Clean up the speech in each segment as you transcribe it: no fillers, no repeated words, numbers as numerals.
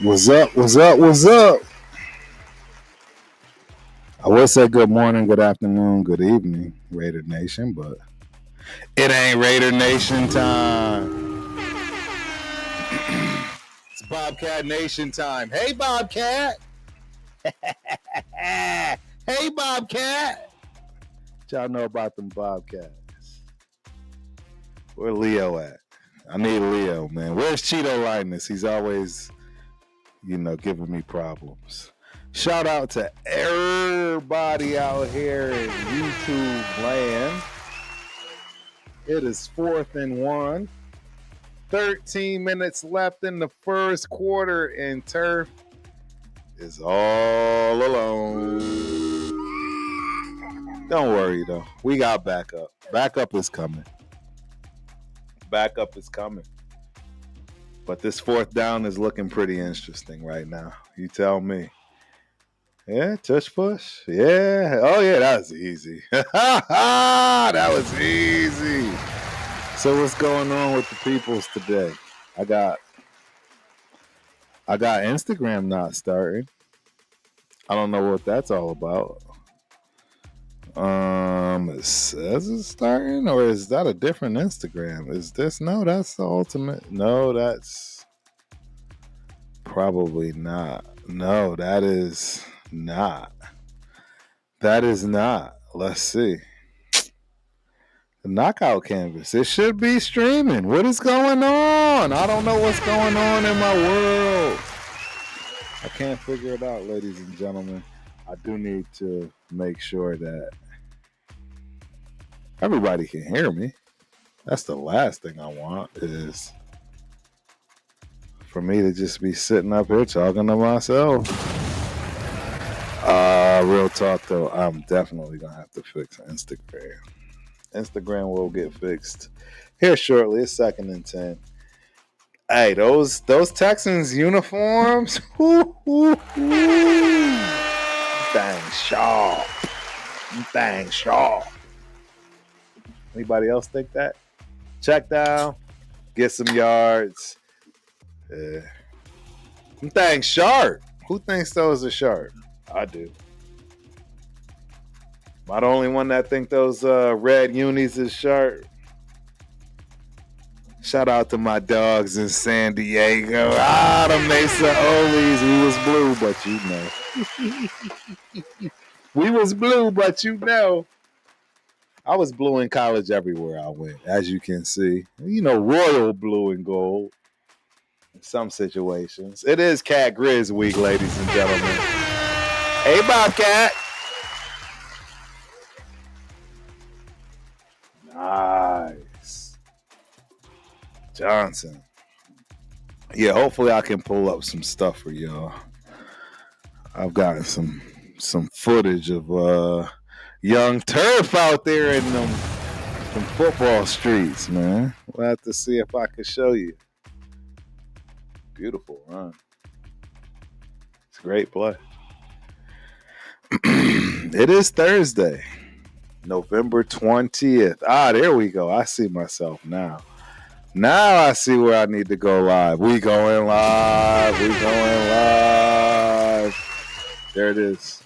What's up? What's up? What's up? I would say good morning, good afternoon, good evening, Raider Nation, but it ain't Raider Nation time. It's Bobcat Nation time. Hey, Bobcat. Hey, Bobcat. What y'all know about them Bobcats? Where Leo at? I need Leo, man. Where's Cheeto Lightness? He's always, giving me problems. Shout out to everybody out here in YouTube land. It is 4th and 1. 13 minutes left in the first quarter, and Turf is all alone. Don't worry, though. We got backup. Backup is coming. Backup is coming. But this fourth down is looking pretty interesting right now. You tell me. Yeah, touch push. Yeah. Oh, yeah, that was easy. That was easy. So what's going on with the peoples today? I got Instagram not starting. I don't know what that's all about. It says it's starting, or is that a different Instagram? Is this? No, that's the ultimate. No, that's probably not. No, that is not. That is not. Let's see. The knockout canvas. It should be streaming. What is going on? I don't know what's going on in my world. I can't figure it out, ladies and gentlemen. I do need to make sure that everybody can hear me. That's the last thing I want, is for me to just be sitting up here talking to myself. Real talk though, I'm definitely gonna have to fix Instagram. Instagram will get fixed here shortly. It's 2nd and 10. Hey, those Texans uniforms, dang sharp. Dang sharp. Anybody else think that? Check down, get some yards. Dang sharp. Who thinks those are sharp? I do. Am I the only one that think those red unis is sharp? Shout out to my dogs in San Diego. The Mesa Olies. We was blue, but you know. We was blue, but you know. I was blue in college everywhere I went, as you can see. Royal blue and gold in some situations. It is Cat Grizz week, ladies and gentlemen. Hey, Bobcat. Nice. Johnson. Yeah, hopefully I can pull up some stuff for y'all. I've gotten some footage of young Turf out there in them football streets, man. We'll have to see if I can show you. Beautiful run. It's a great play. It is Thursday, November 20th. There we go. I see myself now. Now I see where I need to go live. We going live. We going live. There it is.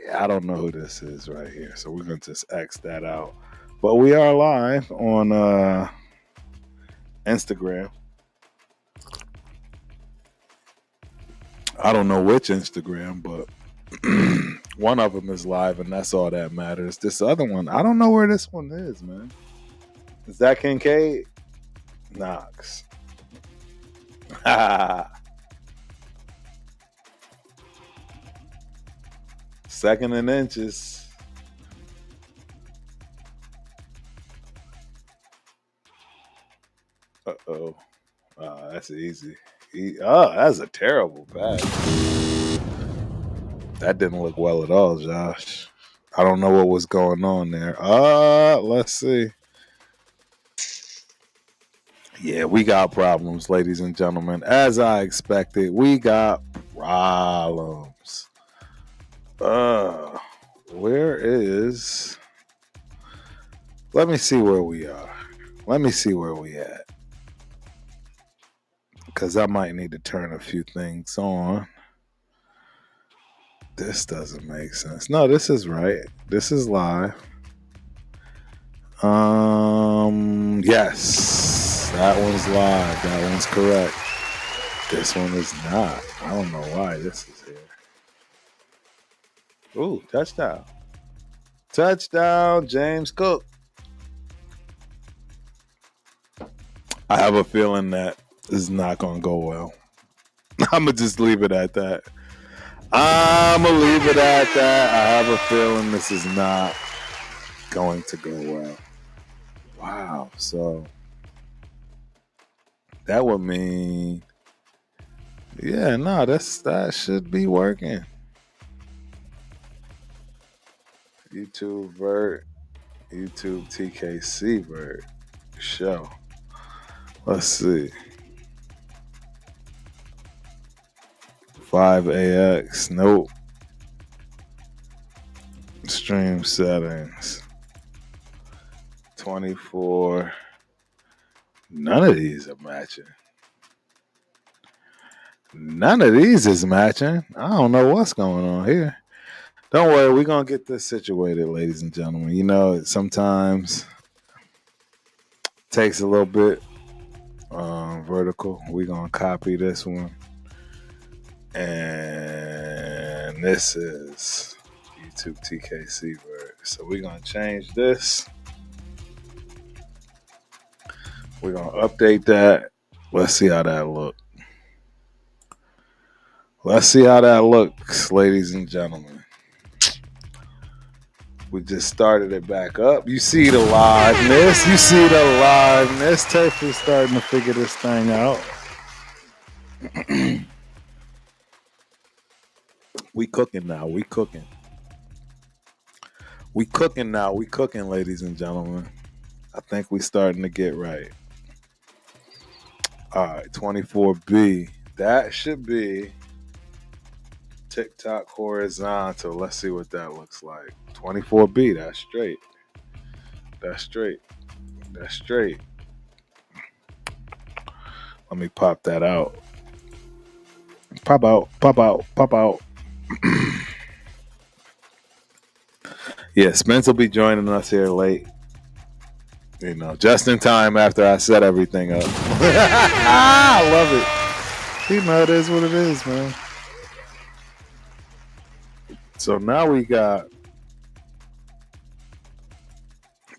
Yeah, I don't know who this is right here, so we're going to just X that out. But we are live on Instagram. I don't know which Instagram, but one of them is live, and that's all that matters. This other one, I don't know where this one is, man. Is that Kincaid? Knox. Second and inches. Uh-oh. That's easy. That's a terrible pass. That didn't look well at all, Josh. I don't know what was going on there. Let's see. Yeah, we got problems, ladies and gentlemen. As I expected, we got problems. Where is... Let me see where we are. Let me see where we at. Because I might need to turn a few things on. This doesn't make sense. No, this is right. This is live. Yes. That one's live. That one's correct. This one is not. I don't know why this is here. Ooh, touchdown. Touchdown, James Cook. I have a feeling that this is not going to go well. I'm going to just leave it at that. I have a feeling this is not going to go well. Wow. So that would mean, yeah, no, that should be working. YouTube Vert, YouTube TKC Vert show. Let's see. 5AX, nope. Stream settings. 24. None of these are matching. None of these is matching. I don't know what's going on here. Don't worry, we're going to get this situated, ladies and gentlemen. You know, it sometimes takes a little bit vertical. We're going to copy this one. And this is YouTube TKC Vert. So we're going to change this. We're going to update that. Let's see how that looks. Let's see how that looks, ladies and gentlemen. We just started it back up. You see the liveness. Turf is starting to figure this thing out. We cooking now. We cooking, ladies and gentlemen. I think we starting to get right. All right, 24B. That should be TikTok horizontal. Let's see what that looks like. 24B, that's straight. Let me pop that out. Pop out. Yeah, Spence will be joining us here late. You know, just in time after I set everything up. I love it. You know, it is what it is, man. So now we got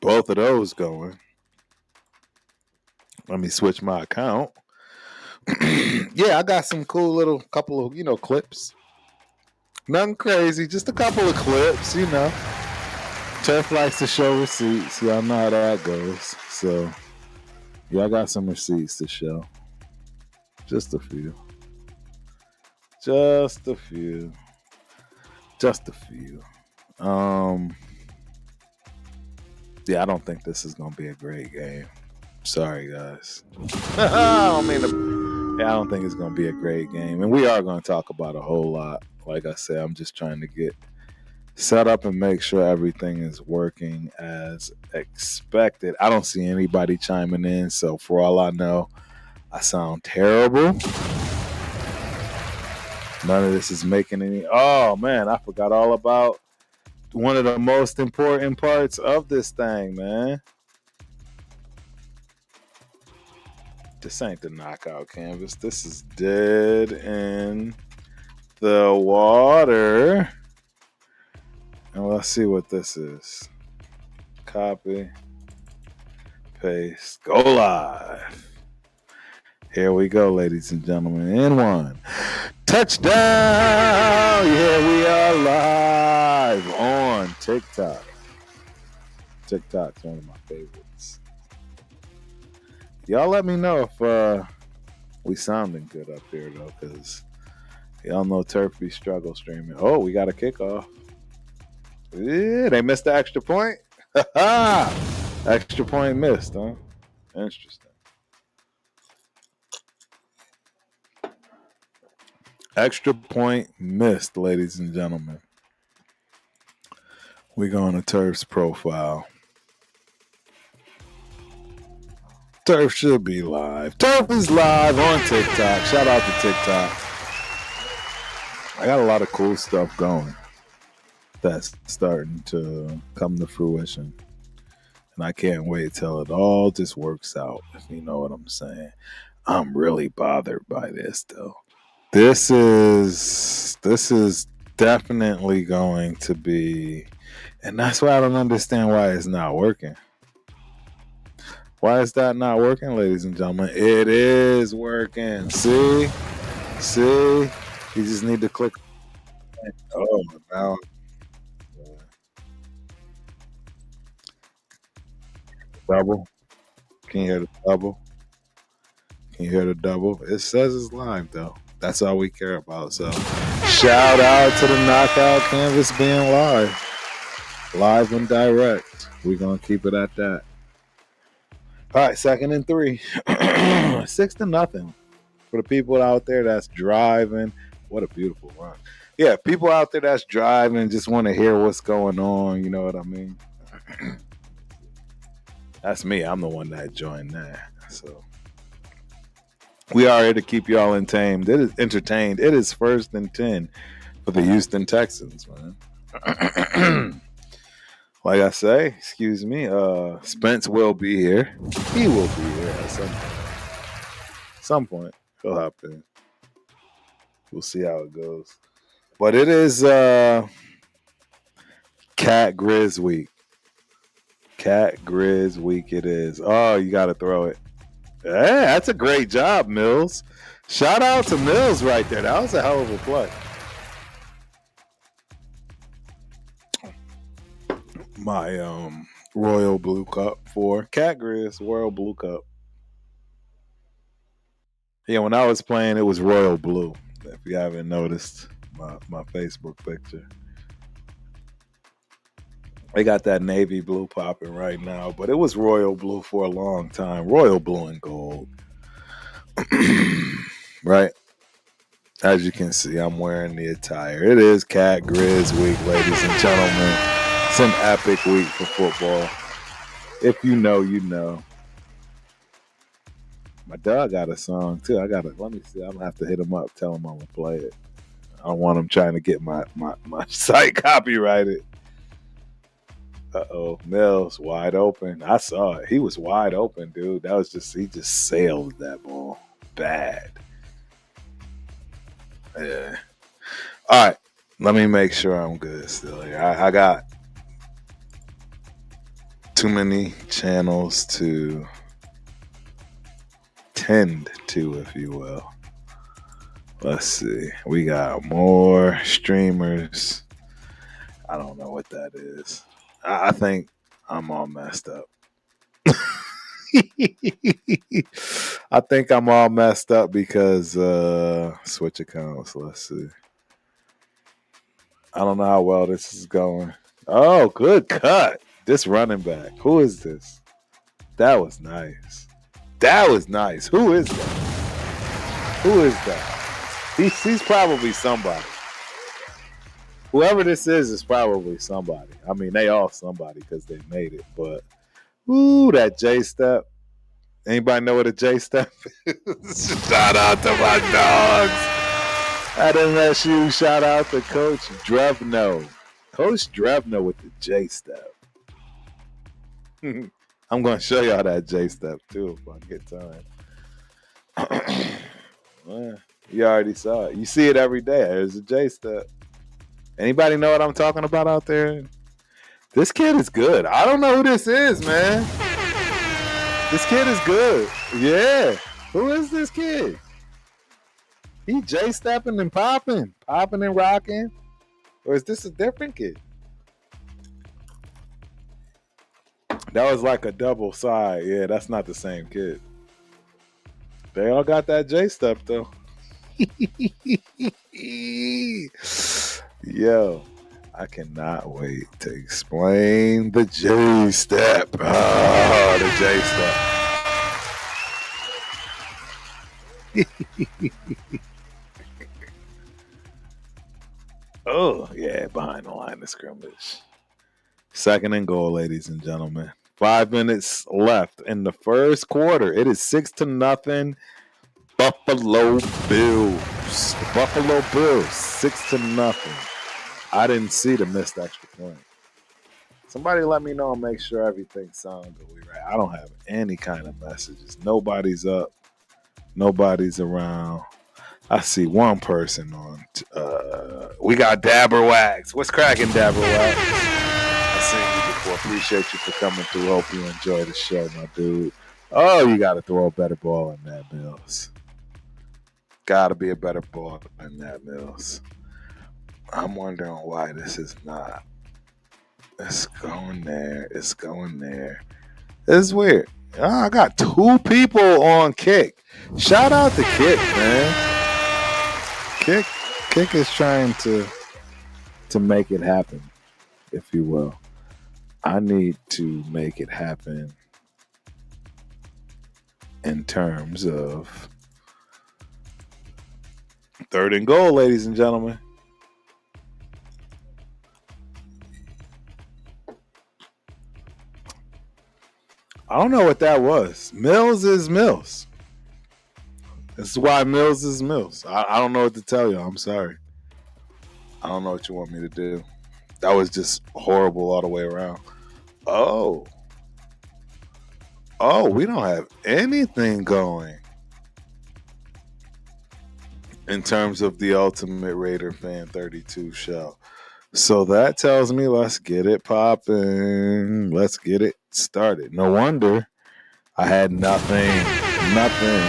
both of those going. Let me switch my account. Yeah, I got some cool little couple of, clips. Nothing crazy, just a couple of clips, Turf likes to show receipts. Y'all know how that goes. So, yeah, I got some receipts to show. Just a few. Yeah, I don't think this is going to be a great game. Sorry, guys. I don't think it's going to be a great game. And we are going to talk about a whole lot. Like I said, I'm just trying to get set up and make sure everything is working as expected. I don't see anybody chiming in, so for all I know, I sound terrible. None of this is making any... Oh, man, I forgot all about one of the most important parts of this thing, man. This ain't the knockout canvas. This is dead in the water. And let's see what this is. Copy. Paste. Go live. Here we go, ladies and gentlemen. In one. Touchdown! Yeah, we are live on TikTok. TikTok's one of my favorites. Y'all let me know if we sounding good up here, though, because y'all know Turf be struggle streaming. Oh, we got a kickoff. Yeah, they missed the extra point. Extra point missed, huh? Interesting. Extra point missed, ladies and gentlemen. We go on to Turf's profile. Turf should be live. Turf is live on TikTok. Shout out to TikTok. I got a lot of cool stuff going that's starting to come to fruition. And I can't wait till it all just works out, if you know what I'm saying. I'm really bothered by this, though. This is definitely going to be, and that's why I don't understand why it's not working. Why is that not working, ladies and gentlemen? It is working. See? You just need to click. Oh, now. Double. Can you hear the double? Can you hear the double? It says it's live, though. That's all we care about. So, shout out to the Knockout Canvas being live. Live and direct. We're going to keep it at that. All right, 2nd and 3. 6-0 for the people out there that's driving. What a beautiful run. Yeah, people out there that's driving just want to hear what's going on. You know what I mean? That's me. I'm the one that joined that. So we are here to keep y'all entertained. It is 1st and 10 for the Houston Texans, man. Like I say, excuse me, Spence will be here. He will be here at some point. He'll hop in. We'll see how it goes. But it is Cat Grizz week. Cat Grizz week it is. Oh, you got to throw it. Hey, that's a great job, Mills. Shout out to Mills right there. That was a hell of a play. My Royal Blue Cup for Cat Grizz, Royal Blue Cup. Yeah, when I was playing, it was Royal Blue. If you haven't noticed my Facebook picture. They got that navy blue popping right now, but it was royal blue for a long time. Royal blue and gold. Right? As you can see, I'm wearing the attire. It is Cat Grizz week, ladies and gentlemen. It's an epic week for football. If you know, you know. My dog got a song too. Let me see. I'm gonna have to hit him up, tell him I'm gonna play it. I don't want him trying to get my site copyrighted. Uh-oh, Mills wide open. I saw it. He was wide open, dude. He just sailed that ball bad. Yeah. All right. Let me make sure I'm good still here. I got too many channels to tend to, if you will. Let's see. We got more streamers. I don't know what that is. I think I'm all messed up. I think I'm all messed up because switch accounts. Let's see. I don't know how well this is going. Oh, good cut. This running back. Who is this? That was nice. Who is that? He's probably somebody. Whoever this is probably somebody. I mean, they all somebody because they made it. But, ooh, that J-step. Anybody know what a J-step is? Shout out to my dogs. At MSU, shout out to Coach Drevno. Coach Drevno with the J-step. I'm going to show y'all that J-step, too, if I get time. Well, you already saw it. You see it every day. There's a J-step. Anybody know what I'm talking about out there? This kid is good. I don't know who this is, man. This kid is good. Yeah. Who is this kid? He J-stepping and popping and rocking. Or is this a different kid? That was like a double side. Yeah, that's not the same kid. They all got that J-step, though. Yo, I cannot wait to explain the J-step. Oh, the J-step. Oh, yeah, behind the line of scrimmage. 2nd and goal, ladies and gentlemen. 5 minutes left in the first quarter. It is 6-0. Buffalo Bills. The Buffalo Bills, 6-0. I didn't see the missed extra point. Somebody let me know and make sure everything sounds good. Right. I don't have any kind of messages. Nobody's up. Nobody's around. I see one person on. We got Dabber Wax. What's cracking, Dabber Wax? I seen you before. Appreciate you for coming through. Hope you enjoy the show, my dude. Oh, you got to throw a better ball in that, Mills. Got to be a better ball than that, Mills. I'm wondering why this is not. It's going there. It's going there. It's weird. I got 2 people on Kick. Shout out to Kick, man. Kick is trying to make it happen, if you will. I need to make it happen in terms of 3rd and goal, ladies and gentlemen. I don't know what that was. Mills is Mills. This is why Mills is Mills. I don't know what to tell you. I'm sorry. I don't know what you want me to do. That was just horrible all the way around. Oh, we don't have anything going in terms of the Ultimate Raider Fan 32 show. So that tells me let's get it popping. Let's get it started. No wonder I had nothing. Nutchin.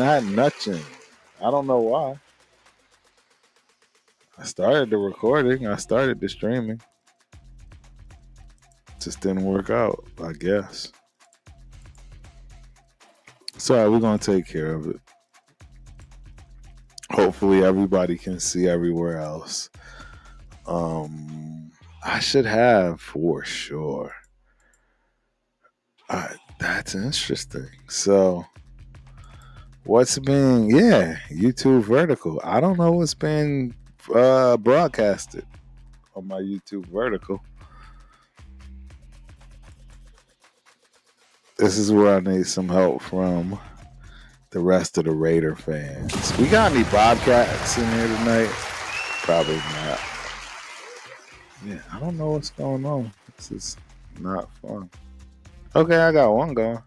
I had nutchin. I don't know why. I started the recording. I started the streaming. Just didn't work out, I guess. So we're going to take care of it. Hopefully everybody can see everywhere else. I should have for sure. That's interesting. So what's being, YouTube vertical. I don't know what's being broadcasted on my YouTube vertical. This is where I need some help from the rest of the Raider fans. We got any Bobcats in here tonight? Probably not. Yeah, I don't know what's going on. This is not fun. Okay, I got one going.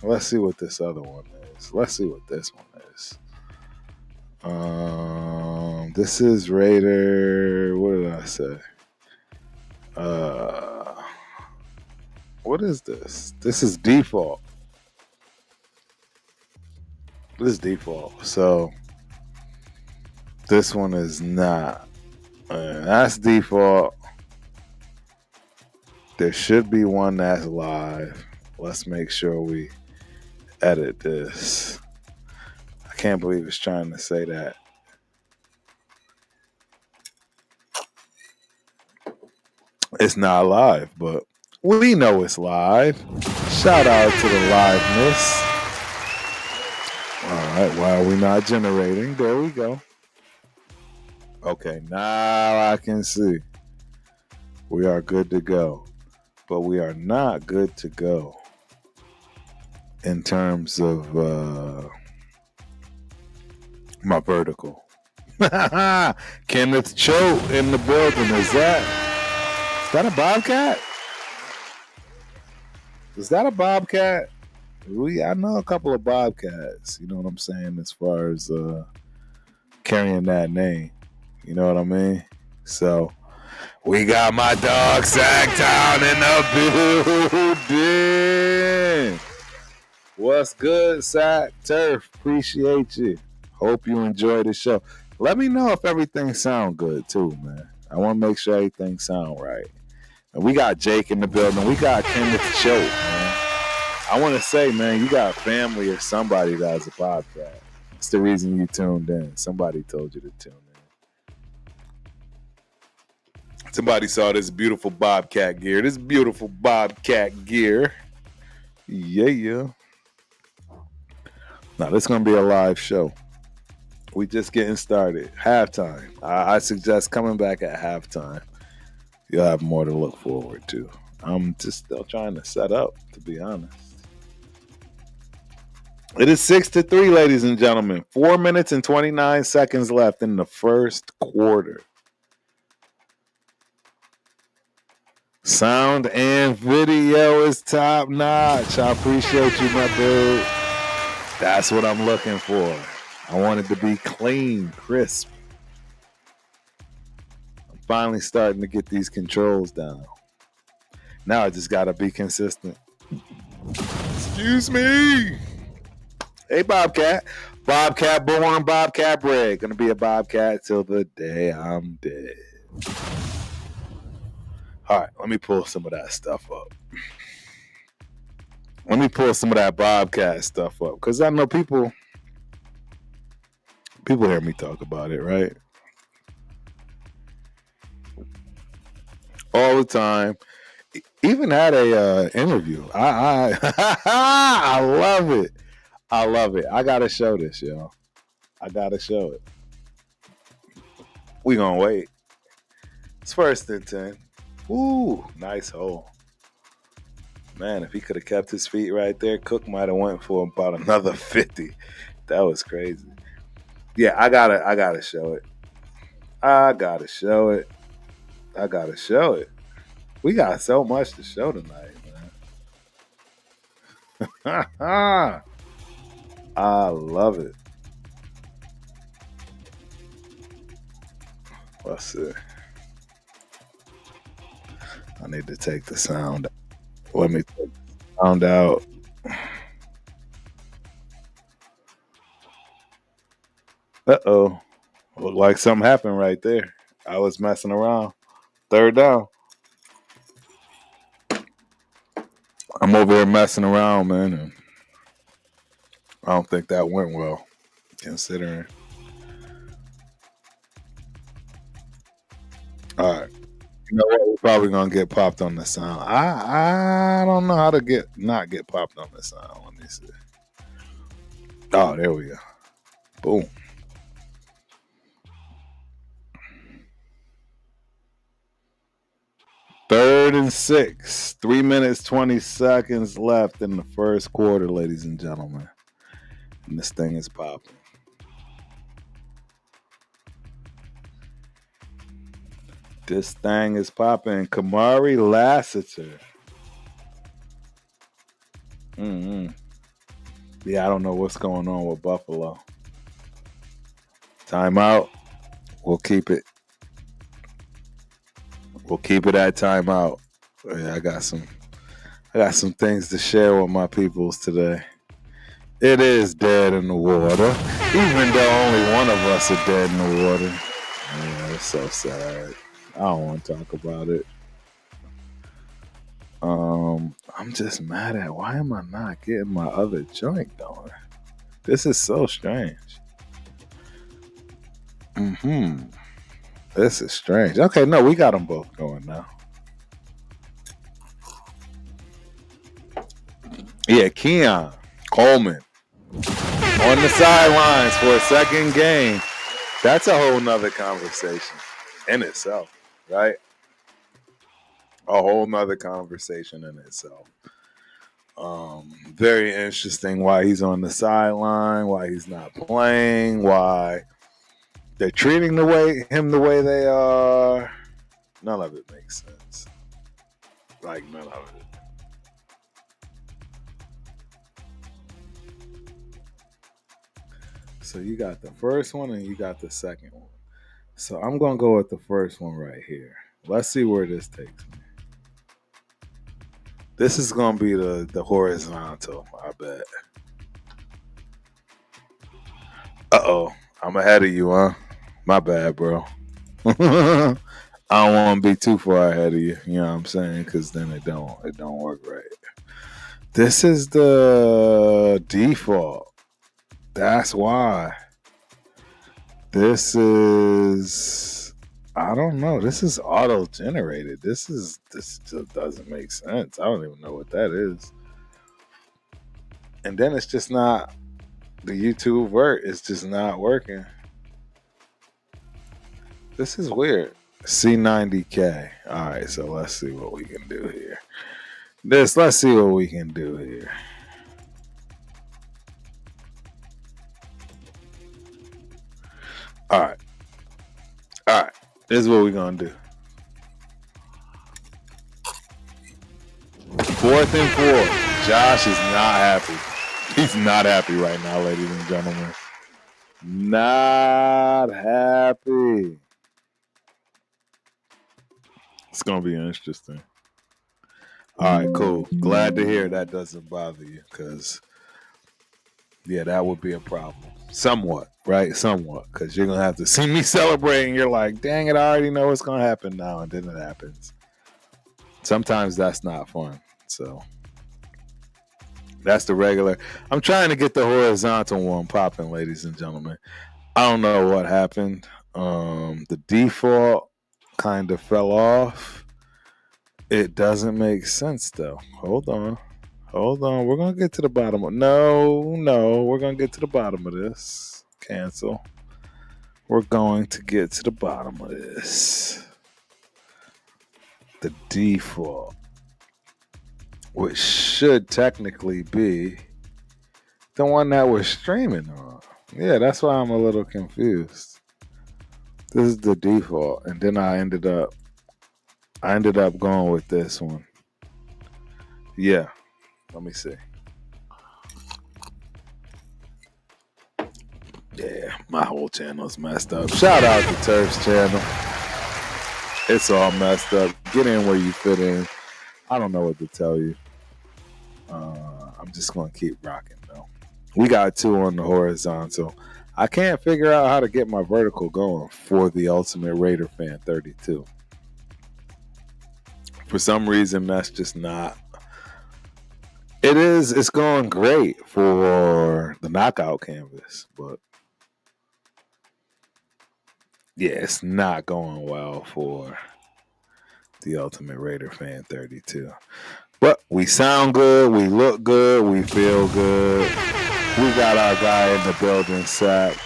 Let's see what this other one is. Let's see what this one is. This is Raider. What did I say? What is this? This is default. This is default. So this one is not. That's default. There should be one that's live. Let's make sure we edit this. I can't believe it's trying to say that. It's not live, but we know it's live. Shout out to the liveness. All right, why are we not generating? There we go. Okay, now I can see. We are good to go. But we are not good to go in terms of my vertical. Kenneth Cho in the building. Is that a Bobcat? Is that a Bobcat? I know a couple of Bobcats. You know what I'm saying? As far as carrying that name. You know what I mean? So we got my dog Sacktown in the building. What's good, Sack Turf? Appreciate you. Hope you enjoy the show. Let me know if everything sound good too, man. I want to make sure everything sound right. And we got Jake in the building. We got Kenneth Cho, man. I want to say, man, you got family or somebody that has a podcast. It's the reason you tuned in. Somebody told you to tune in. Somebody saw this beautiful Bobcat gear. Yeah. Now, this is going to be a live show. We just getting started. Halftime. I suggest coming back at halftime. you'll have more to look forward to. I'm just still trying to set up, to be honest. It is 6-3, ladies and gentlemen. 4 minutes and 29 seconds left in the first quarter. Sound and video is top notch. I appreciate you, my dude. That's what I'm looking for. I want it to be clean, crisp. I'm finally starting to get these controls down. Now I just got to be consistent. Excuse me. Hey, Bobcat. Bobcat born, Bobcat bred. Gonna be a Bobcat till the day I'm dead. All right, let me pull some of that stuff up. Let me pull some of that Bobcat stuff up, because I know people hear me talk about it, right? All the time. Even had a interview. I love it. I love it. I gotta show this, y'all. I gotta show it. We gonna wait. It's 1st and 10. Ooh, nice hole. Man, if he could have kept his feet right there, Cook might have went for about another 50. That was crazy. Yeah, I gotta show it. I gotta show it. I gotta show it. We got so much to show tonight, man. I love it. Let's see. I need to take the sound. Let me take the sound out. Uh-oh. Looked like something happened right there. I was messing around. 3rd down. I'm over here messing around, man. And I don't think that went well, considering. All right. You know what? We're probably gonna get popped on the sound. I don't know how to not get popped on the sound. Let me see. Oh, there we go. Boom. Third and 6. 3 minutes, 20 seconds left in the first quarter, ladies and gentlemen. And this thing is popping. This thing is popping. Kamari Lassiter. Yeah, I don't know what's going on with Buffalo. Timeout. We'll keep it. We'll keep it at timeout. Yeah, I got some things to share with my peoples today. It is dead in the water, even though only one of us are dead in the water. Yeah, it's so sad. I don't want to talk about it. I'm just mad at why am I not getting my other joint going? This is so strange. This is strange. Okay, no, we got them both going now. Yeah, Keon Coleman on the sidelines for a second game. That's a whole nother conversation in itself, right? A whole nother conversation in itself. Very interesting why he's on the sideline, why he's not playing, why they're treating him the way they are. None of it makes sense. Like, none of it. So you got the first one and you got the second one. So I'm going to go with the first one right here. Let's see where this takes me. This is going to be the horizontal, I bet. Uh-oh. I'm ahead of you, huh? My bad, bro. I don't want to be too far ahead of you. You know what I'm saying? Because then it don't work right. This is the default. That's why. This is, I don't know. This is auto-generated. This just doesn't make sense. I don't even know what that is. And then it's just not, the YouTube vert is just not working. This is weird. C90K. All right, so let's see what we can do here. Let's see what we can do here. All right. This is what we're gonna do. 4th and 4. Josh is not happy. He's not happy right now, ladies and gentlemen. Not happy. It's gonna be interesting. All right, cool. Glad to hear that doesn't bother you, because yeah, that would be a problem. Somewhat, right? Somewhat, because you're gonna have to see me celebrating. You're like, dang it, I already know what's gonna happen now, and then it happens. Sometimes that's not fun. So that's the regular. I'm trying to get the horizontal one popping, ladies and gentlemen. I don't know what happened. The default kind of fell off. It doesn't make sense though. Hold on. We're gonna get to the bottom of we're gonna get to the bottom of this. Cancel. We're going to get to the bottom of this. The default, which should technically be the one that we're streaming on. Yeah, that's why I'm a little confused. This is the default, and then I ended up going with this one. Yeah, let me see. Yeah, my whole channel's messed up. Shout out to Turf's channel. It's all messed up. Get in where you fit in. I don't know what to tell you. I'm just going to keep rocking, though. We got 2 on the horizontal. I can't figure out how to get my vertical going for the Ultimate Raider Fan 32. For some reason, that's just not. It's going great for the knockout canvas, but yeah, it's not going well for the Ultimate Raider Fan 32. But we sound good, we look good, we feel good. We got our guy in the building, Sack.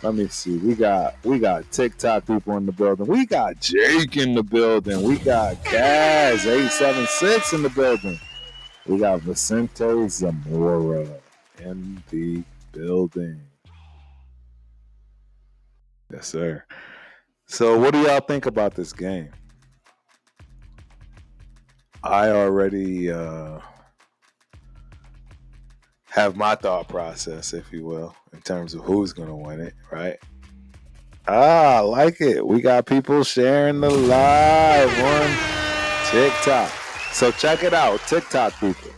Let me see. We got TikTok people in the building. We got Jake in the building. We got Kaz 876 in the building. We got Vicente Zamora in the building. Yes, sir. So what do y'all think about this game? I already have my thought process, if you will, in terms of who's going to win it, right? I like it. We got people sharing the live on TikTok. So check it out, TikTok people.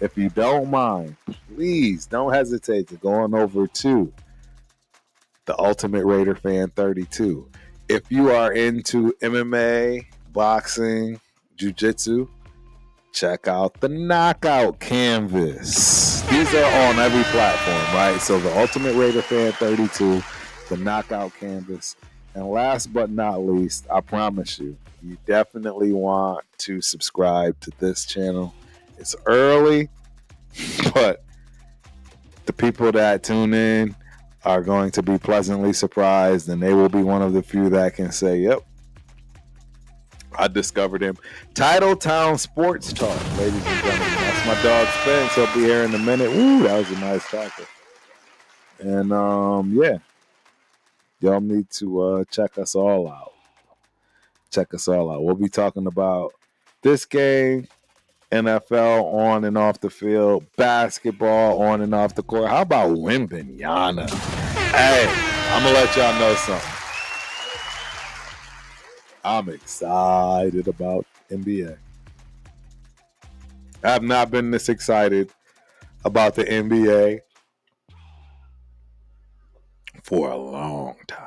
If you don't mind, please don't hesitate to go on over to the Ultimate Raider Fan 32. If you are into MMA, boxing, jiu-jitsu, check out the knockout canvas. These are on every platform, right? So the Ultimate Raider Fan 32, the knockout canvas. And last but not least, I promise you, you definitely want to subscribe to this channel. It's early, but the people that tune in are going to be pleasantly surprised, and they will be one of the few that can say, yep, I discovered him. Titletown Sports Talk, ladies and gentlemen. That's my dog Spence. He'll be here in a minute. Ooh, that was a nice tackle. And yeah, y'all need to check us all out. We'll be talking about this game, NFL on and off the field, basketball on and off the court. How about Wembanyama? Hey, I'm going to let y'all know something. I'm excited about NBA. I have not been this excited about the NBA for a long time.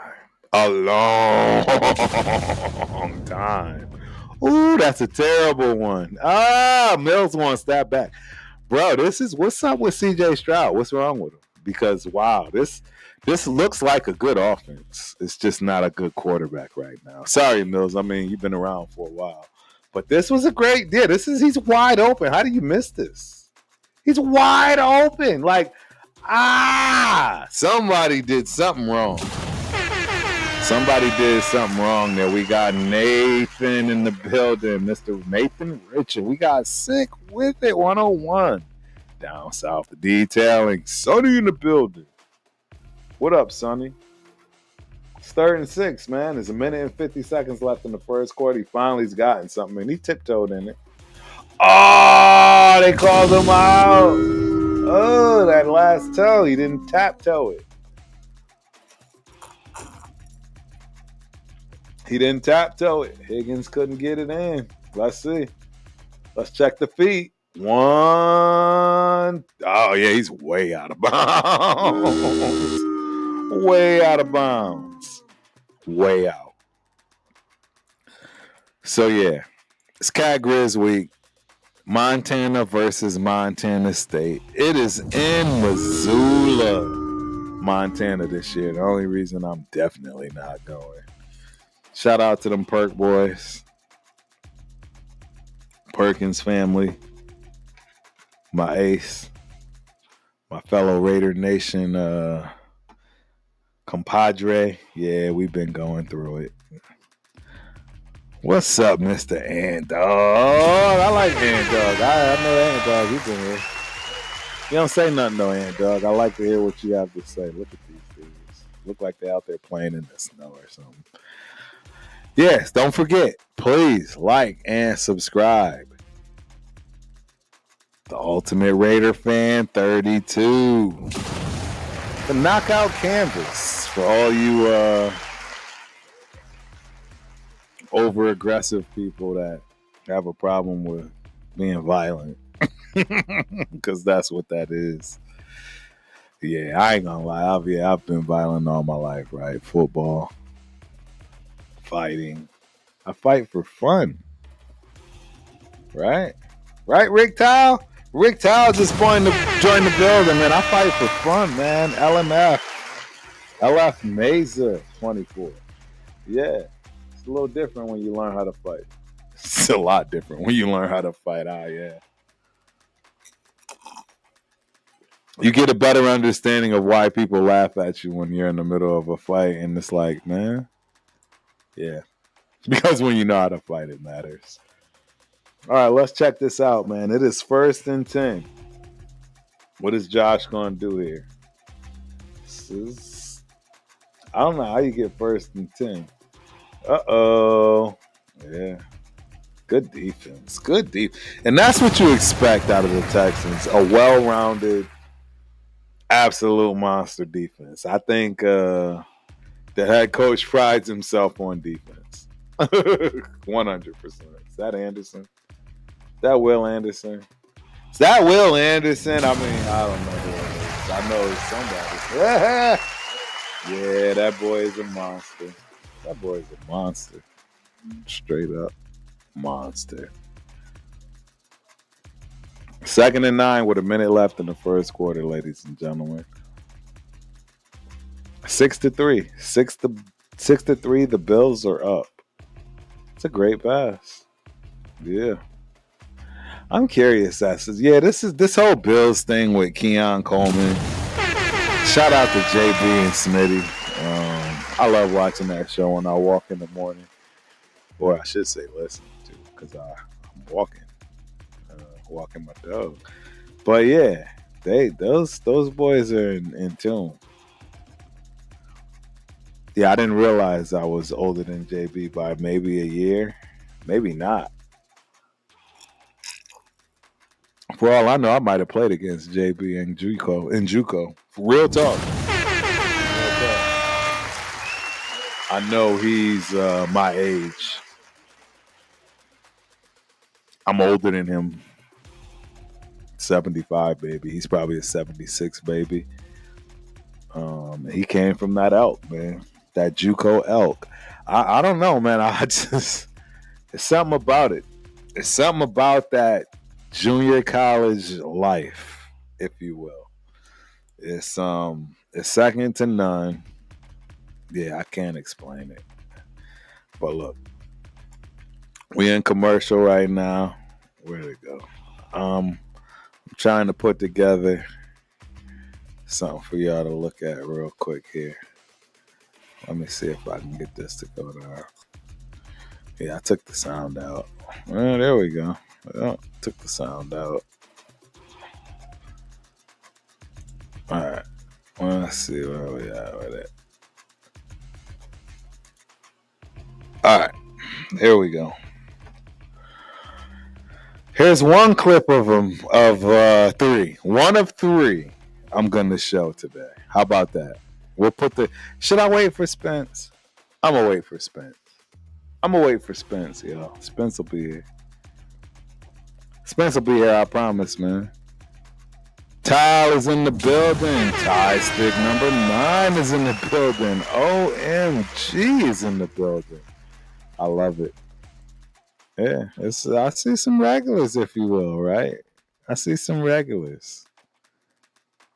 A long time. Ooh, that's a terrible one. Mills wants that back. Bro, what's up with CJ Stroud? What's wrong with him? Because, wow, this looks like a good offense. It's just not a good quarterback right now. Sorry, Mills. I mean, you've been around for a while. But this was a great deal. He's wide open. How do you miss this? He's wide open. Like, somebody did something wrong. Somebody did something wrong there. We got Nathan in the building. Mr. Nathan Richard. We got Sick with it 101. Down south of detailing. Sonny in the building. What up, Sonny? It's 3rd and 6, man. There's 1:50 left in the first quarter. He finally's gotten something, and he tiptoed in it. Oh, they called him out. Oh, that last toe. He didn't tap toe it. He didn't tap toe it. Higgins couldn't get it in. Let's see. Let's check the feet. 1. Oh, yeah, he's way out of bounds. Way out of bounds. Way out. So, yeah, it's Cat Grizz week. Montana versus Montana State. It is in Missoula, Montana this year. The only reason I'm definitely not going. Shout out to them Perk boys. Perkins family. My ace. My fellow Raider Nation compadre. Yeah, we've been going through it. What's up, Mr. Ant Dog? I like Ant Dog. I know Ant Dog. He's been here. You don't say nothing, though, Ant Dog. I like to hear what you have to say. Look at these dudes. Look like they're out there playing in the snow or something. Yes, don't forget, please like and subscribe. The Ultimate Raider Fan 32. The Knockout Canvas for all you over-aggressive people that have a problem with being violent. Because that's what that is. Yeah, I ain't gonna lie. I've been violent all my life, right? Football. Fighting. I fight for fun. Right? Right, Rick Towle? Rick Towle just joined the building, man. I fight for fun, man. LMF. LF Mesa 24. Yeah. It's a little different when you learn how to fight. It's a lot different when you learn how to fight. Yeah. You get a better understanding of why people laugh at you when you're in the middle of a fight, and it's like, man, yeah. Because when you know how to fight, it matters. All right, let's check this out, man. It is 1st and 10. What is Josh going to do here? I don't know how you get 1st and 10. Uh-oh. Yeah. Good defense. Good defense. And that's what you expect out of the Texans. A well-rounded, absolute monster defense. I think the head coach prides himself on defense. 100%. Is that Anderson? Is that Will Anderson? Is that Will Anderson? I mean, I don't know who it is. I know it's somebody. Yeah, that boy is a monster. That boy is a monster. Straight up monster. 2nd and 9 with a minute left in the first quarter, ladies and gentlemen. 6-3. 6-3. The Bills are up. It's a great pass. Yeah. I'm curious. This whole Bills thing with Keon Coleman. Shout out to JB and Smitty. I love watching that show when I walk in the morning. Or I should say listen to, because I'm walking my dog. But yeah, those boys are in tune. Yeah, I didn't realize I was older than JB by maybe a year. Maybe not. For all I know, I might have played against JB and JUCO. Real talk. I know he's my age. I'm older than him. 75, baby. He's probably a 76, baby. He came from that elk, man. That JUCO elk. I don't know, man. It's something about it. It's something about that junior college life, if you will. It's second to none. Yeah, I can't explain it. But look, we in commercial right now. Where'd it go? I'm trying to put together something for y'all to look at real quick here. Let me see if I can get this to go down. Yeah, I took the sound out. Well, there we go. Well, took the sound out. All right. Well, let's see where we at with it. All right. Here we go. Here's one clip of them of 3. One of 3 I'm going to show today. How about that? We'll put the... Should I wait for Spence? I'm going to wait for Spence. Y'all. Spence will be here. I promise, man. Tile is in the building. Tie stick number 9 is in the building. OMG is in the building. I love it. Yeah, I see some regulars, if you will, right? I see some regulars.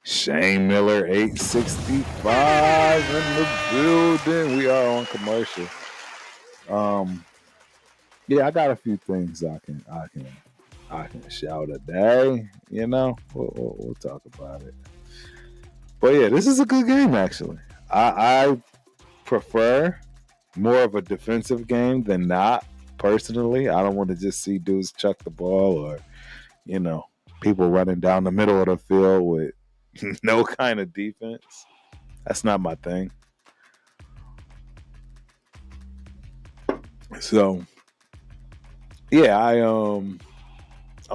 Shane Miller, 865 in the building. We are on commercial. Yeah, I got a few things I can shout today. You know, we'll talk about it. But yeah, this is a good game actually. I prefer more of a defensive game than not. Personally, I don't want to just see dudes chuck the ball or, you know, people running down the middle of the field with no kind of defense. That's not my thing. So, yeah, I'm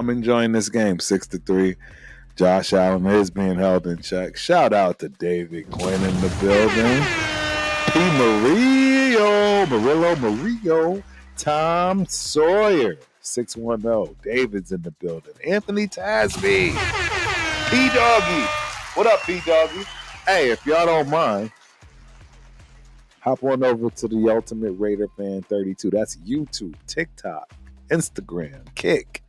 enjoying this game. 6-3. Josh Allen is being held in check. Shout out to David Quinn in the building. P. Murillo. Tom Sawyer, 610. David's in the building. Anthony Tasby. P. Doggy. What up, P. Doggy? Hey, if y'all don't mind, hop on over to the Ultimate Raider Fan 32. That's YouTube, TikTok, Instagram, Kick.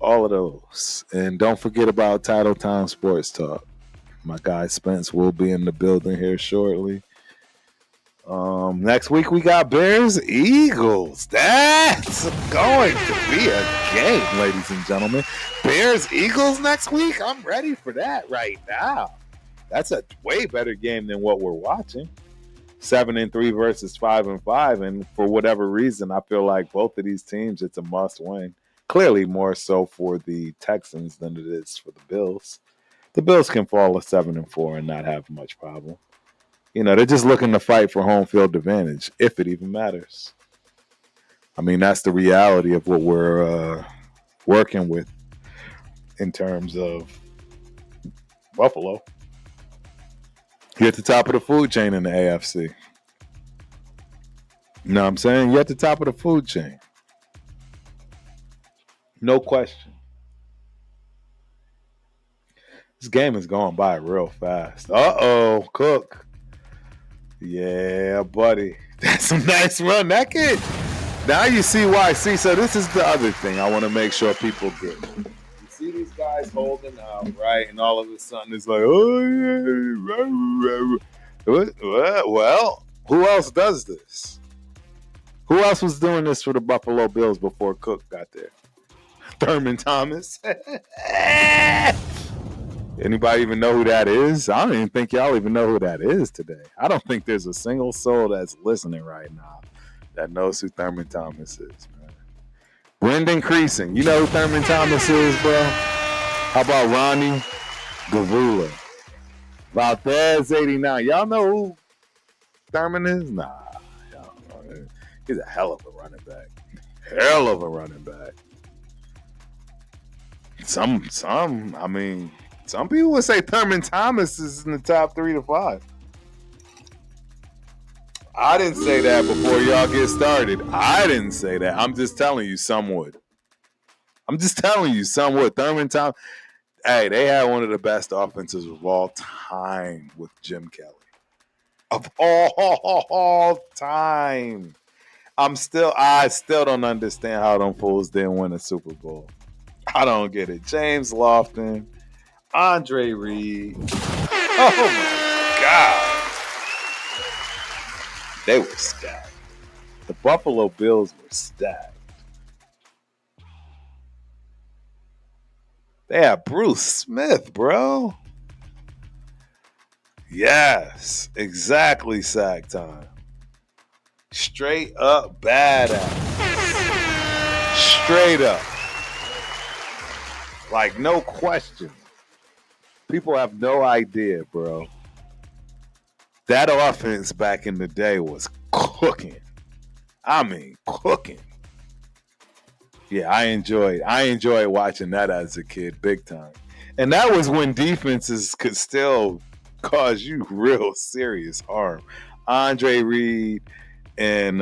All of those. And don't forget about Title Time Sports Talk. My guy Spence will be in the building here shortly. Next week we got Bears Eagles. That's going to be a game, ladies and gentlemen. Bears Eagles next week. I'm ready for that right now. That's a way better game than what we're watching. 7-3 versus 5-5, and for whatever reason, I feel like both of these teams, it's a must win. Clearly, more so for the Texans than it is for the Bills. The Bills can fall to 7-4 and not have much problem. You know, they're just looking to fight for home field advantage, if it even matters. I mean, that's the reality of what we're working with in terms of Buffalo. You're at the top of the food chain in the AFC. You know what I'm saying? You're at the top of the food chain. No question. This game is going by real fast. Uh-oh, Cook. Yeah, buddy. That's a nice run. That kid. Now you see why. See, so this is the other thing I want to make sure people get. You see these guys holding out, right? And all of a sudden it's like, oh, yeah. Well, who else does this? Who else was doing this for the Buffalo Bills before Cook got there? Thurman Thomas. Anybody even know who that is? I don't even think y'all even know who that is today. I don't think there's a single soul that's listening right now that knows who Thurman Thomas is, man. Brendan Creason. You know who Thurman Thomas is, bro? How about Ronnie Gavula? Valdez 89. Y'all know who Thurman is? Nah. Y'all don't know. He's a hell of a running back. Hell of a running back. Some people would say Thurman Thomas is in the top 3 to 5. I didn't say that before y'all get started. I didn't say that. I'm just telling you some would. Thurman Thomas. Hey, they had one of the best offenses of all time with Jim Kelly. Of all time. I still don't understand how them fools didn't win a Super Bowl. I don't get it. James Lofton. Andre Reed. Oh my God. They were stacked. The Buffalo Bills were stacked. They had Bruce Smith, bro. Yes, exactly sack time. Straight up badass. Straight up. Like, no question. People have no idea, bro. That offense back in the day was cooking. I mean, cooking. Yeah, I enjoyed watching that as a kid, big time. And that was when defenses could still cause you real serious harm. Andre Reed and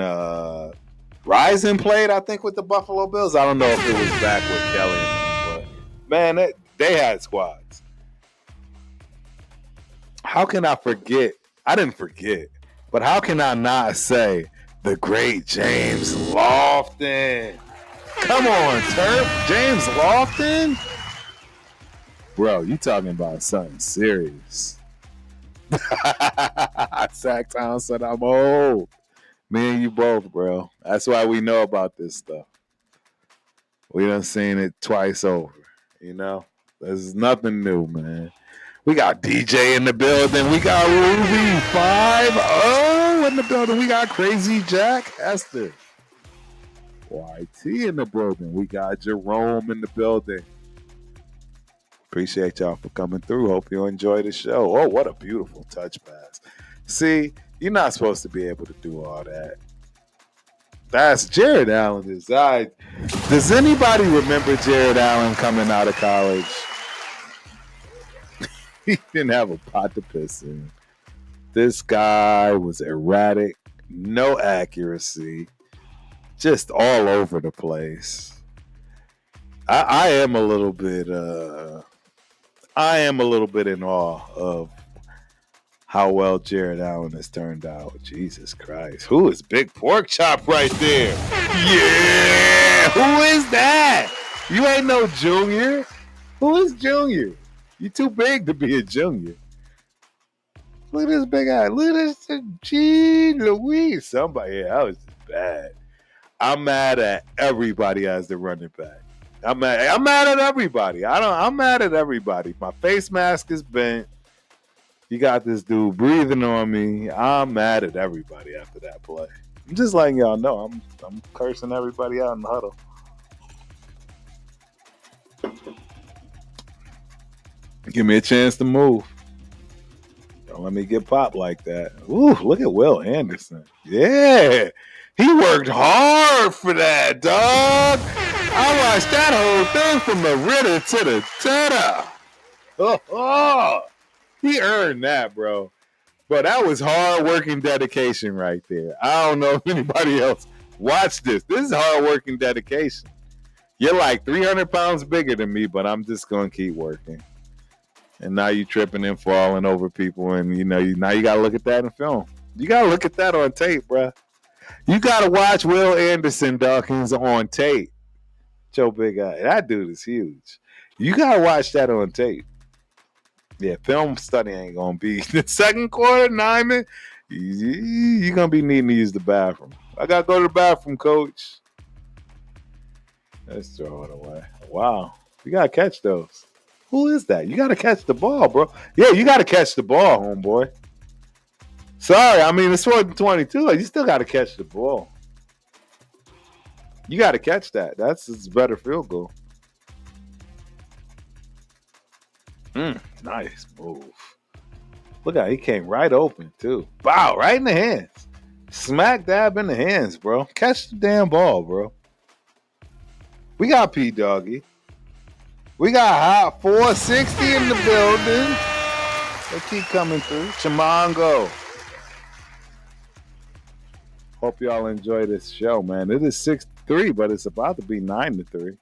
Rison played, I think, with the Buffalo Bills. I don't know if it was back with Kelly and them, but man, they had squads. How can I forget? I didn't forget, but how can I not say the great James Lofton? Come on, Turf. James Lofton? Bro, you talking about something serious. Sacktown said I'm old. Me and you both, bro. That's why we know about this stuff. We done seen it twice over, you know? There's nothing new, man. We got DJ in the building. We got Ruby 5-0 in the building. We got Crazy Jack Hester. YT in the building. We got Jerome in the building. Appreciate y'all for coming through. Hope you enjoy the show. Oh, what a beautiful touch pass. See, you're not supposed to be able to do all that. That's Jared Allen. Does anybody remember Jared Allen coming out of college? He didn't have a pot to piss in. This guy was erratic, no accuracy, just all over the place. I am a little bit in awe of how well Jared Allen has turned out. Jesus Christ. Who is Big Pork Chop right there? Yeah! Who is that? You ain't no junior. Who is Junior? You too big to be a junior. Look at this big eye. Look at this. Gee, Louise. Somebody, yeah, that was bad. I'm mad at everybody as the running back. I'm mad at everybody. I'm mad at everybody. My face mask is bent. You got this dude breathing on me. I'm mad at everybody after that play. I'm just letting y'all know. I'm cursing everybody out in the huddle. Give me a chance to move. Don't let me get popped like that. Ooh, look at Will Anderson. Yeah. He worked hard for that, dog. I watched that whole thing from the Ritter to the Teta. Oh, he earned that, bro. But that was hard working dedication right there. I don't know if anybody else watched this. This is hard working dedication. You're like 300 pounds bigger than me, but I'm just going to keep working. And now you tripping and falling over people, and now you got to look at that in film. You got to look at that on tape, bro. You got to watch Will Anderson Dawkins on tape. Joe Big Eye. That dude is huge. You got to watch that on tape. Yeah, film study ain't going to be. The second quarter, Nyman, you're going to be needing to use the bathroom. I got to go to the bathroom, coach. Let's throw it away. Wow. You got to catch those. Who is that? You got to catch the ball, bro. Yeah, you got to catch the ball, homeboy. Sorry, I mean, it's 4-22. You still got to catch the ball. You got to catch that. That's a better field goal. Nice move. Look at, he came right open, too. Wow, right in the hands. Smack dab in the hands, bro. Catch the damn ball, bro. We got P Doggy. We got Hot 460 in the building. They keep coming through. Chimango. Hope y'all enjoy this show, man. It is 6-3, but it's about to be 9-3.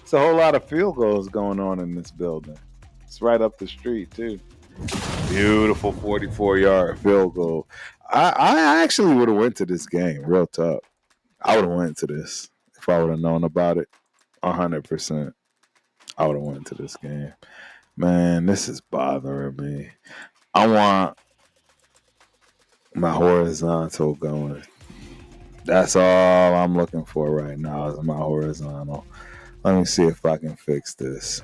It's a whole lot of field goals going on in this building. It's right up the street, too. Beautiful 44-yard field goal. I actually would have went to this game, real tough. I would have went to this if I would have known about it 100%. I would have went to this game. Man, this is bothering me. I want my horizontal going. That's all I'm looking for right now is my horizontal. Let me see if I can fix this.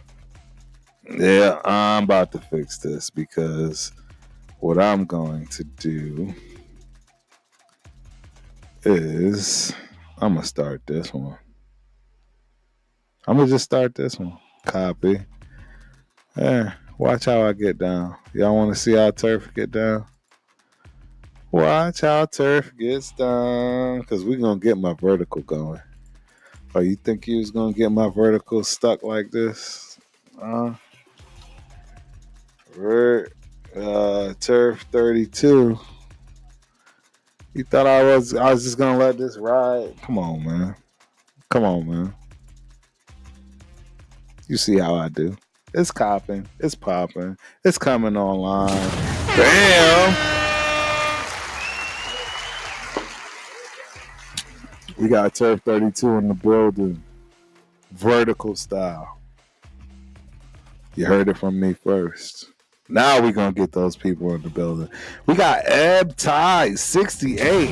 Yeah, I'm about to fix this because what I'm going to do is I'm going to start this one. I'm going to just start this one. Copy. Yeah, watch how I get down. Y'all want to see how Turf get down? Watch how Turf gets down. Because we're going to get my vertical going. Oh, you think you was going to get my vertical stuck like this? Turf 32. You thought I was just going to let this ride? Come on, man. Come on, man. You see how I do. It's copping. It's popping. It's coming online. Bam! We got Turf 32 in the building. Vertical style. You heard it from me first. Now we're going to get those people in the building. We got Ebb Tide 68.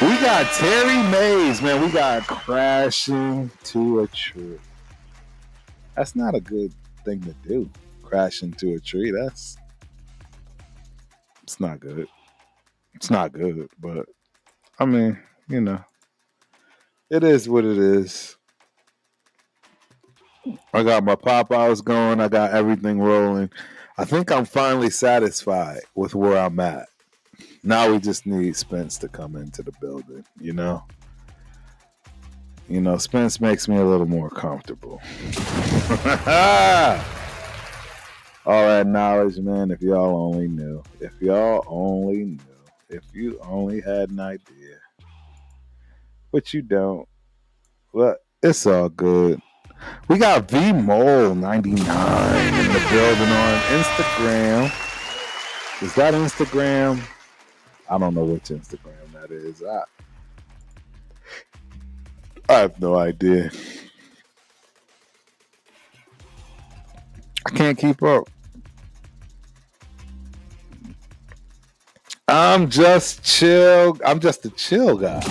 We got Terry Mays, man. We got Crashing to a Tree. That's not a good thing to do. Crash into a tree. It's not good. It's not good, but I mean, you know, it is what it is. I got my pop-outs going. I got everything rolling. I think I'm finally satisfied with where I'm at. Now we just need Spence to come into the building, you know? You know, Spence makes me a little more comfortable. All that knowledge, man, if y'all only knew. If y'all only knew. If you only had an idea. But you don't. But it's all good. We got VMole 99 in the building on Instagram. Is that Instagram? I don't know which Instagram that is. I have no idea. I can't keep up. I'm just chill. I'm just a chill guy.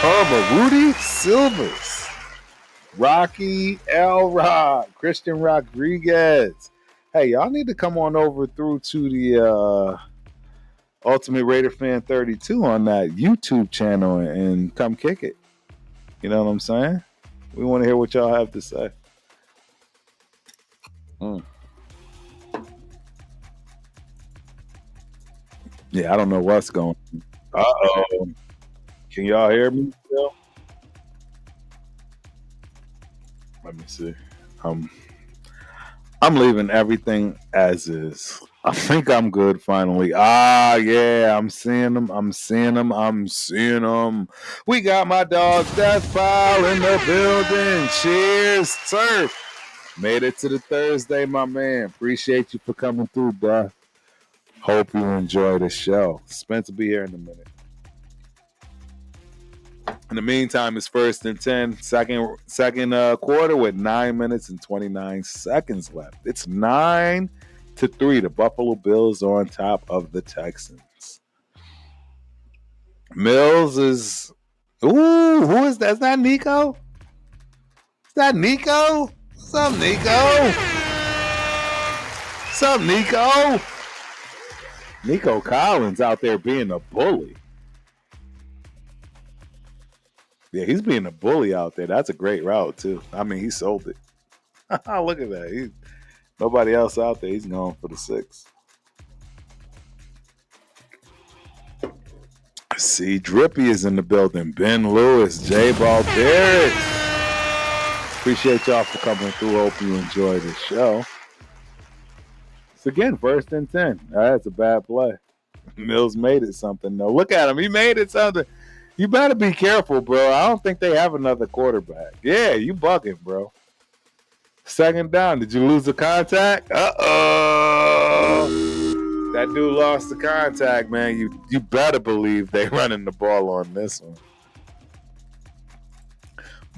Karma, Rudy Silvers, Rocky L. Rock, Christian Rodriguez. Hey, y'all need to come on over through to the Ultimate Raider Fan 32 on that YouTube channel and come kick it. You know what I'm saying? We want to hear what y'all have to say. Yeah, I don't know what's going on. Uh-oh. Can y'all hear me still? Let me see. I'm leaving everything as is. I think I'm good finally. Yeah, I'm seeing them. We got my dog Death File in the building. Cheers, Turf. Made it to the Thursday, my man. Appreciate you for coming through, bro. Hope you enjoy the show. Spence will be here in a minute. In the meantime, it's 1st and 10, second quarter with 9 minutes and 29 seconds left. It's 9-3. The Buffalo Bills are on top of the Texans. Mills is... Ooh, who is that? Is that Nico? Is that Nico? What's up, Nico? What's up, Nico? Nico Collins out there being a bully. Yeah, he's being a bully out there. That's a great route, too. I mean, he sold it. Look at that. Nobody else out there. He's going for the 6. See, Drippy is in the building. Ben Lewis, J. Balderas. Appreciate y'all for coming through. Hope you enjoy the show. It's again 1st and 10. That's a bad play. Mills made it something, though. Look at him. He made it something. You better be careful, bro. I don't think they have another quarterback. Yeah, you bugging, bro. 2nd down. Did you lose the contact? Uh-oh. That dude lost the contact, man. You better believe they running the ball on this one.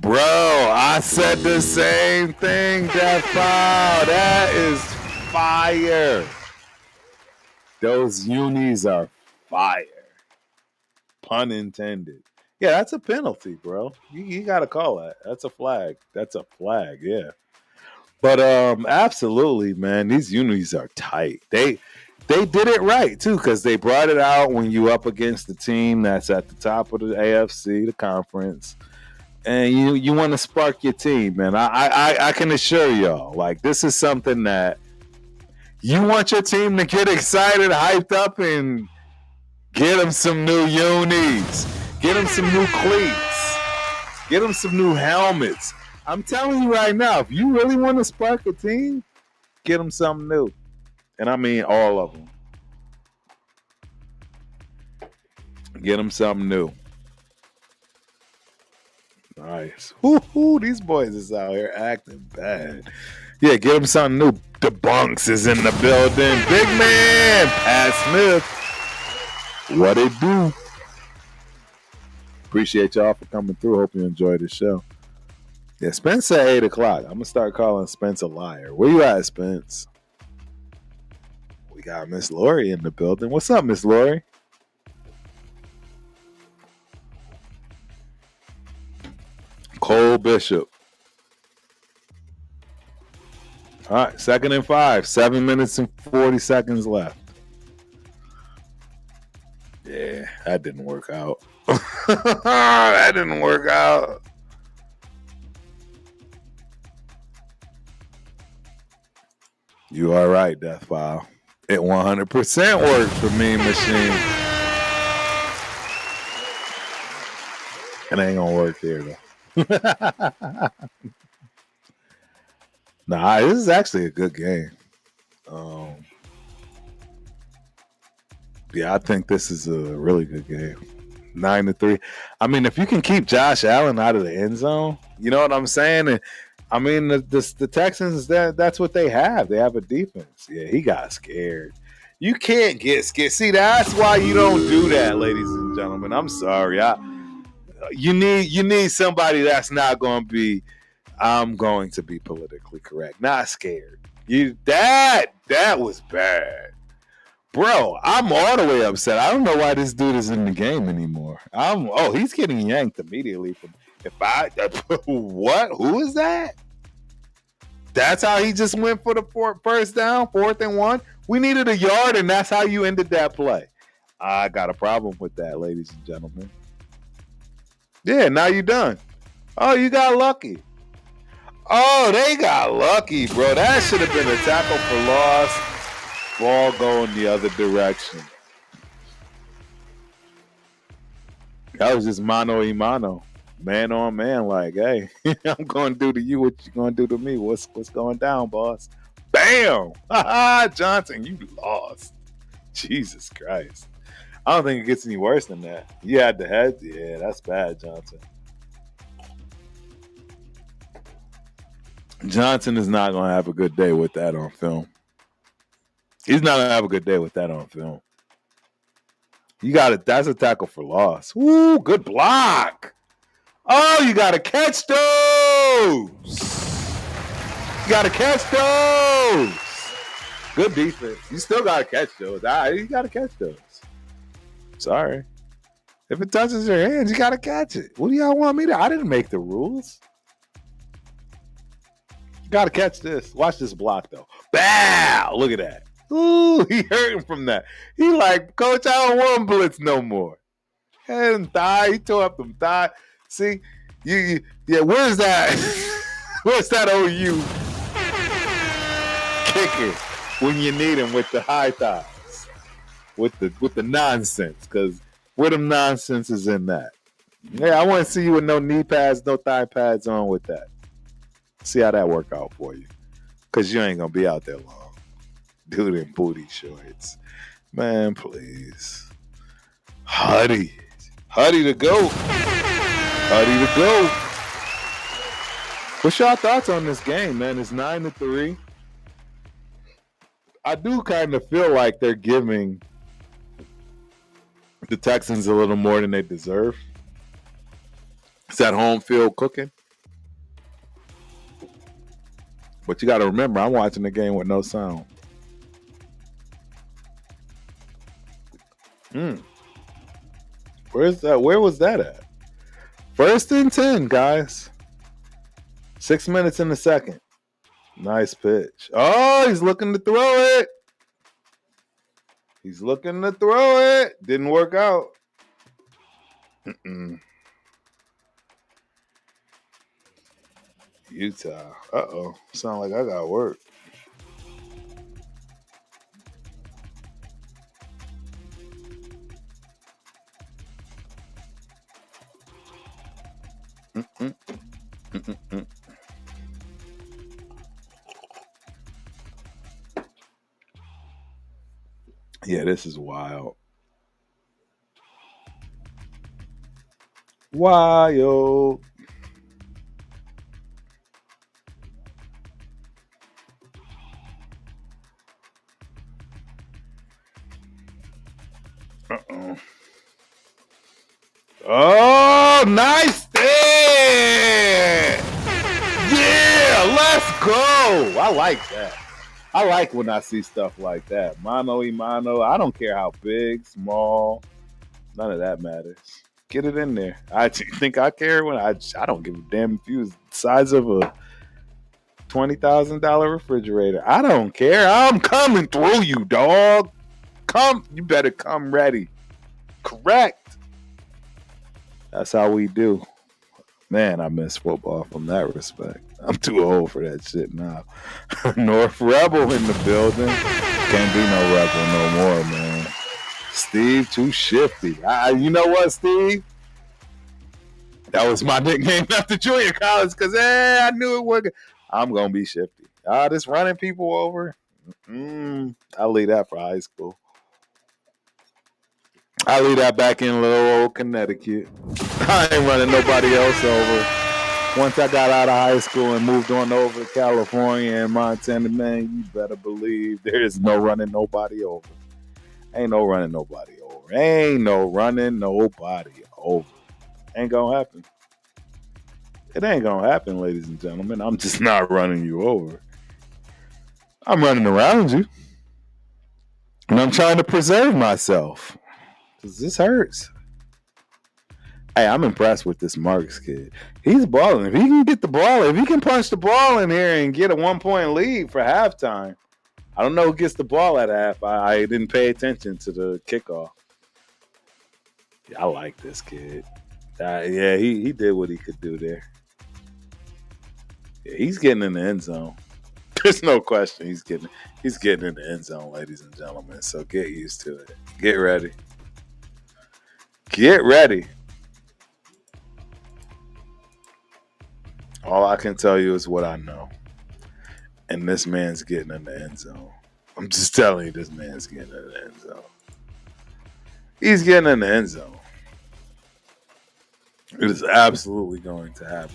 Bro, I said the same thing, that foul. That is fire. Those unis are fire. Pun intended. Yeah, that's a penalty, bro. You got to call that. That's a flag. Yeah. But absolutely, man, these unis are tight. They did it right too, because they brought it out when you up against the team that's at the top of the AFC, the conference, and you want to spark your team, man. I can assure y'all, like, this is something that you want your team to get excited, hyped up, and get them some new unis, get them some new cleats, get them some new helmets. I'm telling you right now, if you really want to spark a team, get them something new. And I mean all of them. Get them something new. Nice. Woo-hoo, these boys is out here acting bad. Yeah, get them something new. The Bunks is in the building. Big man, Pat Smith. What it do? Appreciate y'all for coming through. Hope you enjoyed the show. Yeah, Spence at 8 o'clock. I'm going to start calling Spence a liar. Where you at, Spence? We got Miss Lori in the building. What's up, Miss Lori? Cole Bishop. All right, 2nd and 5. 7 minutes and 40 seconds left. Yeah, that didn't work out. That didn't work out. You are right, Death File. It 100% worked for me, machine. It ain't gonna work here, though. Nah, this is actually a good game. Yeah, I think this is a really good game. 9-3. I mean, if you can keep Josh Allen out of the end zone, you know what I'm saying? And I mean, the Texans, that's what they have. They have a defense. Yeah, he got scared. You can't get scared. See, that's why you don't do that, ladies and gentlemen. I'm sorry. You need somebody that's not going to be, I'm going to be politically correct, not scared. That was bad. Bro, I'm all the way upset. I don't know why this dude is in the game anymore. He's getting yanked immediately from what? Who is that? That's how he just went for the first down, 4th and 1. We needed a yard, and that's how you ended that play. I got a problem with that, ladies and gentlemen. Yeah, now you're done. Oh, you got lucky. Oh, they got lucky, bro. That should have been a tackle for loss. Ball going the other direction. That was just mano a mano. Man on man, like, hey, I'm going to do to you what you're going to do to me. What's going down, boss? Bam! Johnson, you lost. Jesus Christ. I don't think it gets any worse than that. You had the head? Yeah, that's bad, Johnson. Johnson is not going to have a good day with that on film. He's not going to have a good day with that on film. You got it. That's a tackle for loss. Woo, good block. Oh, you got to catch those. You got to catch those. Good defense. You still got to catch those. You got to catch those. Sorry. If it touches your hands, you got to catch it. What do y'all want me to? I didn't make the rules. You got to catch this. Watch this block, though. Bow! Look at that. Ooh, he hurting from that. He like, Coach, I don't want blitz no more. Head and thigh. He tore up them thigh. See, yeah. Where's that? Where's that OU kicker when you need him with the high thighs, with the nonsense? Because where them nonsense is in that. Yeah, I want to see you with no knee pads, no thigh pads on with that. See how that work out for you. Because you ain't gonna be out there long. Do them booty shorts. Man, please. Huddy to go. Huddy to go. What's y'all thoughts on this game, man? It's 9-3. I do kind of feel like they're giving the Texans a little more than they deserve. It's that home field cooking. But you got to remember, I'm watching the game with no sound. Where's that? Where was that at? 1st and 10, guys. 6 minutes in the second. Nice pitch. Oh, he's looking to throw it. He's looking to throw it. Didn't work out. Utah. Uh-oh. Sound like I got work. Yeah, this is wild. Wild. Uh-oh. Oh, nice there. Yeah, let's go. I like that. I like when I see stuff like that. Mano y mano. I don't care how big, small. None of that matters. Get it in there. I think I care when I don't give a damn if you was the size of a $20,000 refrigerator. I don't care. I'm coming through you, dog. Come. You better come ready. Correct. That's how we do. Man, I miss football from that respect. I'm too old for that shit now. North Rebel in the building. Can't be no Rebel no more, man. Steve, too shifty. You know what, Steve? That was my nickname after junior college because I knew it wasn't. I'm going to be shifty. Just running people over. I'll leave that for high school. I'll leave that back in little old Connecticut. I ain't running nobody else over. Once I got out of high school and moved on over to California and Montana, man, you better believe there is no running nobody over. Ain't no running nobody over. Ain't no running nobody over. Ain't gonna happen. It ain't gonna happen, ladies and gentlemen. I'm just not running you over. I'm running around you. And I'm trying to preserve myself. Because this hurts. Hey, I'm impressed with this Marks kid. He's balling. If he can get the ball, if he can punch the ball in here and get a 1-point lead for halftime, I don't know who gets the ball at half. I didn't pay attention to the kickoff. Yeah, I like this kid. Yeah, he did what he could do there. Yeah, he's getting in the end zone. There's no question he's getting in the end zone, ladies and gentlemen. So get used to it. Get ready. Get ready. All I can tell you is what I know. And this man's getting in the end zone. I'm just telling you, this man's getting in the end zone. He's getting in the end zone. It is absolutely going to happen.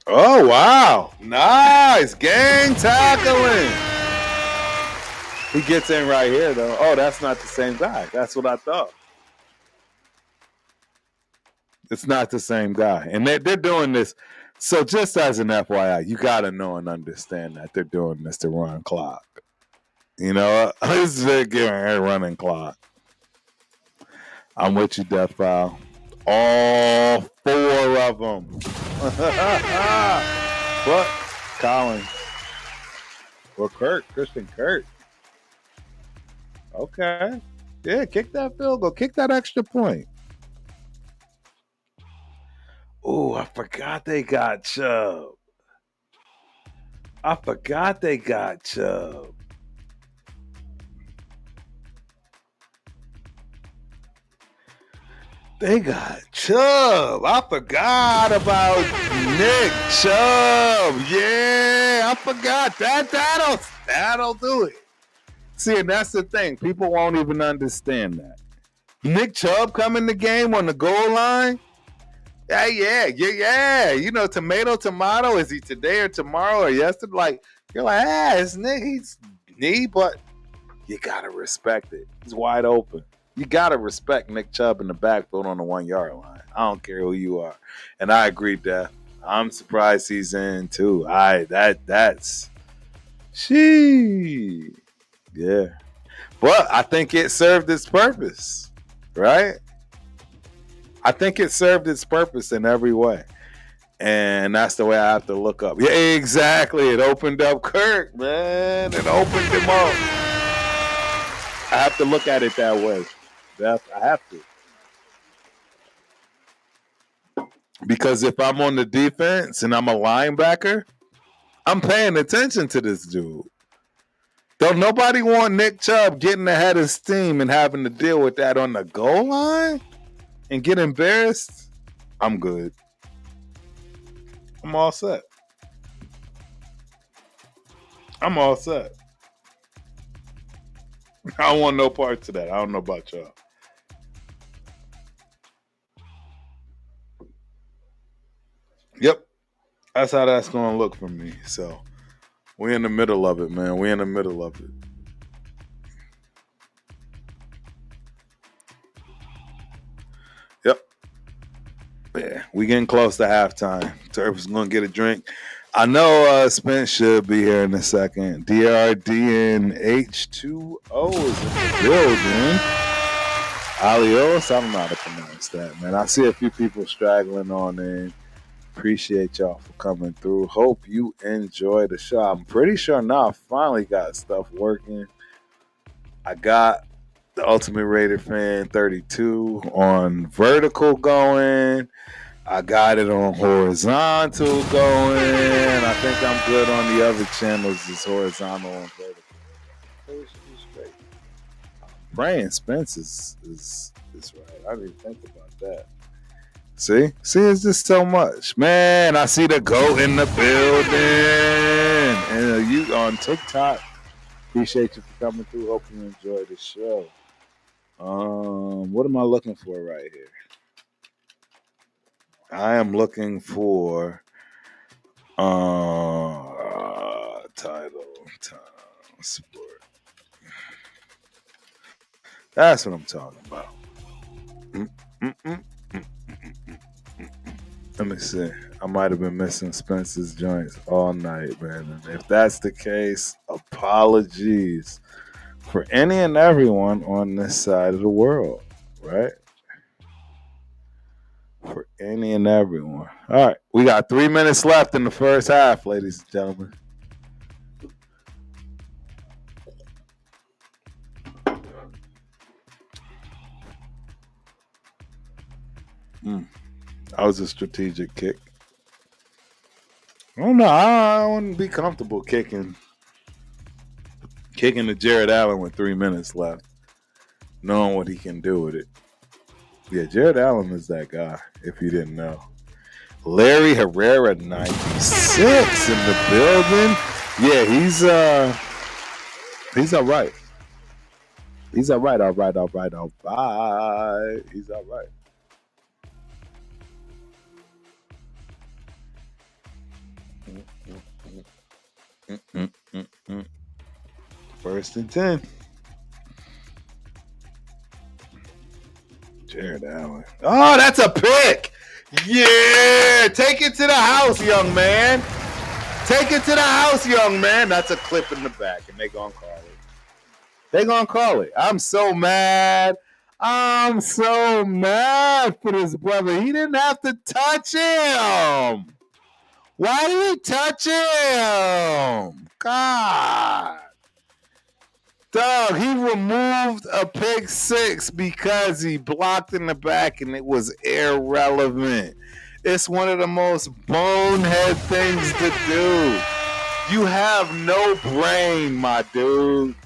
Oh, wow. Nice. Gang tackling. He gets in right here, though. Oh, that's not the same guy. That's what I thought. It's not the same guy. And they're doing this. So just as an FYI, you got to know and understand that they're doing this to run clock. You know, this is a running clock. I'm with you, Death File. All 4 of them. But Collins. Or Christian Kirk. Okay. Yeah, kick that field goal. Kick that extra point. Oh, I forgot they got Chubb. They got Chubb. I forgot about Nick Chubb. Yeah, I forgot that. That'll do it. See, and that's the thing. People won't even understand that. Nick Chubb coming the game on the goal line. Yeah. You know, tomato. Is he today or tomorrow or yesterday? Like, you're like, it's Nick. He's knee, but you gotta respect it. He's wide open. You gotta respect Nick Chubb in the backfield on the 1-yard line. I don't care who you are, and I agree, Def. I'm surprised he's in too. That's she. Yeah, but I think it served its purpose, right? I think it served its purpose in every way. And that's the way I have to look up. Yeah, exactly. It opened up Kirk, man. It opened him up. I have to look at it that way. I have to. Because if I'm on the defense and I'm a linebacker, I'm paying attention to this dude. Don't nobody want Nick Chubb getting ahead of steam and having to deal with that on the goal line and get embarrassed. I'm good. I'm all set. I'm all set. I don't want no parts of that. I don't know about y'all. Yep. That's how that's going to look for me. So we're in the middle of it, man. We're in the middle of it. Yep. Yeah, we getting close to halftime. Turf is going to get a drink. I know Spence should be here in a second. DRD and H2O is in the building. Alios, I don't know how to pronounce that, man. I see a few people straggling on in. Appreciate y'all for coming through. Hope you enjoy the show. I'm pretty sure now I finally got stuff working. I got the Ultimate Rated Fan 32 on vertical going. I got it on horizontal going. I think I'm good on the other channels. It's horizontal and vertical. So it should be straight. Praying Spence is right. I didn't even think about that. See, it's just so much, man. I see the GOAT in the building, and you on TikTok. Appreciate you for coming through. Hope you enjoy the show. What am I looking for right here? I am looking for title sport. That's what I'm talking about. Let me see. I might have been missing Spence's joints all night, man. And if that's the case, apologies for any and everyone on this side of the world, right? For any and everyone. All right. We got 3 minutes left in the first half, ladies and gentlemen. That was a strategic kick. I don't know. I wouldn't be comfortable kicking to Jared Allen with 3 minutes left, knowing what he can do with it. Yeah, Jared Allen is that guy, if you didn't know. Larry Herrera, 96 in the building. Yeah, he's all right. He's all right. He's all right. First and 10. Jared Allen. Oh, that's a pick. Yeah. Take it to the house, young man. Take it to the house, young man. That's a clip in the back, and they're going to call it. They're going to call it. I'm so mad. I'm so mad for this brother. He didn't have to touch him. Why did he touch him? God. Dog, he removed a pick six because he blocked in the back and it was irrelevant. It's one of the most bonehead things to do. You have no brain, my dude.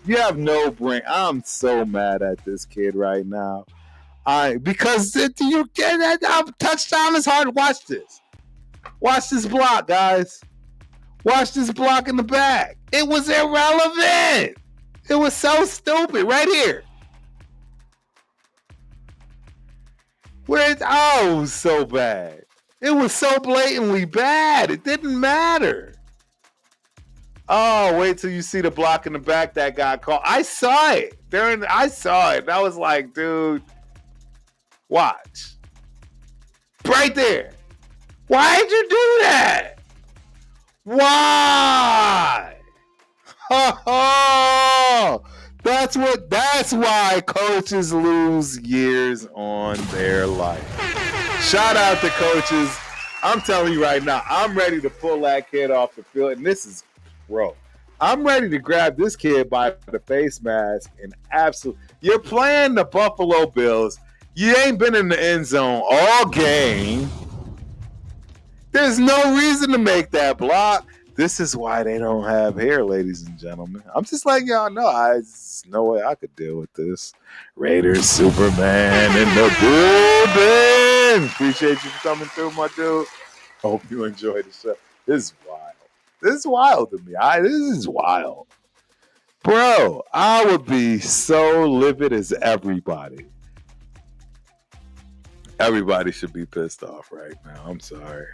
You have no brain. I'm so mad at this kid right now. Because you get that touchdown is hard. Watch this. Watch this block, guys. Watch this block in the back. It was irrelevant. It was so stupid. Right here. So bad. It was so blatantly bad. It didn't matter. Oh, wait till you see the block in the back that got called. I saw it. I saw it. And I was like, dude, watch. Right there. Why'd you do that? Why? Oh, that's That's why coaches lose years on their life. Shout out to coaches. I'm telling you right now, I'm ready to pull that kid off the field, and this is bro. I'm ready to grab this kid by the face mask and you're playing the Buffalo Bills. You ain't been in the end zone all game. There's no reason to make that block. This is why they don't have hair, ladies and gentlemen. I'm just letting y'all know. There's no way I could deal with this. Raiders, Superman in the building. Appreciate you for coming through, my dude. Hope you enjoyed the show. This is wild. This is wild to me. This is wild. Bro, I would be so livid as everybody. Everybody should be pissed off right now. I'm sorry.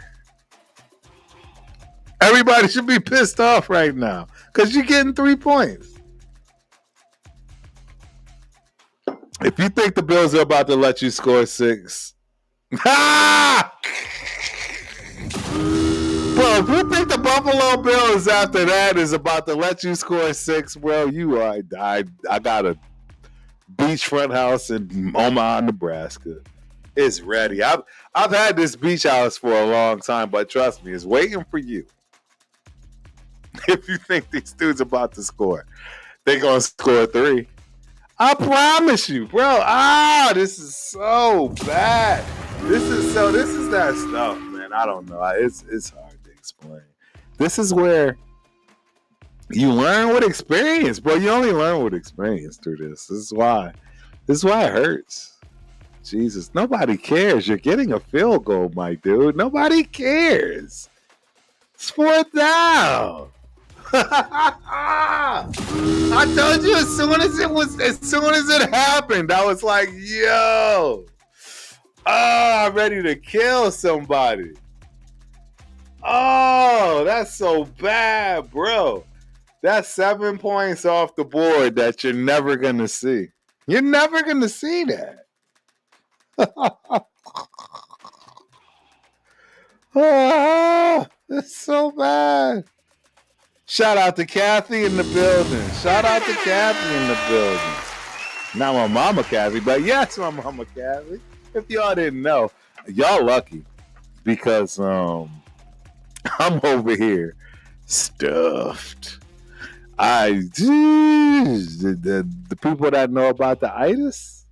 Everybody should be pissed off right now because you're getting 3 points. If you think the Bills are about to let you score 6, ha! Bro, if you think the Buffalo Bills after that is about to let you score 6, bro, you are. I got a beachfront house in Omaha, Nebraska. It's ready. I've had this beach house for a long time, but trust me, it's waiting for you. If you think these dudes about to score, they're gonna score 3. I promise you, bro. This is so bad. This is that stuff, man. I don't know. It's hard to explain. This is where you learn with experience, bro. You only learn with experience through this. This is why it hurts. Jesus, nobody cares. You're getting a field goal, my dude. Nobody cares. It's 4th down. I told you as soon as it happened, I was like, yo, I'm ready to kill somebody. Oh, that's so bad, bro. That's 7 points off the board that you're never going to see. You're never going to see that. Oh, it's so bad. Shout out to Kathy in the building. Not my mama Kathy, but yes, my mama Kathy. If y'all didn't know, y'all lucky because I'm over here stuffed. The people that know about the itis.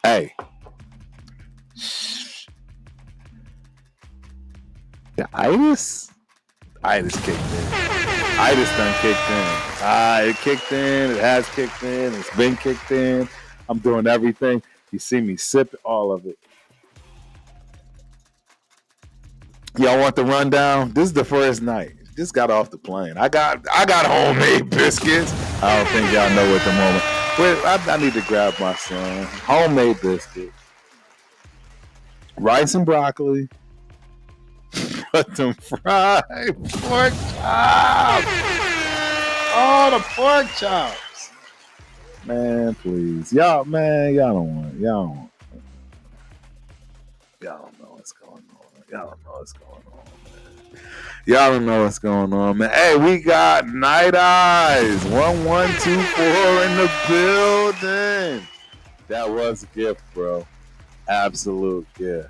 Hey. The itis kicked in. Itis done kicked in. It kicked in. It has kicked in. It's been kicked in. I'm doing everything. You see me sip all of it. Y'all want the rundown? This is the first night. Just got off the plane. I got homemade biscuits. I don't think y'all know at the moment. Wait, I need to grab my son. Homemade biscuits. Rice and broccoli. But them fried pork chops. Oh, the pork chops. Man, please. Y'all don't know what's going on. Y'all don't know what's going on, man. Hey, we got Night Eyes 1124 in the building. That was a gift, bro. Absolute gift.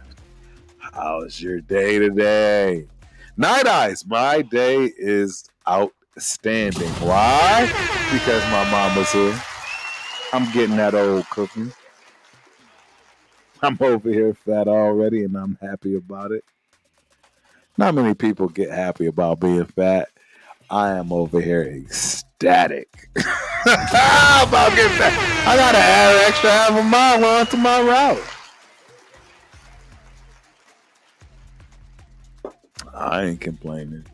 How's your day today? Night Eyes, my day is outstanding. Why? Because my mama's here. I'm getting that old cooking. I'm over here fat already, and I'm happy about it. Not many people get happy about being fat. I am over here ecstatic about getting fat. I got to add an extra half a mile onto my route. I ain't complaining.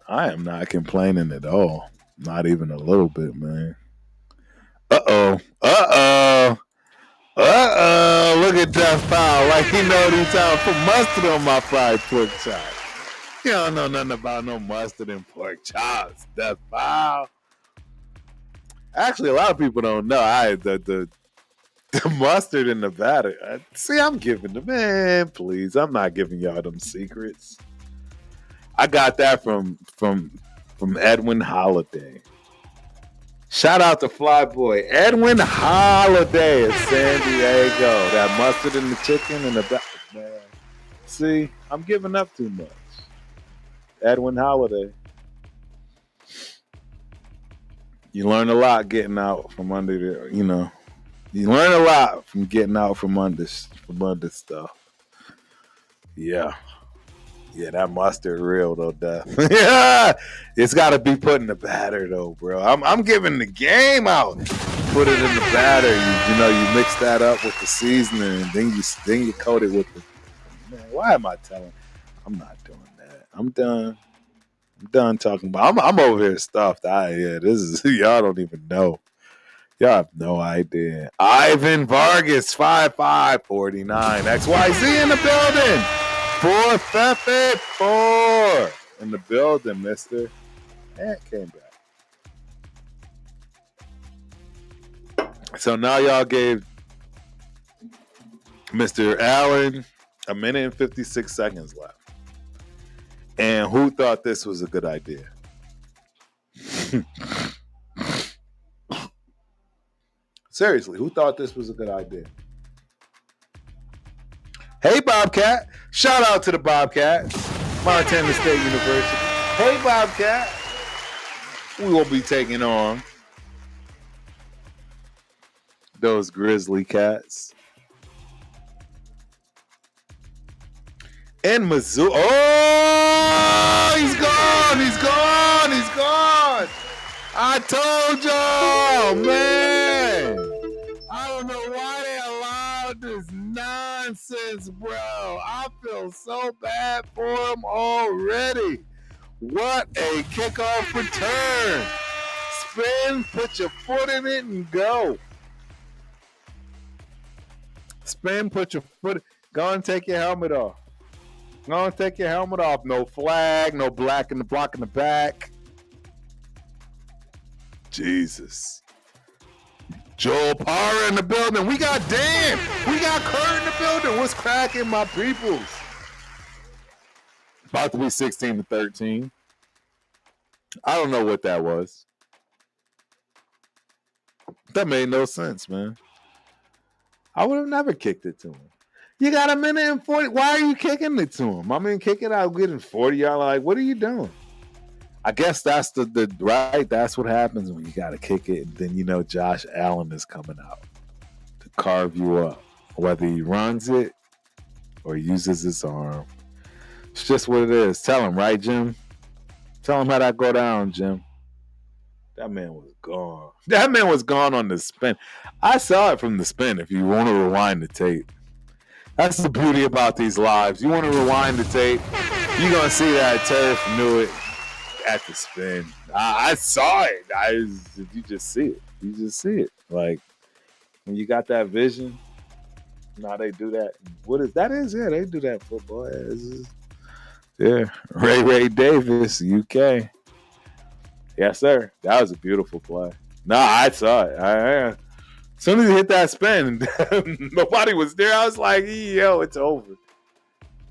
I am not complaining at all. Not even a little bit, man. Uh-oh. Look at Death Powell. Like he know what he's trying to put mustard on my fried pork chops. You don't know nothing about no mustard and pork chops, Death Powell. Actually, a lot of people don't know. The mustard in Nevada. See, I'm giving them, man, please. I'm not giving y'all them secrets. I got that from Edwin Holiday. Shout out to Flyboy Edwin Holiday in San Diego. That mustard and the chicken and the back. Man. See, I'm giving up too much. Edwin Holiday. You learn a lot getting out from under there, you know. You learn a lot from getting out from under stuff. Yeah. Yeah, that mustard real though, Death. Yeah, it's got to be put in the batter though, bro. I'm giving the game out. Put it in the batter. You know, you mix that up with the seasoning, and then you coat it with the. Man, why am I telling? I'm not doing that. I'm done. I'm done talking about. I'm over here stuffed. This is y'all don't even know. Y'all have no idea. Ivan Vargas, 5549 XYZ in the building. 454 in the building, mister. And came back. So now y'all gave Mr. Allen a minute and 56 seconds left. And who thought this was a good idea? Seriously, who thought this was a good idea? Hey, Bobcat. Shout out to the Bobcats. Montana State University. Hey, Bobcat. We will be taking on those Grizzly Cats. And Mizzou. Oh, he's gone. He's gone. He's gone. I told y'all, man. I don't know why they allowed this nonsense, bro. I feel so bad for him already. What a kickoff return. Spin, put your foot in it, and go. Spin, put your foot. Go and take your helmet off. Go and take your helmet off. No flag, no black in the block in the back. Jesus. Joel Parra in the building. We got Dan. We got Kurt in the building. What's cracking, my peoples? About to be 16-13. I don't know what that was. That made no sense, man. I would have never kicked it to him. You got a minute and 40. Why are you kicking it to him? I mean, kick it out, getting 40. Y'all like, what are you doing? I guess that's the right. That's what happens when you got to kick it. And then, you know, Josh Allen is coming out to carve you up. Whether he runs it or uses his arm. It's just what it is. Tell him, right, Jim? Tell him how that go down, Jim. That man was gone. That man was gone on the spin. I saw it from the spin if you want to rewind the tape. That's the beauty about these lives. You want to rewind the tape, you're going to see that Turf knew it at the spin. I saw it. You just see it. You just see it. Like, when you got that vision, now they do that. What is that? Yeah, they do that in football. Yeah. Ray Davis, UK. Yes, sir. That was a beautiful play. No, I saw it. As soon as he hit that spin, nobody was there. I was like, yo, it's over.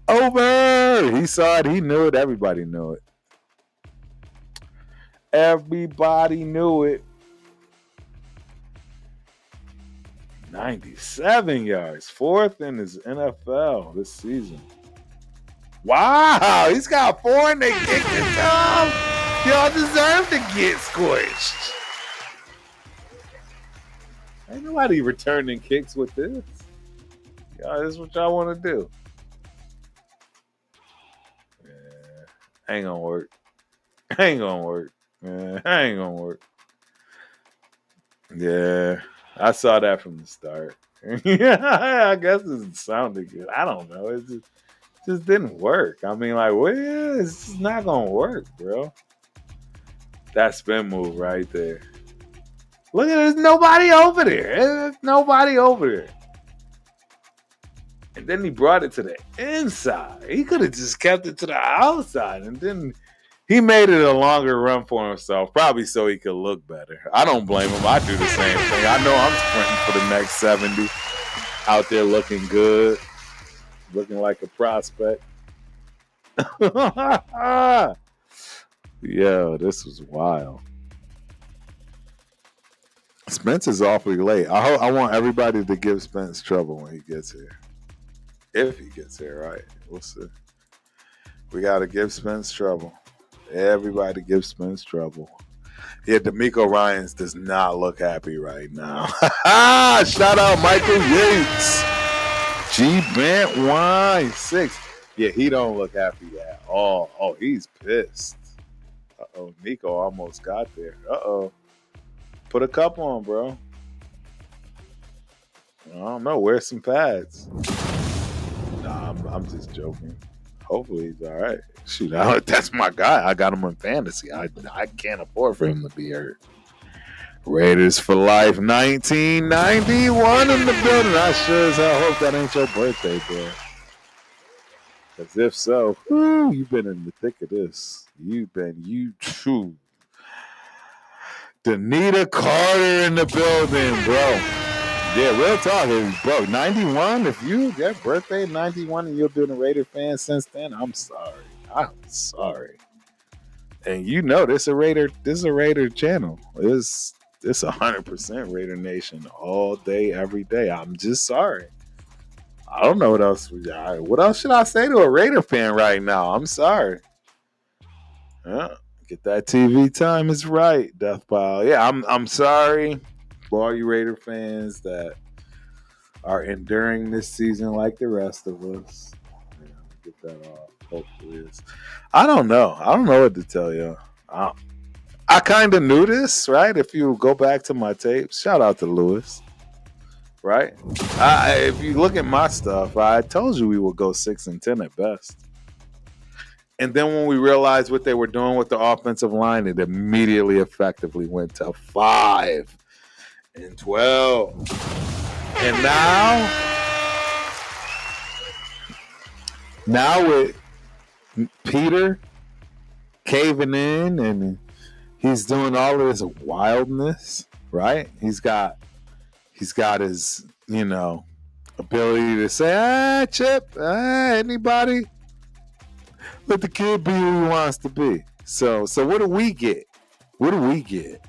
Over. He saw it. He knew it. Everybody knew it. Everybody knew it. 97 yards. Fourth in his NFL this season. Wow. He's got 4 and they kicked it down. Y'all deserve to get squished. Ain't nobody returning kicks with this. Y'all, this is what y'all want to do. Yeah, ain't gonna work. Ain't gonna work. Man, ain't gonna work. Yeah, I saw that from the start. Yeah, I guess it sounded good. I don't know. It just didn't work. I mean, like, well, it's just not gonna work, bro. That spin move right there. Look at there's nobody over there. There's nobody over there. And then he brought it to the inside. He could have just kept it to the outside. And then he made it a longer run for himself, probably so he could look better. I don't blame him. I do the same thing. I know I'm sprinting for the next 70. Out there looking good. Looking like a prospect. Yo, this was wild. Spence is awfully late. I want everybody to give Spence trouble when he gets here. If he gets here, right? We'll see. We got to give Spence trouble. Everybody give Spence trouble. Yeah, D'Amico Ryans does not look happy right now. Shout out Michael Yates. G-Bant Wine 6. Yeah, he don't look happy at all. Oh, he's pissed. Uh-oh, Nico almost got there. Uh-oh. Put a cup on, bro. I don't know. Wear some pads. Nah, I'm just joking. Hopefully he's all right. Shoot, that's my guy. I got him in fantasy. I can't afford for him to be hurt. Raiders for life, 1991 in the building. I sure as hell hope that ain't your birthday, bro. Because if so, you've been in the thick of this. You true. Danita Carter in the building, bro. Yeah, real talk, bro. 91. If you get birthday 91 and you've been a Raider fan since then, I'm sorry. I'm sorry. And you know this is a Raider channel. It's 100% Raider Nation all day, every day. I'm just sorry. I don't know what else. What else should I say to a Raider fan right now? I'm sorry. Get that TV time is right, Death Pile. Yeah, I'm sorry for all you Raider fans that are enduring this season like the rest of us. Get that off. Hopefully it's. I don't know. I don't know what to tell you. I kind of knew this, right? If you go back to my tapes, shout out to Lewis, right? If you look at my stuff, I told you we would go 6-10 at best. And then when we realized what they were doing with the offensive line, it immediately effectively went to 5-12. And now with Peter caving in and he's doing all of this wildness, right? He's got his, ability to say, Chip, anybody? Let the kid be who he wants to be. So what do we get? What do we get?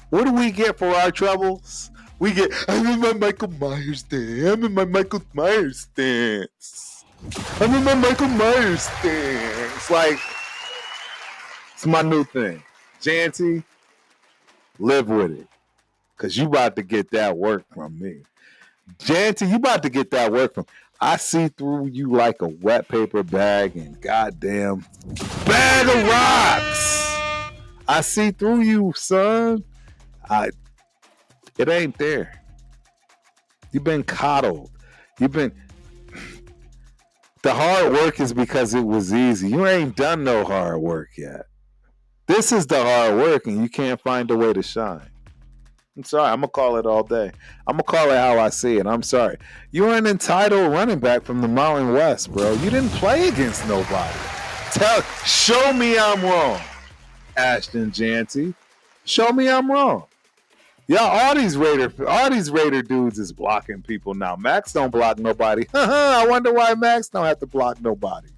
What do we get for our troubles? We get, I'm in my Michael Myers stance. I'm in my Michael Myers stance. I'm in my Michael Myers stance. Like, it's my new thing. Janty, live with it. Because you about to get that work from me. Janty, you about to get that work from me. I see through you like a wet paper bag and goddamn bag of rocks. I see through you, son. It ain't there. You've been coddled. The hard work is because it was easy. You ain't done no hard work yet. This is the hard work and you can't find a way to shine. I'm sorry. I'm going to call it all day. I'm going to call it how I see it. I'm sorry. You're an entitled running back from the Mountain West, bro. You didn't play against nobody. Show me I'm wrong, Ashton Janty. Show me I'm wrong. Yeah, all these Raider dudes is blocking people now. Max don't block nobody. I wonder why Max don't have to block nobody.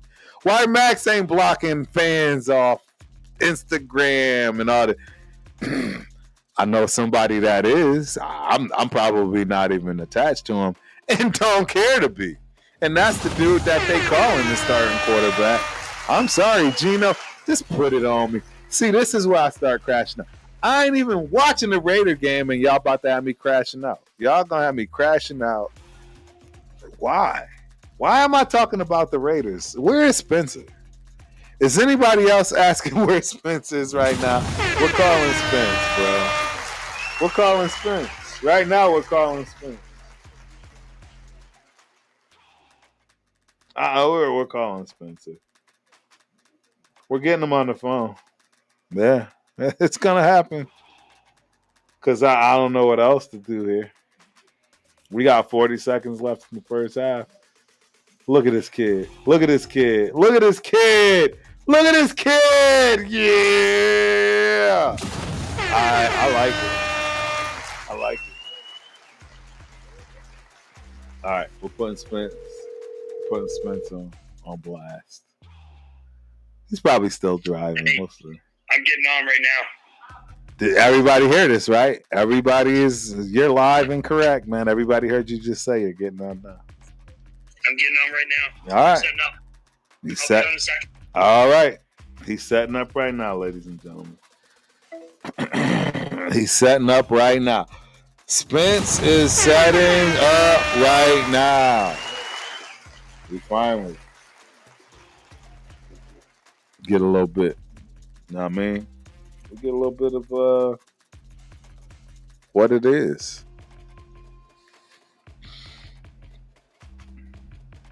Why Max ain't blocking fans off Instagram and all that. I know somebody that is. I'm probably not even attached to him and don't care to be. And that's the dude that they calling the starting quarterback. I'm sorry, Gino. Just put it on me. See, this is where I start crashing out. I ain't even watching the Raider game and y'all about to have me crashing out. Y'all gonna have me crashing out. Why? Why am I talking about the Raiders? Where is Spencer? Is anybody else asking where Spence is right now? We're calling Spence, bro. We're calling Spence. Right now, we're calling Spence. We're calling Spencer. We're getting him on the phone. Yeah, it's going to happen. Because I don't know what else to do here. We got 40 seconds left in the first half. Look at this kid. Look at this kid. Look at this kid. Look at this kid. Yeah. I like it. I like it. All right, we're putting Spence on blast. He's probably still driving. I'm getting on right now. Did everybody hear this, right? You're live and correct, man. Everybody heard you just say you're getting on now. I'm getting on right now. All right. Setting up. He's I'll set. be on in a second. All right. He's setting up right now, ladies and gentlemen. He's setting up right now. Spence is setting up right now. We finally get a little bit. You know what I mean? We get a little bit of what it is.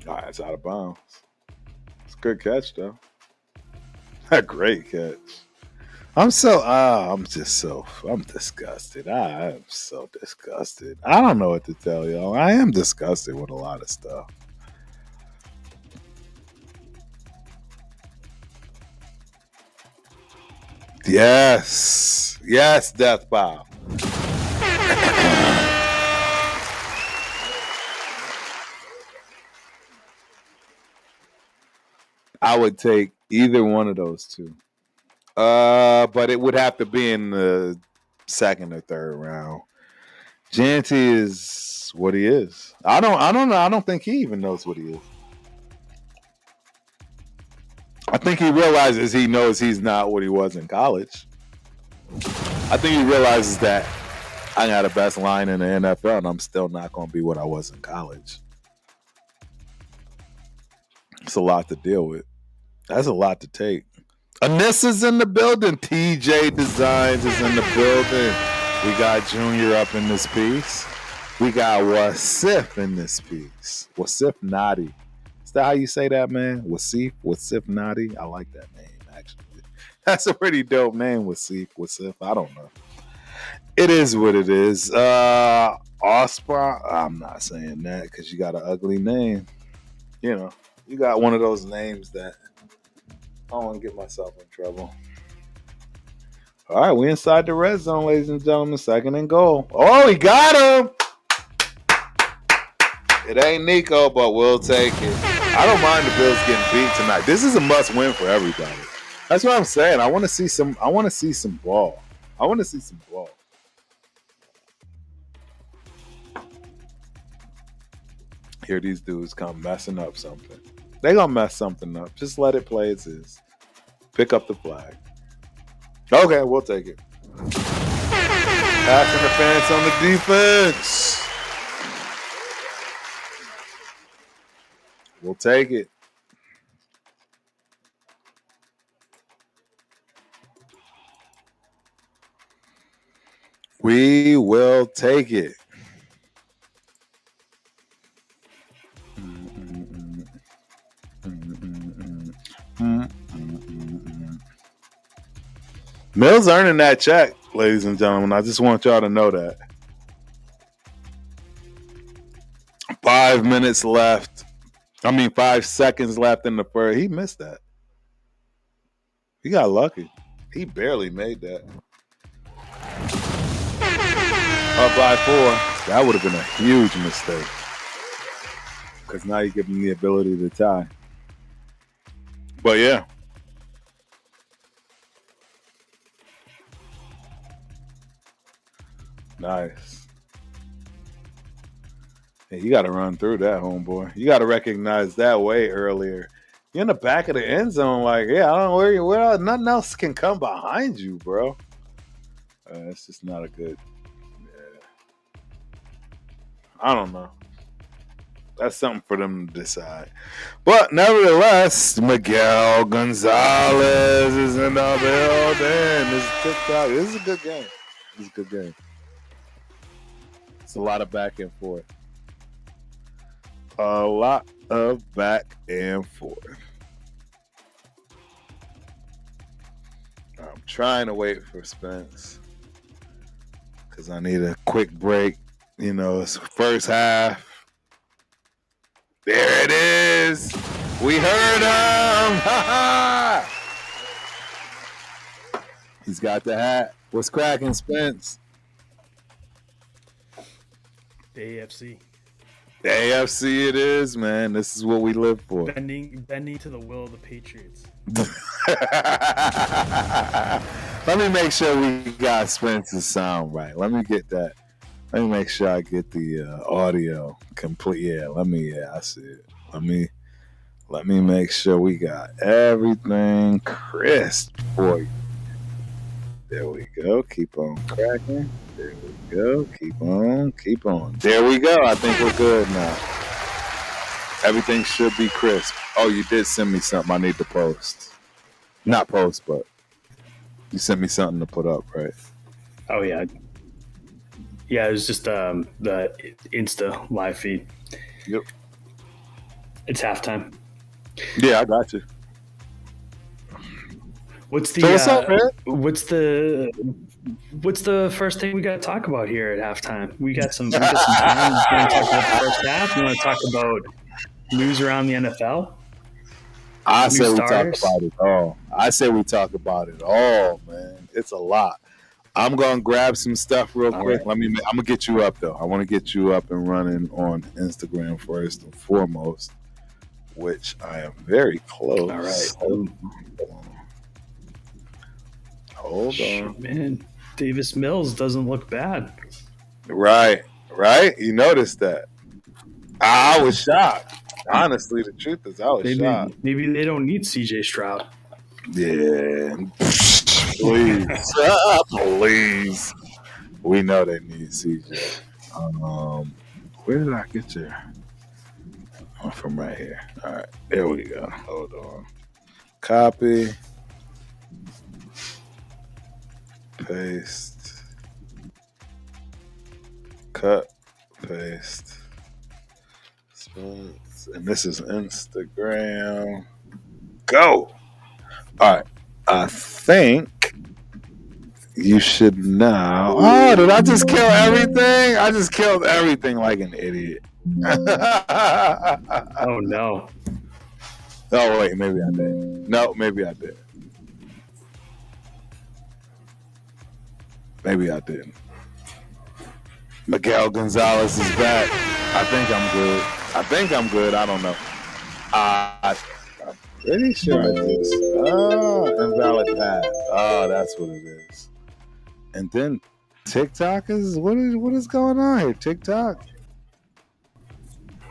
All right, it's out of bounds. It's a good catch, though. A great catch. I'm disgusted. I am so disgusted. I don't know what to tell y'all. I am disgusted with a lot of stuff. Yes. Yes, Death Bow. I would take either one of those two. But it would have to be in the second or third round. Janty is what he is. I don't know. I don't think he even knows what he is. I think he realizes he knows he's not what he was in college. I think he realizes that I got the best line in the NFL and I'm still not going to be what I was in college. It's a lot to deal with. That's a lot to take. Anissa's in the building. TJ Designs is in the building. We got Junior up in this piece. We got Wasif in this piece. Wasif Nadi. Is that how you say that, man? Wasif Nadi. I like that name, actually. That's a pretty dope name, Wasif. I don't know. It is what it is. Osprey. I'm not saying that because you got an ugly name. You know, you got one of those names that I don't want to get myself in trouble. All right, we inside the red zone, ladies and gentlemen. Second and goal. Oh, he got him. It ain't Nico, but we'll take it. I don't mind the Bills getting beat tonight. This is a must-win for everybody. That's what I'm saying. I want to see some ball. Here these dudes come messing up something. They gonna mess something up. Just let it play as is. Pick up the flag. Okay, we'll take it. Pass interference on the defense. We'll take it. We will take it. Mills earning that check, ladies and gentlemen. I just want y'all to know that. 5 minutes left. 5 seconds left in the first. He missed that. He got lucky. He barely made that. Up by 4. That would have been a huge mistake. Because now you give him the ability to tie. But yeah. Nice. Hey, you got to run through that, homeboy. You got to recognize that way earlier. You're in the back of the end zone, like, yeah, I don't know where nothing else can come behind you, bro. It's just not a good. Yeah. I don't know. That's something for them to decide. But nevertheless, Miguel Gonzalez is in the building. This is a good game. This is a good game. It's a lot of back and forth. A lot of back and forth. I'm trying to wait for Spence because I need a quick break. You know, it's first half. There it is. We heard him. He's got the hat. What's cracking, Spence? The AFC. The AFC it is, man. This is what we live for. Bending to the will of the Patriots. Let me make sure we got Spence's sound right. Let me get that. Let me make sure I get the audio complete. Yeah, I see it. Let me make sure we got everything crisp for you. There we go. Keep on cracking. There we go. Keep on. There we go. I think we're good now. Everything should be crisp. Oh, you did send me something I need to post. Not post, but you sent me something to put up, right? Oh, yeah. Yeah, it was just the Insta live feed. Yep. It's halftime. Yeah, I got you. What's the what's up, man? what's the first thing we got to talk about here at halftime? We got some time. You want to talk about the first half? You want to talk about news around the NFL? I say we talk about it all. Man. It's a lot. I'm gonna grab some stuff real quick. Right. I'm gonna get you up though. I want to get you up and running on Instagram first and foremost, which I am very close. All right. Hold on, man. Davis Mills doesn't look bad. Right. You noticed that? I was shocked. Honestly, the truth is, I was shocked. Maybe they don't need CJ Stroud. Yeah. Please. We know they need CJ. Where did I get you? Oh, from right here. All right. There we go. Hold on. Copy. Paste. Cut. Paste. Spence. And this is Instagram. Go. All right. I think you should now. Oh, did I just kill everything? I just killed everything like an idiot. Oh, no. Oh, wait. Maybe I did. No, maybe I did. Maybe I didn't. Miguel Gonzalez is back. I think I'm good. I don't know. I'm pretty sure I just. Invalid path. Oh, that's what it is. And then TikTok is what is going on here? TikTok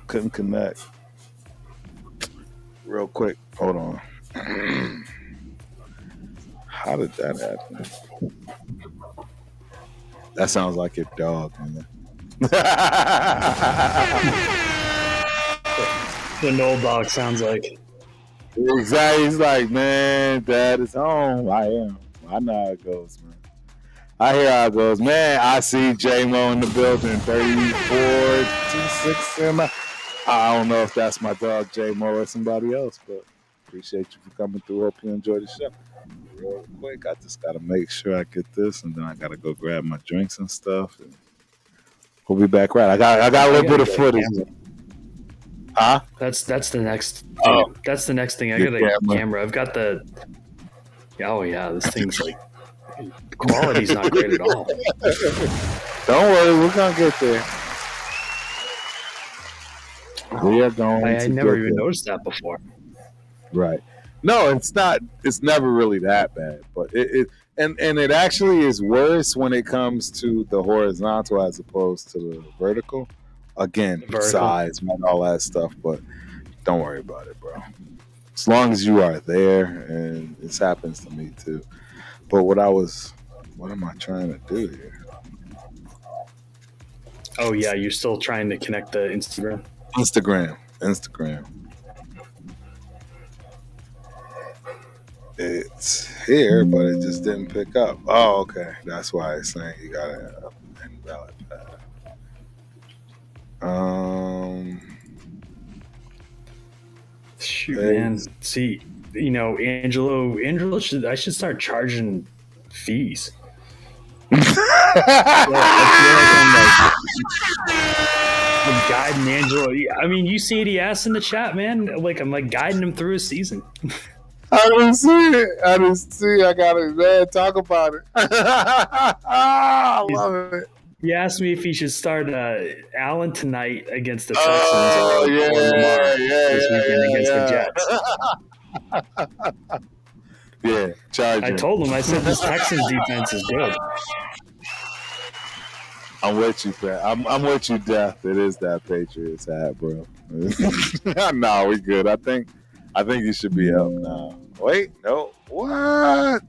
couldn't connect. Real quick, hold on. How did that happen? That sounds like your dog, man. The old dog sounds like. Exactly. He's like, man, Dad is home. I am. I know how it goes, man. I hear how it goes. Man, I see J-Mo in the building, 34-26. I don't know if that's my dog, J-Mo, or somebody else, but appreciate you for coming through. Hope you enjoy the show. Real quick, I just got to make sure I get this, and then I got to go grab my drinks and stuff. And we'll be back right. I got a little bit of footage. Huh? That's the next thing. Oh. That's the next thing. I got a camera. I've got the. Oh yeah, this thing's like quality's not great at all. Don't worry, we're gonna get there. We are going. I never even noticed that before. Right. No, it's not. It's never really that bad, but it actually is worse when it comes to the horizontal as opposed to the vertical. Again, size and all that stuff, but don't worry about it, bro. As long as you are there, and this happens to me too. But what am I trying to do here? Oh yeah, you're still trying to connect the Instagram. Instagram. It's here, but it just didn't pick up. Oh, okay. That's why it's saying you got an invalid path. Shoot, man. See, Angelo I should start charging fees. I'm guiding Angelo. I mean, you see he asked in the chat, man. Like, I'm like guiding him through his season. I didn't see it. I got it, man. Talk about it. I love it. He asked me if he should start Allen tonight against the Texans or Lamar this weekend against the Jets. Yeah, charge I him. told him. I said this Texans defense is good. I'm with you, Pat. I'm with you, Death. It is that Patriots hat, bro. No, we good. I think you should be up now. Wait, no. What?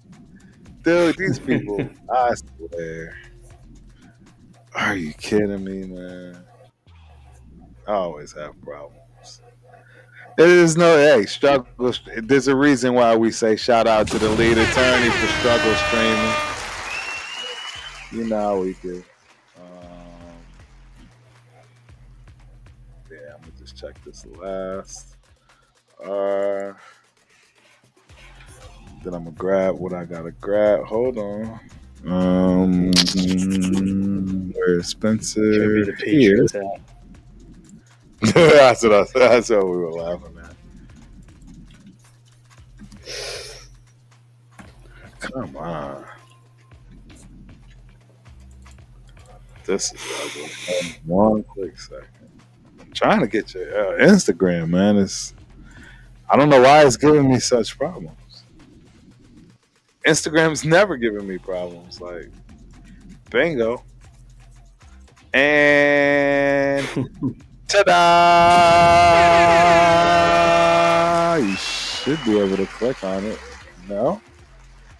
Dude, these people, I swear. Are you kidding me, man? I always have problems. There's no struggle. There's a reason why we say shout out to the lead attorney for struggle streaming. You know how we do. Yeah, I'm gonna just check this last. Then I'm gonna grab what I gotta grab. Hold on. Where's Spencer? Should be the Patriots hat. That's what we were laughing at. Come on. This is ugly. One quick second. I'm trying to get your Instagram, man. I don't know why it's giving me such problems. Instagram's never giving me problems. Like, bingo. And ta-da! You should be able to click on it. No?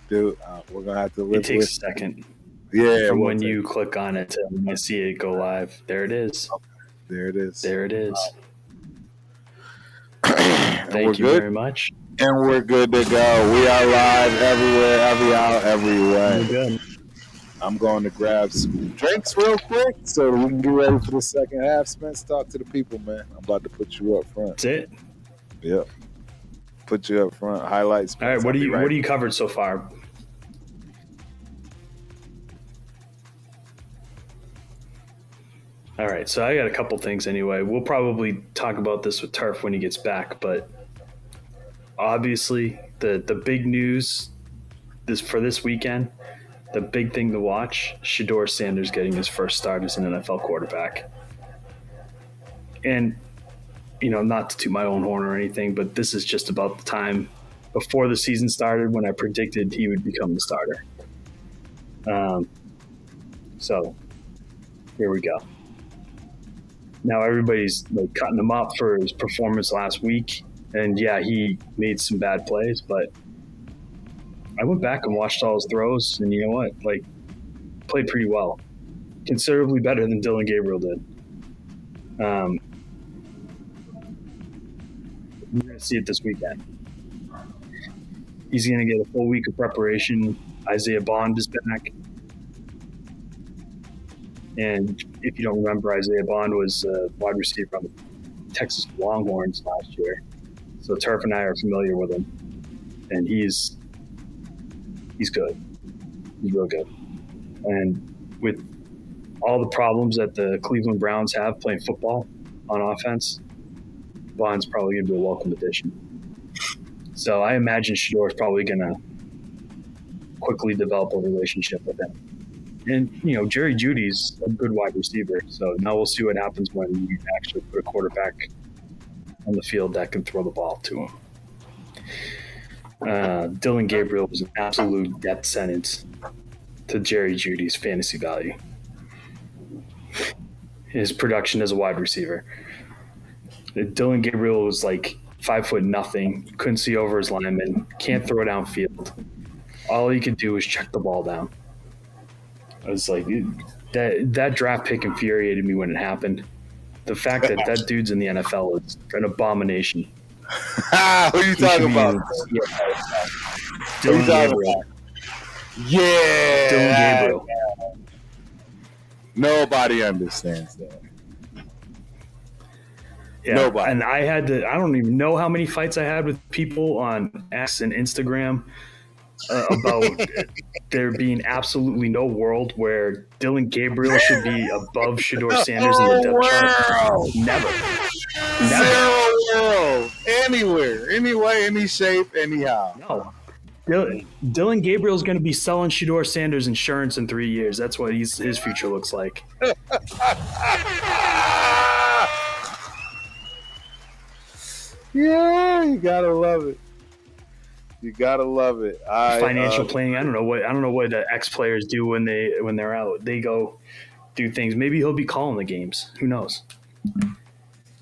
Dude, we're going to have to live with it. It takes a second. Yeah. From when you click on it to when I see it go live. There it is. Okay. There it is. There it is. Thank you very much. And we're good to go. We are live everywhere, every hour, everywhere. We're good. I'm going to grab some drinks real quick so we can get ready for the second half. Spence, talk to the people, man. I'm about to put you up front. That's it. Yep. Put you up front. Highlights. All right. What do you covered so far? All right. So I got a couple things anyway. We'll probably talk about this with Turf when he gets back, but obviously the big news for this weekend. The big thing to watch, Shedeur Sanders getting his first start as an NFL quarterback. And, not to toot my own horn or anything, but this is just about the time before the season started when I predicted he would become the starter. So here we go. Now everybody's cutting him up for his performance last week. And yeah, he made some bad plays, but I went back and watched all his throws, and you know what? Played pretty well. Considerably better than Dillon Gabriel did. We're going to see it this weekend. He's going to get a full week of preparation. Isaiah Bond is back. And if you don't remember, Isaiah Bond was a wide receiver on the Texas Longhorns last year. So Turf and I are familiar with him. And he's good. He's real good. And with all the problems that the Cleveland Browns have playing football on offense, Bond's probably going to be a welcome addition. So I imagine Shedeur is probably going to quickly develop a relationship with him. And, Jerry Jeudy's a good wide receiver. So now we'll see what happens when you actually put a quarterback on the field that can throw the ball to him. Dillon Gabriel was an absolute death sentence to Jerry Jeudy's fantasy value. His production as a wide receiver. Dillon Gabriel was 5'0", couldn't see over his lineman, can't throw downfield. All he could do was check the ball down. I was like, that draft pick infuriated me when it happened. The fact that dude's in the NFL is an abomination. Who are you talking about? Dillon Gabriel. Yeah. Dillon Gabriel. Nobody understands that. Yeah. Nobody. And I don't even know how many fights I had with people on X and Instagram about there being absolutely no world where Dillon Gabriel should be above Shedeur Sanders in the depth chart. Never. Zero world. Anywhere. Any way, any shape, anyhow. No. Dillon Gabriel's going to be selling Shedeur Sanders insurance in 3 years. That's what his future looks like. Yeah, you gotta love it. You gotta love it. Financial planning. I don't know what the ex players do when they're out. They go do things. Maybe he'll be calling the games. Who knows?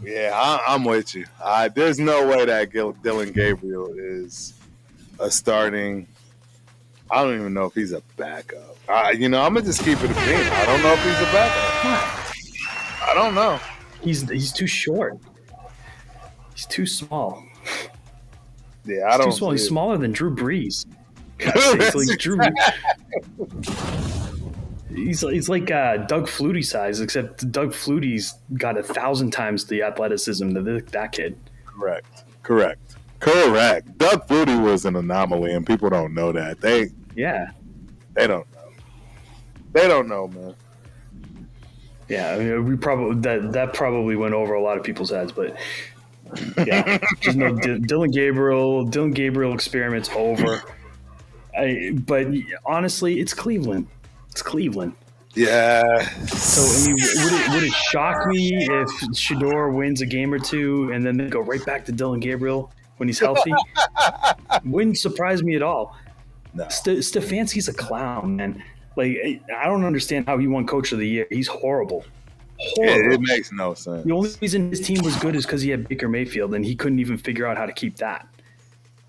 Yeah, I'm with you. There's no way that Dylan Gabriel is a starting. I don't even know if he's a backup. I'm gonna just keep it a bean. I don't know if he's a backup. I don't know. He's too short. He's too small. Yeah, I don't. Too small. He's smaller than Drew Brees. He's like Drew. He's like Doug Flutie size, except Doug Flutie's got 1,000 times the athleticism of that kid. Correct. Doug Flutie was an anomaly, and people don't know that. They don't know. They don't know, man. Yeah, I mean, we probably that probably went over a lot of people's heads, but yeah, just no Dylan Gabriel experiment's over. But honestly, it's Cleveland. Yeah. So I mean, would it shock me if Shador wins a game or two and then they go right back to Dylan Gabriel when he's healthy? Wouldn't surprise me at all. No. Stefanski's a clown, man. Like, I don't understand how he won Coach of the Year. He's horrible. It makes no sense. The only reason his team was good is because he had Baker Mayfield, and he couldn't even figure out how to keep that.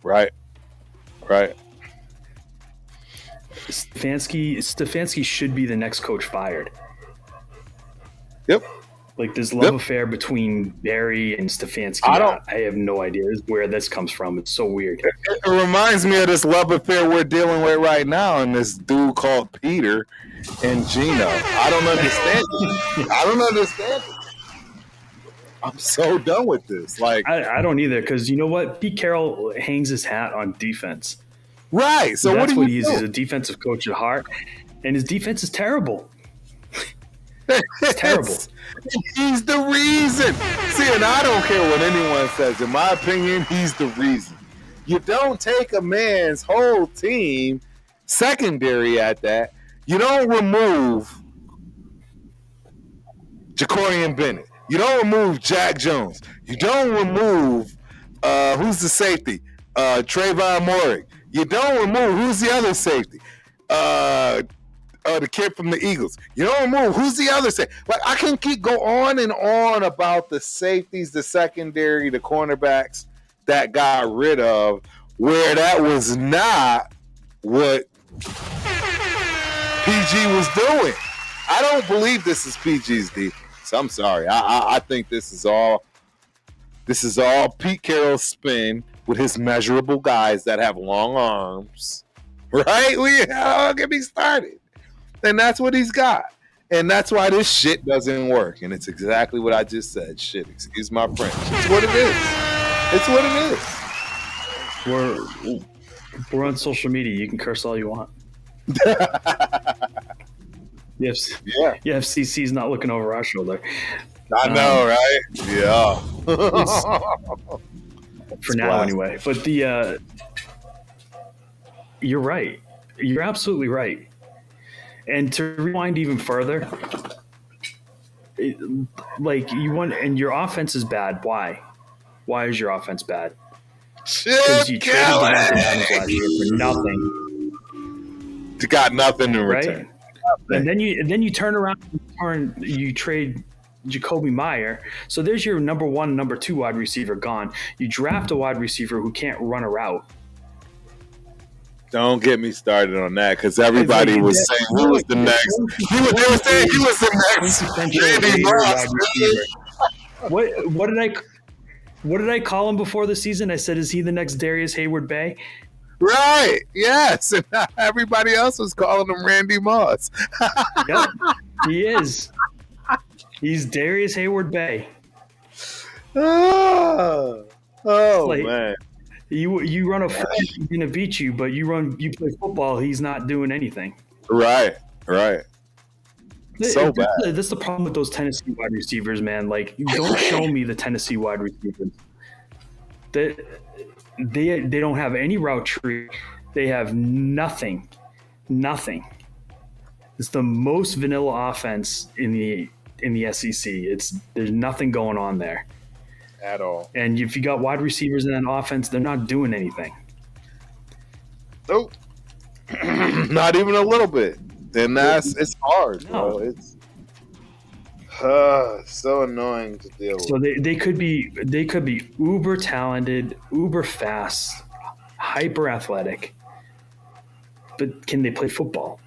Right. Stefanski should be the next coach fired. Yep. Like, this love affair between Barry and Stefanski, I have no idea where this comes from. It's so weird. It reminds me of this love affair we're dealing with right now and this dude called Peter and Gino. I don't understand it. I'm so done with this. Like, I don't either, because you know what? Pete Carroll hangs his hat on defense. Right. So that's what he is. He's a defensive coach at heart, and his defense is terrible. It's terrible. He's the reason. See, and I don't care what anyone says. In my opinion, he's the reason. You don't take a man's whole team, secondary at that. You don't remove Jacorian Bennett. You don't remove Jack Jones. You don't remove who's the safety? Trayvon Moehrig. You don't remove who's the other safety? The kid from the Eagles. You don't remove who's the other safety? Like, I can keep go on and on about the safeties, the secondary, the cornerbacks that got rid of, where that was not what PG was doing. I don't believe this is PG's defense. I'm sorry. I think this is all Pete Carroll's spin with his measurable guys that have long arms. Right? Don't get me started. And that's what he's got. And that's why this shit doesn't work. And it's exactly what I just said. Shit, excuse my French. It's what it is. We're on social media. You can curse all you want. Yes. Yeah. FCC's not looking over our shoulder. I know, right? Yeah. For now, anyway. But you're right. You're absolutely right. And to rewind even further, your offense is bad. Why? Why is your offense bad? Because you traded Devontae Adams last year for nothing. You got nothing in return. Right? And then you turn around and you trade Jacoby Meyer. So there's your number one, number two wide receiver gone. You draft a wide receiver who can't run a route. Don't get me started on that, because everybody was saying who was the next. They were saying he was the next. What did I call him before the season? I said, is he the next Darius Hayward-Bay? Right. Yes. And everybody else was calling him Randy Moss. Yep. He is. He's Darius Hayward-Bay. Oh man. You run a 40, he's gonna beat you, but you play football, he's not doing anything. Right. So bad. That's the problem with those Tennessee wide receivers, man. Like, don't show me the Tennessee wide receivers. They don't have any route tree. They have nothing. It's the most vanilla offense in the SEC. There's nothing going on there at all. And if you got wide receivers in that offense, they're not doing anything. Nope. Not even a little bit. And it's hard, bro. It's so annoying to deal with. So they could be uber talented, uber fast, hyper athletic, but can they play football?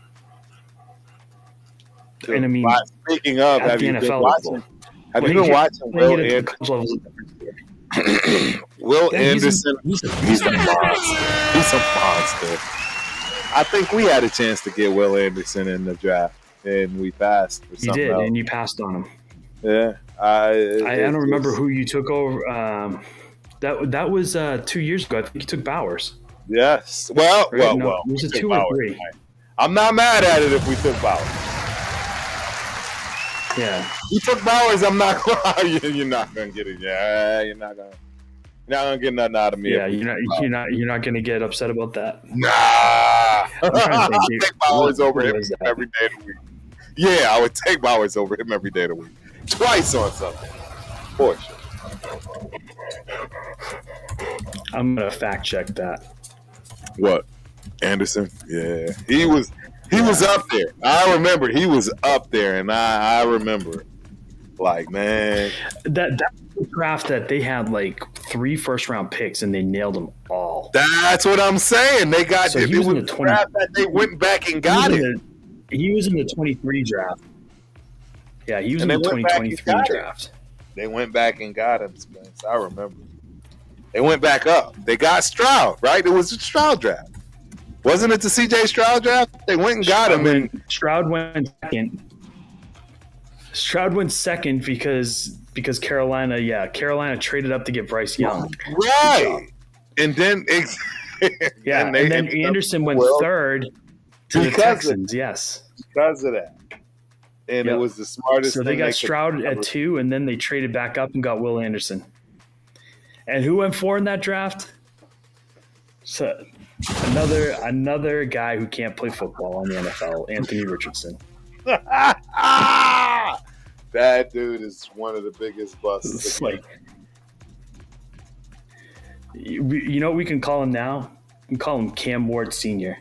Dude, and I mean, speaking of, have you been watching Will Anderson? Will Anderson, he's a monster. He's a monster. I think we had a chance to get Will Anderson in the draft, and we passed for something else. And you passed on him. Yeah. I don't remember who you took over. That was 2 years ago. I think you took Bowers. Yes. Well. Was it 2 or 3? I'm not mad at it if we took Bowers. Yeah. You took Bowers, I'm not you're not gonna get it. Yeah, you're not gonna get nothing out of me. Yeah, you're not gonna get upset about that. Nah. I take Bowers over him every day of the week. Yeah, I would take Bowers over him every day of the week. Twice on Sunday. For sure. I'm gonna fact check that. What? Anderson? Yeah. He was up there. I remember he was up there, and I remember, like, man, that draft that they had like 3 first-round picks and they nailed them all. That's what I'm saying. They got so he was in the 20 draft that they went back and got it. He was in the 23 draft. Yeah, he was in the 2023 draft. They went back and got him, Spence. I remember. They went back up. They got Stroud, right? It was a Stroud draft. Wasn't it the C.J. Stroud draft? They went and got him. And Stroud went second. Stroud went second because Carolina traded up to get Bryce Young. Right. And then and then Anderson went third to the Texans. Yes. Because of that. And it was the smartest thing. So they got Stroud at 2, and then they traded back up and got Will Anderson. And who went 4 in that draft? So another guy who can't play football in the NFL, Anthony Richardson. That dude is one of the biggest busts. Like, you know what we can call him now? We can call him Cam Ward Sr.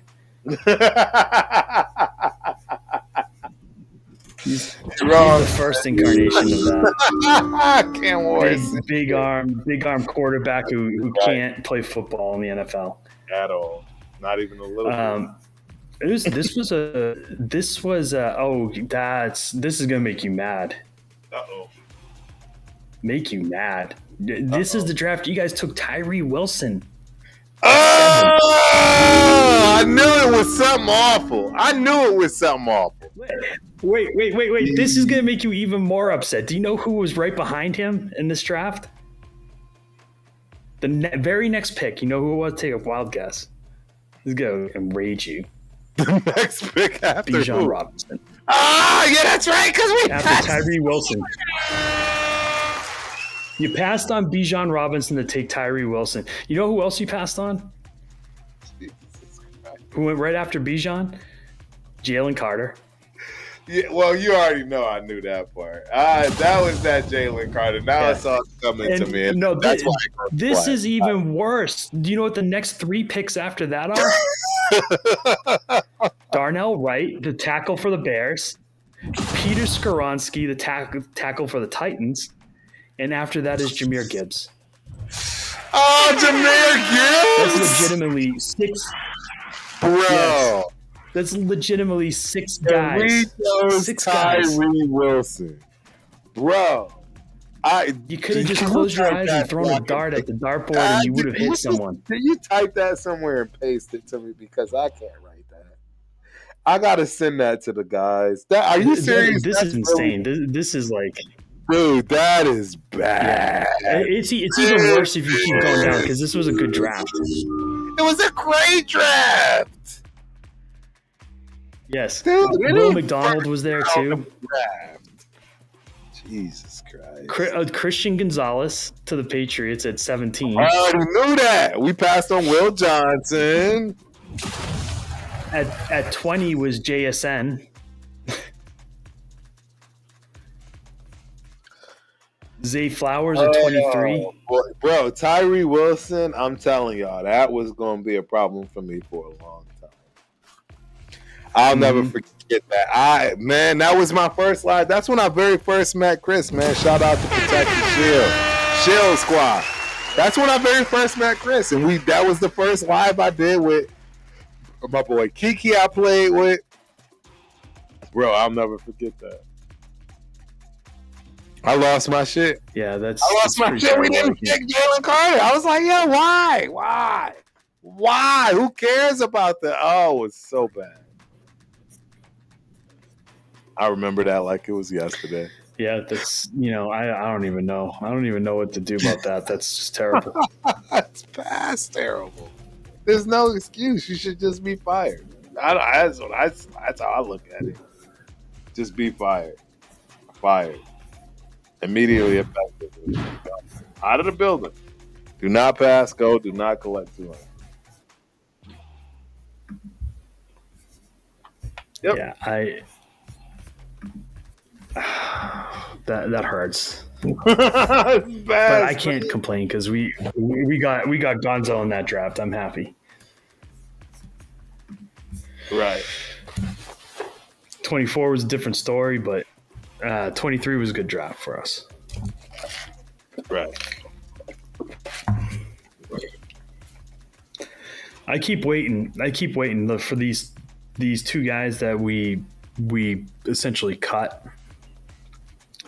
He's the first incarnation of that. Cam Ward. Big arm quarterback who can't play football in the NFL. At all. Not even a little bit. This is gonna make you mad. Uh-oh. Make you mad. This is the draft. You guys took Tyree Wilson. Oh, I knew it was something awful. Wait. This is gonna make you even more upset. Do you know who was right behind him in this draft? The very next pick, you know who it was? Take a wild guess. This is going to enrage you. The next pick after Bijan Robinson. Ah, yeah, that's right, because we after Tyree Wilson. You passed on Bijan Robinson to take Tyree Wilson. You know who else you passed on? Who went right after Bijan? Jalen Carter. Yeah, well, you already know I knew that part. That was that Jalen Carter. Now it's all coming to me. No, this is even worse. Do you know what the next 3 picks after that are? Darnell Wright, the tackle for the Bears. Peter Skoronski, the tackle for the Titans. And after that is Jahmyr Gibbs. Oh, Jahmyr Gibbs! That's legitimately 6. Bro. Yes. That's legitimately 6 guys. 6 guys. Tyree Wilson. Bro. You could have just closed your eyes and thrown a dart at the dartboard and you would have hit someone. Can you type that somewhere and paste it to me? Because I can't write that. I got to send that to the guys. Are you serious? This is insane. This is like... Dude, that is bad. Yeah. It's even worse if you keep going down because this was a good draft. It was a great draft. Yes. Dude, Will McDonald was there too. Jesus Christ. Christian Gonzalez to the Patriots at 17. I already knew that. We passed on Will Johnson. At 20 was JSN. Zay Flowers at 23. Bro, Tyree Wilson, I'm telling y'all, that was going to be a problem for me for a long time. I'll never forget that. That was my first live. That's when I very first met Chris, man. Shout out to Protect the Shield Squad. That's when I very first met Chris. And that was the first live I did with my boy Kiki I played with. Bro, I'll never forget that. I lost my shit. Yeah, I lost my shit. We didn't pick Jalen Carter. I was like, yeah, why? Who cares about that? Oh, it's so bad. I remember that like it was yesterday. Yeah, that's, I don't even know. I don't even know what to do about that. That's just terrible. That's past terrible. There's no excuse. You should just be fired. That's how I look at it. Just be fired. Fired. Immediately effective. Out of the building. Do not pass go. Do not collect 200. Yep. Yeah, that hurts. But I can't complain because we got Gonzo in that draft. I'm happy. Right. 24 was a different story, but 23 was a good draft for us. Right. I keep waiting for these two guys that we essentially cut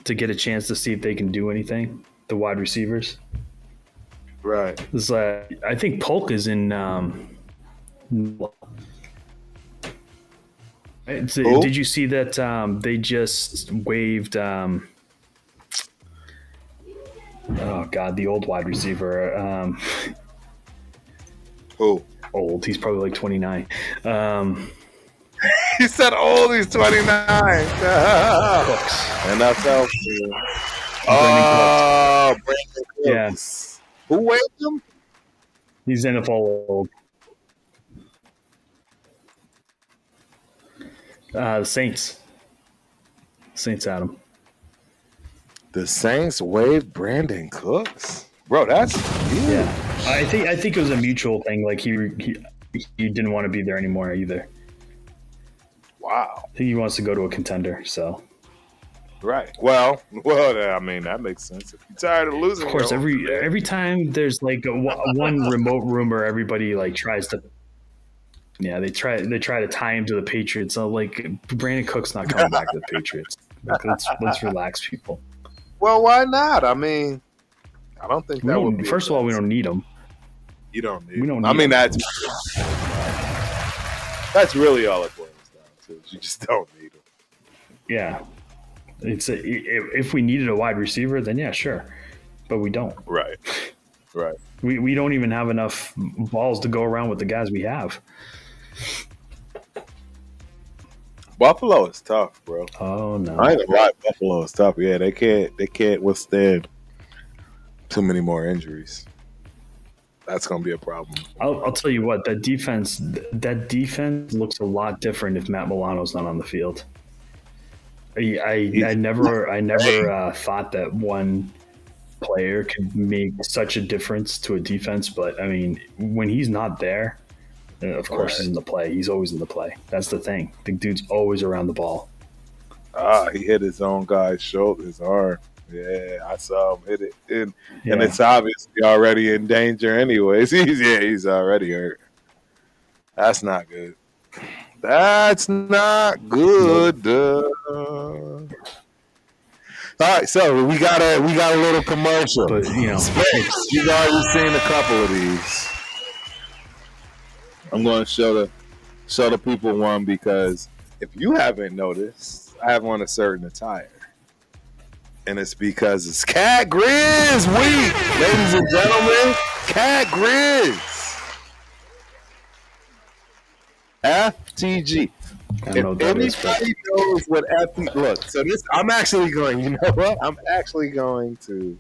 to get a chance to see if they can do anything. The wide receivers. Right. I think Polk is in. Did you see that they just waived? Oh God, the old wide receiver. Who? Old. He's probably like 29. He said old. He's 29. Cooks. NFL. Brandon Cooks. Yes. Who waived him? He's NFL old. The Saints. Saints had him. The Saints waived Brandon Cooks? Bro, that's huge. Yeah. I think it was a mutual thing. Like he didn't want to be there anymore either. Wow. I think he wants to go to a contender, so. Right. Well, I mean, that makes sense. If you're tired of losing. Of course, every time there's like one remote rumor, everybody like tries to. Yeah, they try to tie him to the Patriots. So like Brandon Cook's not coming back to the Patriots. Like, let's relax, people. Well, why not? I mean, I don't think that would be. First of all, we don't need him. You don't need. We don't. Him. I mean, that's really all it boils down to. You just don't need him. Yeah, if we needed a wide receiver, then yeah, sure, but we don't. Right. We don't even have enough balls to go around with the guys we have. Buffalo is tough, bro. Oh no! I ain't gonna lie, Buffalo is tough. Yeah, they can't withstand too many more injuries. That's gonna be a problem. I'll tell you what, that defense looks a lot different if Matt Milano's not on the field. I never thought that one player could make such a difference to a defense, but I mean, when he's not there, of course he's in the play. He's always in the play. That's the thing. The dude's always around the ball. He hit his own guy's shoulder, his arm. Yeah, I saw him hit it, and it's obviously already in danger. Anyways, he's already hurt. That's not good. That's not good. All right, so we got a little commercial. But Spence, you've already seen a couple of these. I'm going to show the people one because if you haven't noticed, I have on a certain attire. And it's because it's Cat Grizz week, ladies and gentlemen. Cat Grizz. FTG. If anybody knows what FTG, look, so this, I'm actually going, you know what? I'm actually going to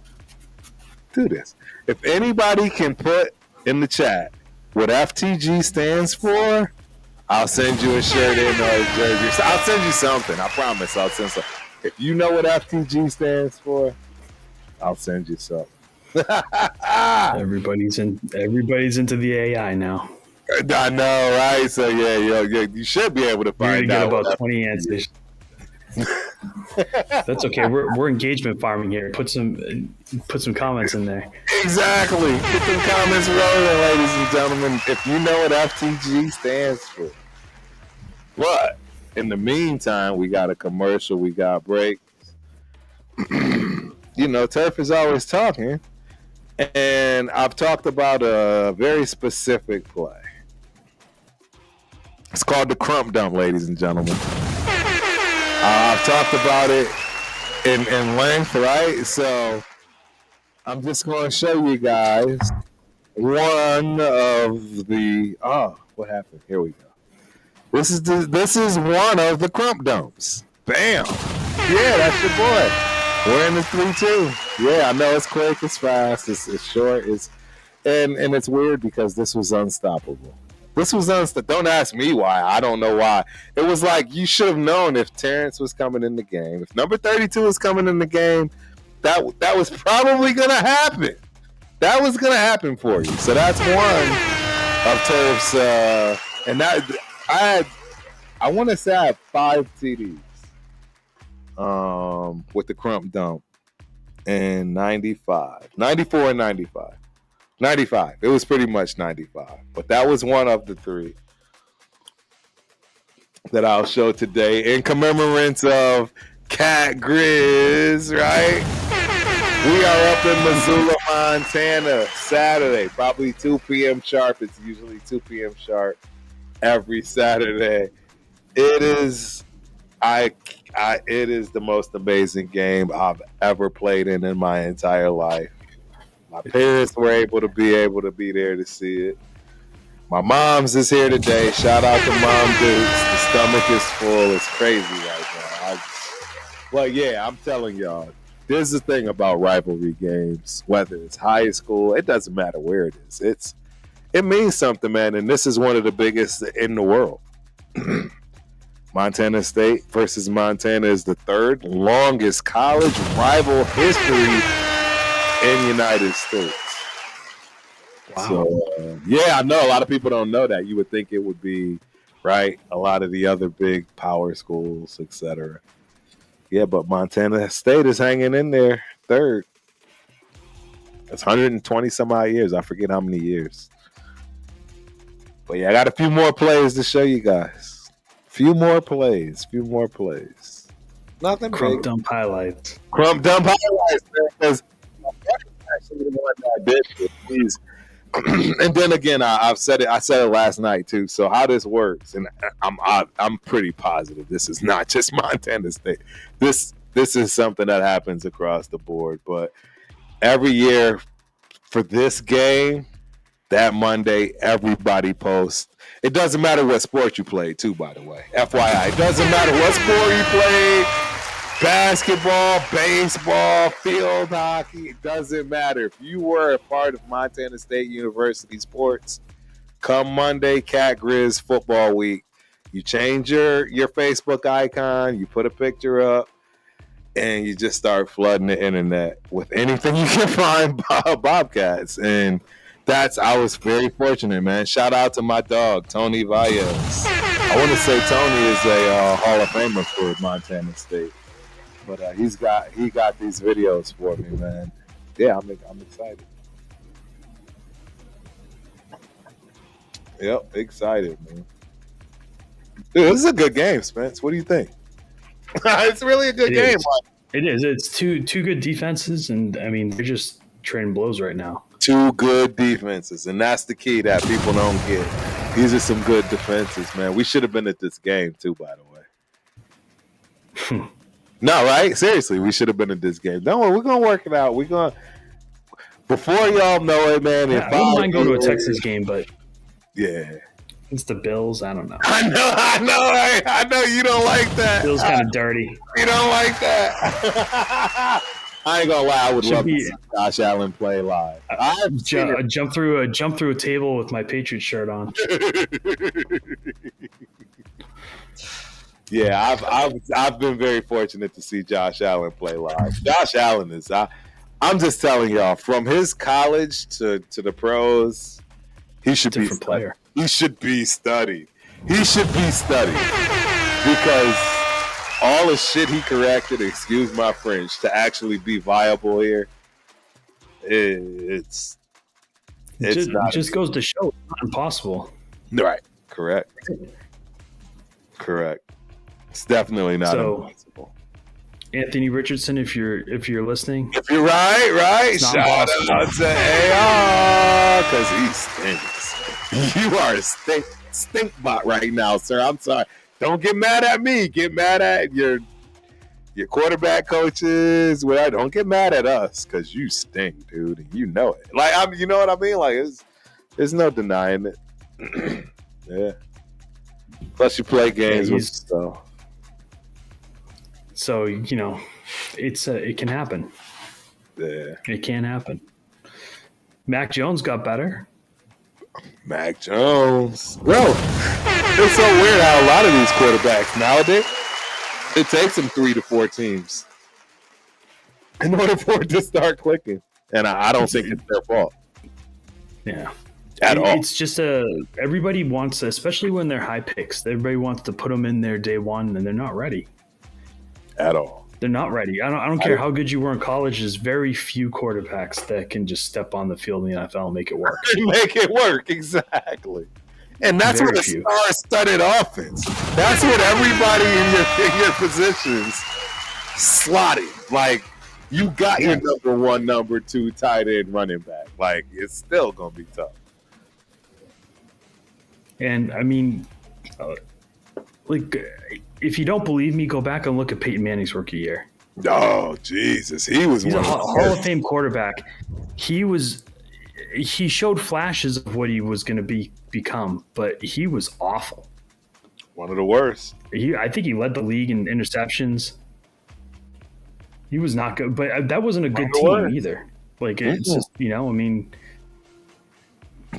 do this. If anybody can put in the chat what FTG stands for, I'll send you a shirt in or a jersey. I'll send you something. I promise I'll send something. If you know what FTG stands for, I'll send you some. Everybody's into the AI now. I know, right? So yeah, you should be able to find You're out gonna get about 20 answers. That's okay. We're engagement farming here. Put some comments in there. Exactly. Get some comments rolling, ladies and gentlemen. If you know what FTG stands for. But in the meantime, we got a commercial. We got breaks. Turf is always talking. And I've talked about a very specific play. It's called the crump dump, ladies and gentlemen. I've talked about it in length, right? So I'm just going to show you guys one of the. Oh, what happened? Here we go. This is one of the crump dumps. Bam! Yeah, that's your boy. We're in the 3-2. Yeah, I know it's quick, it's fast, it's short, and it's weird because this was unstoppable. Don't ask me why. I don't know why. It was like you should have known if Terrence was coming in the game. If number 32 was coming in the game, that was probably going to happen. That was going to happen for you. So that's one of Turf's. And that I want to say I had 5 TDs with the crump dump in 94 and 95. 95. It was pretty much 95. But that was one of the 3 that I'll show today in commemorance of Cat Grizz, right? We are up in Missoula, Montana, Saturday, probably 2 p.m. sharp. It's usually 2 p.m. sharp every Saturday. It is it is the most amazing game I've ever played in my entire life. My parents were able to be there to see it. My mom's is here today. Shout out to Mom Dukes. The stomach is full. It's crazy right now. I'm telling y'all, there's the thing about rivalry games, whether it's high school, it doesn't matter where it is. It means something, man, and this is one of the biggest in the world. Montana State versus Montana is the 3rd longest college rival history in the United States. Wow. So, I know a lot of people don't know that. You would think it would be, right, a lot of the other big power schools, etc. Yeah, but Montana State is hanging in there 3rd. That's 120 some odd years. I forget how many years. But I got a few more plays to show you guys. Few more plays. Nothing Crump big. dump highlights. Crump dump highlights, man, because actually the one that I did with these. And then again, I said it last night too. So how this works, and I'm pretty positive this is not just Montana State. This is something that happens across the board. But every year for this game, that Monday, everybody posts. It doesn't matter what sport you play, too, by the way. FYI, it doesn't matter what sport you play. Basketball, baseball, field hockey, it doesn't matter. If you were a part of Montana State University sports, come Monday, Cat Grizz football week, you change your Facebook icon, you put a picture up, and you just start flooding the internet with anything you can find Bobcats. And I was very fortunate, man. Shout out to my dog, Tony Valles. I want to say Tony is a Hall of Famer for Montana State. But he got these videos for me, man. Yeah, I'm excited. Yep, excited, man. Dude, this is a good game, Spence. What do you think? It's really a good game. It is. It's two good defenses, and I mean they're just trading blows right now. 2 good defenses, and that's the key that people don't get. These are some good defenses, man. We should have been at this game too, by the way. No, right? Seriously, we should have been at this game. Don't worry, we're gonna work it out. Before y'all know it, man. Yeah, I wouldn't mind going to a Texas game, but yeah, it's the Bills. I don't know. I know you don't like that. Bills kind of dirty. You don't like that. I ain't gonna lie. I would love to see Josh Allen play live. Jump through a table with my Patriots shirt on. Yeah, I've been very fortunate to see Josh Allen play live. Josh Allen is I'm just telling y'all, from his college to the pros, he should be studied. Player. He should be studied. He should be studied because all the shit he corrected, excuse my French, to actually be viable here, it's just goes to show it's not impossible. Right. Correct. It's definitely not impossible. Anthony Richardson, if you're listening, if you're right, shout out to AR because he stinks. You are a stink bot right now, sir. I'm sorry. Don't get mad at me. Get mad at your quarterback coaches. Well, don't get mad at us because you stink, dude, and you know it. Like you know what I mean? Like there's no denying it. Yeah. Plus, you play games with stuff. So you know, it can happen. Yeah, it can happen. Mac Jones got better. Mac Jones, bro. It's so weird how a lot of these quarterbacks nowadays it takes them 3 to 4 teams in order for it to start clicking, and I don't think it's their fault. Yeah. At all. It's just everybody wants, especially when they're high picks, everybody wants to put them in there day one, and they're not ready. At all. They're not ready. I don't care how good you were in college. There's very few quarterbacks that can just step on the field in the NFL and make it work. Make it work, exactly. And that's what a star-studded offense. That's what everybody in your positions slotted. Like, you got your number 1, number 2 tight end running back. Like, it's still going to be tough. And, I mean, if you don't believe me, go back and look at Peyton Manning's rookie year. Oh, Jesus. He's a Hall of Fame quarterback. He showed flashes of what he was going to become, but he was awful. One of the worst. I think he led the league in interceptions. He was not good, but that wasn't a good team either. Like, it's just, I mean,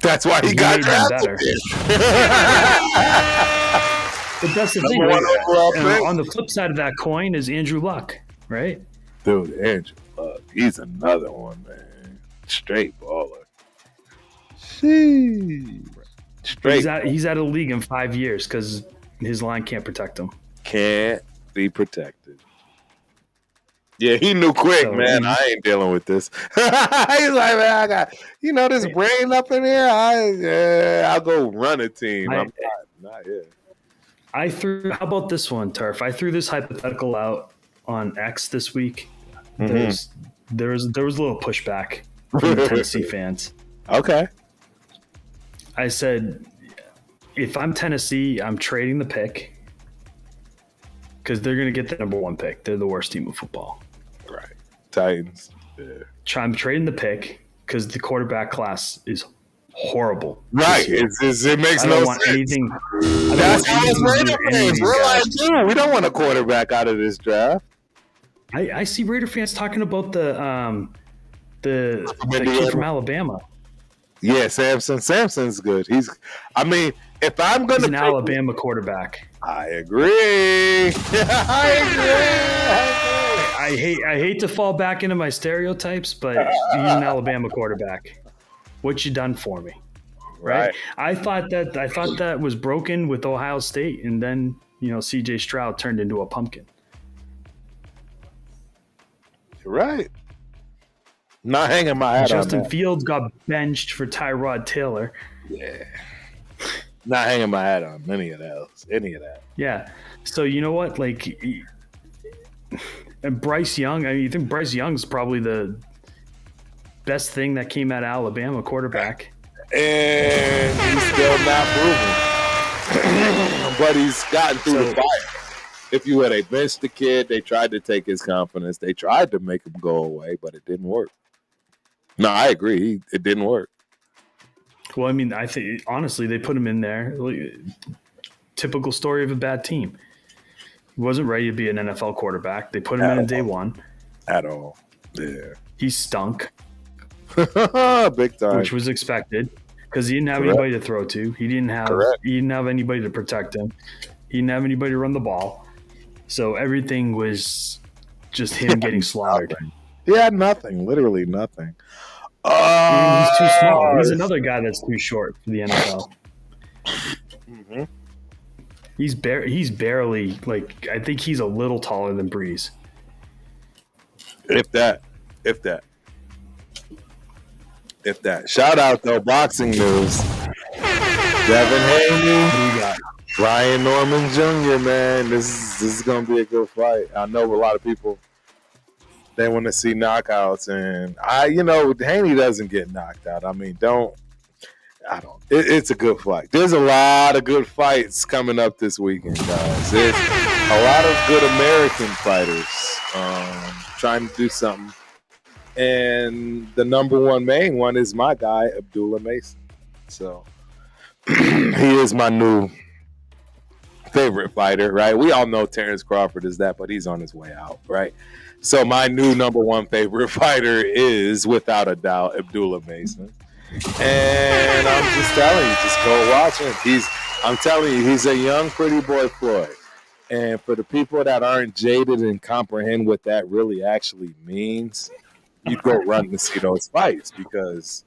that's why he got drafted. But that's the thing. On the flip side of that coin is Andrew Luck, right? Dude, Andrew Luck. He's another one, man. Straight baller. Straight. He's out of the league in 5 years because his line can't protect him. Can't be protected. Yeah, he knew quick, man. I ain't dealing with this. He's like, man, I got this brain up in here. I'll go run a team. I'm not here. How about this one, Turf? I threw this hypothetical out on X this week. Mm-hmm. There was a little pushback from the Tennessee fans. Okay. I said, if I'm Tennessee, I'm trading the pick because they're going to get the number 1 pick. They're the worst team in football. Right. Titans. Yeah. I'm trading the pick because the quarterback class is horrible. Right. It makes no sense. Anything. That's how it's Raider fans. We're like, dude, we don't want a quarterback out of this draft. I see Raider fans talking about the kid from Alabama. Yeah, Samson. Samson's good. If I'm going to an Alabama quarterback. I agree. I hate to fall back into my stereotypes, but he's an Alabama quarterback. What you done for me? Right? I thought that was broken with Ohio State, and then CJ Stroud turned into a pumpkin. You're right. Not hanging my hat on that. Justin Fields got benched for Tyrod Taylor. Yeah. Not hanging my hat on any of that. Yeah. So you know what? And Bryce Young, you think Bryce Young's probably the best thing that came out of Alabama quarterback. And he's still not proven. But he's gotten through the fire. If you had benched the kid, they tried to take his confidence. They tried to make him go away, but it didn't work. No, I agree. It didn't work. Well, I think, honestly, they put him in there. Typical story of a bad team. He wasn't ready to be an NFL quarterback. They put him in day 1. At all. Yeah. He stunk. Big time. Which was expected because he didn't have anybody to throw to. He didn't have anybody to protect him. He didn't have anybody to run the ball. So everything was just him getting slaughtered. He had nothing, literally nothing. He's too small. He's another guy that's too short for the NFL. Mm-hmm. He's barely, like, I think he's a little taller than Breeze. If that. Shout out though, boxing news. Devin Haney, What do we got? Ryan Norman Jr. Man, this is gonna be a good fight. I know a lot of people they want to see knockouts, and Haney doesn't get knocked out. I mean, it's a good fight. There's a lot of good fights coming up this weekend, guys. There's a lot of good American fighters trying to do something. And the number one main one is my guy, Abdullah Mason. So he is my new favorite fighter, right? We all know Terrence Crawford is that, but he's on his way out, right? So my new number one favorite fighter is, without a doubt, Abdullah Mason. And I'm just telling you, just go watch him. I'm telling you, he's a young, pretty boy Floyd. And for the people that aren't jaded and comprehend what that really actually means, you'd go run to see those fights, because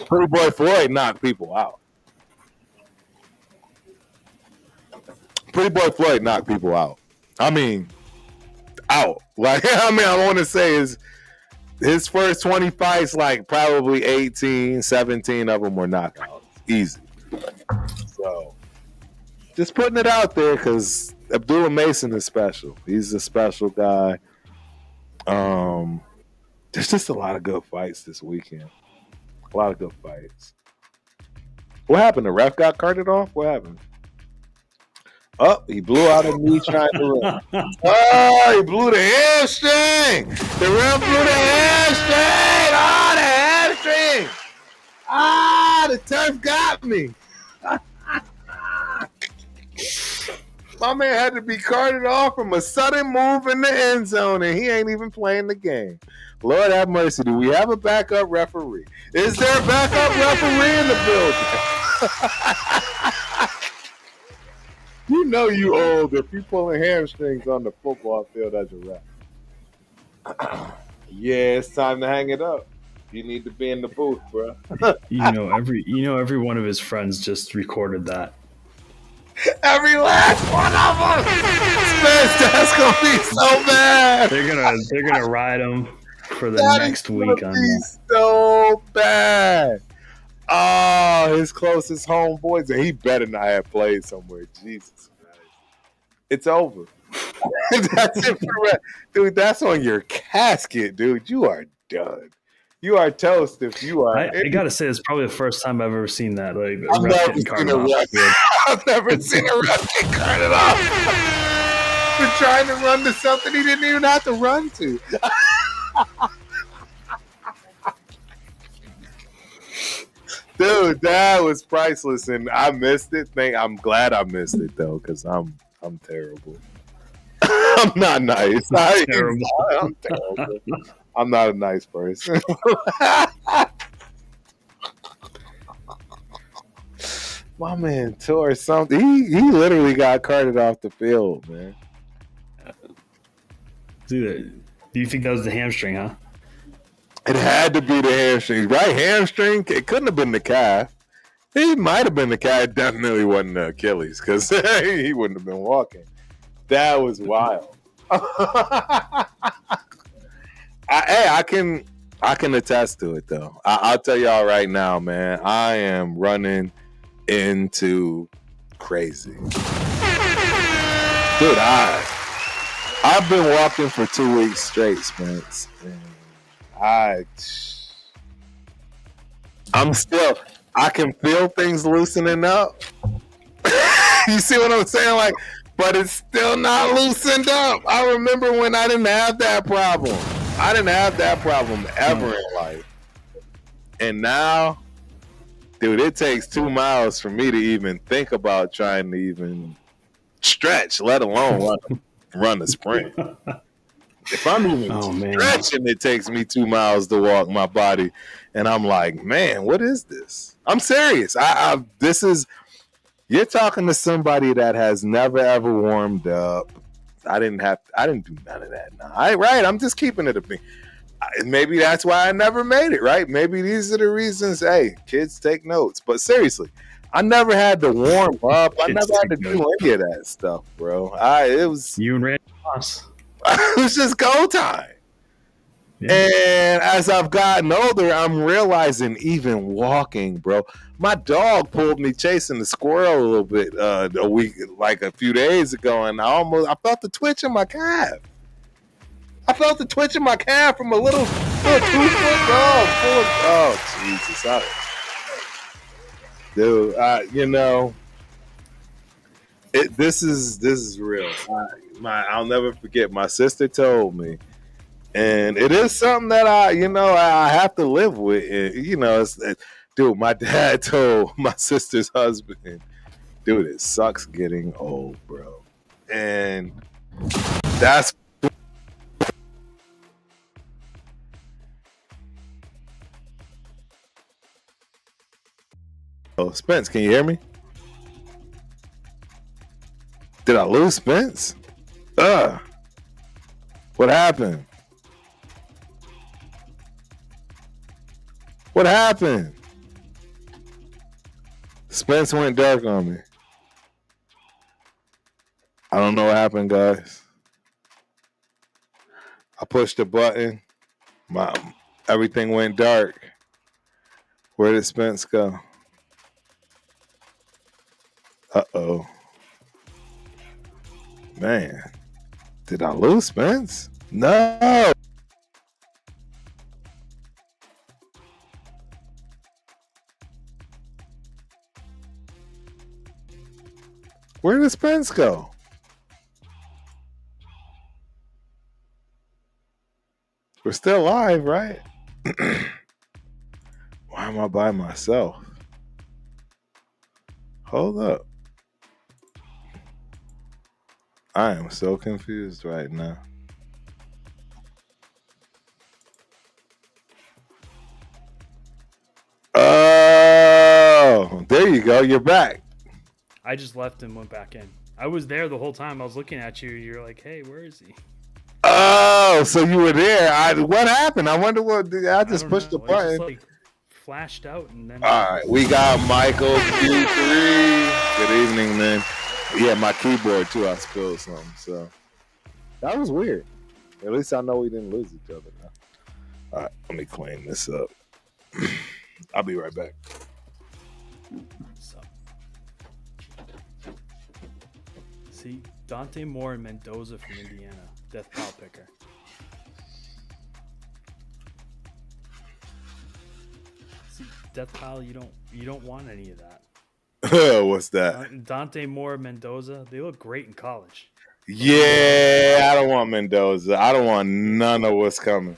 pretty boy Floyd knocked people out. Pretty boy Floyd knocked people out. I mean, out. Like, I want to say his first 20 fights, like probably 18, 17 of them were knockouts. Easy. So, just putting it out there, because Abdullah Mason is special. He's a special guy. There's just a lot of good fights this weekend. A lot of good fights. What happened? The ref got carted off? What happened? Oh, he blew out a knee trying to run. Oh, he blew the hamstring. The ref blew the hamstring. Oh, the hamstring. Ah, the turf got me. My man had to be carted off from a sudden move in the end zone, and he ain't even playing the game. Lord have mercy. Do we have a backup referee? Is there a backup referee in the building? You know you old if you pulling hamstrings on the football field as a ref. Yeah, it's time to hang it up. You need to be in the booth, bro. every one of his friends just recorded that. Every last one of them. Spence, that's gonna be so bad. They're gonna ride him for the next week on that. So bad. Oh, his closest homeboys, and he better not have played somewhere. Jesus Christ. It's over. That's it for dude, that's on your casket, dude. You are done. You are toast if you are. I gotta say, it's probably the first time I've ever seen that. Like, I've never seen a ref get carted off. For trying to run to something he didn't even have to run to. Dude, that was priceless, and I missed it. I'm glad I missed it though, because I'm terrible. I'm not nice. I'm terrible. I'm not a nice person. My man tore something. He literally got carted off the field, man. Dude, do you think that was the hamstring, huh? It had to be the hamstring. Right hamstring? It couldn't have been the calf. It might have been the calf. It definitely wasn't the Achilles, because he wouldn't have been walking. That was wild. I can attest to it, though. I'll tell y'all right now, man. I am running into crazy. Dude, I've been walking for 2 weeks straight, Spence. I can feel things loosening up. You see what I'm saying? Like, but it's still not loosened up. I remember when I didn't have that problem. I didn't have that problem ever in life. And now, dude, it takes 2 miles for me to even think about trying to even stretch, let alone run a sprint. If I'm even stretching, it takes me 2 miles to walk my body. And I'm like, man, what is this? I'm serious. You're talking to somebody that has never ever warmed up. I didn't do none of that. I'm just keeping it a thing. maybe that's why I never made it, right? Maybe these are the reasons. Hey, kids, take notes. But seriously, I never had to warm up. I never had to do any of that stuff, bro. It was you and Randy Moss. it was just go time. Yeah. And as I've gotten older, I'm realizing even walking, bro. My dog pulled me chasing the squirrel a little bit a few days ago, and I felt the twitch in my calf. I felt the twitch in my calf from a little 2-foot dog. Oh, Jesus. Dude, this is real. I'll never forget. My sister told me, and it is something that I have to live with. Dude, my dad told my sister's husband, dude, it sucks getting old, bro. And that's Spence, can you hear me? Did I lose Spence? What happened? What happened? Spence went dark on me. I don't know what happened, guys. I pushed the button. Everything went dark. Where did Spence go? Uh-oh. Man. Did I lose Spence? No. Where did Spence go? We're still live, right? Why am I by myself? Hold up. I am so confused right now. Oh, there you go. You're back. I just left and went back in. I was there the whole time. I was looking at you. You're like, hey, where is he? Oh, so you were there. What happened? I wonder what. I just pushed the button. Just, flashed out and then. All right, we got Michael Q3. Good evening, man. Yeah, my keyboard too. I spilled something, so that was weird. At least I know we didn't lose each other now. All right, let me clean this up. I'll be right back. See, Dante Moore and Mendoza from Indiana, death pile picker. See, death pile, you don't want any of that. What's that? Dante Moore, Mendoza, they look great in college. Yeah, I don't want Mendoza. I don't want none of what's coming.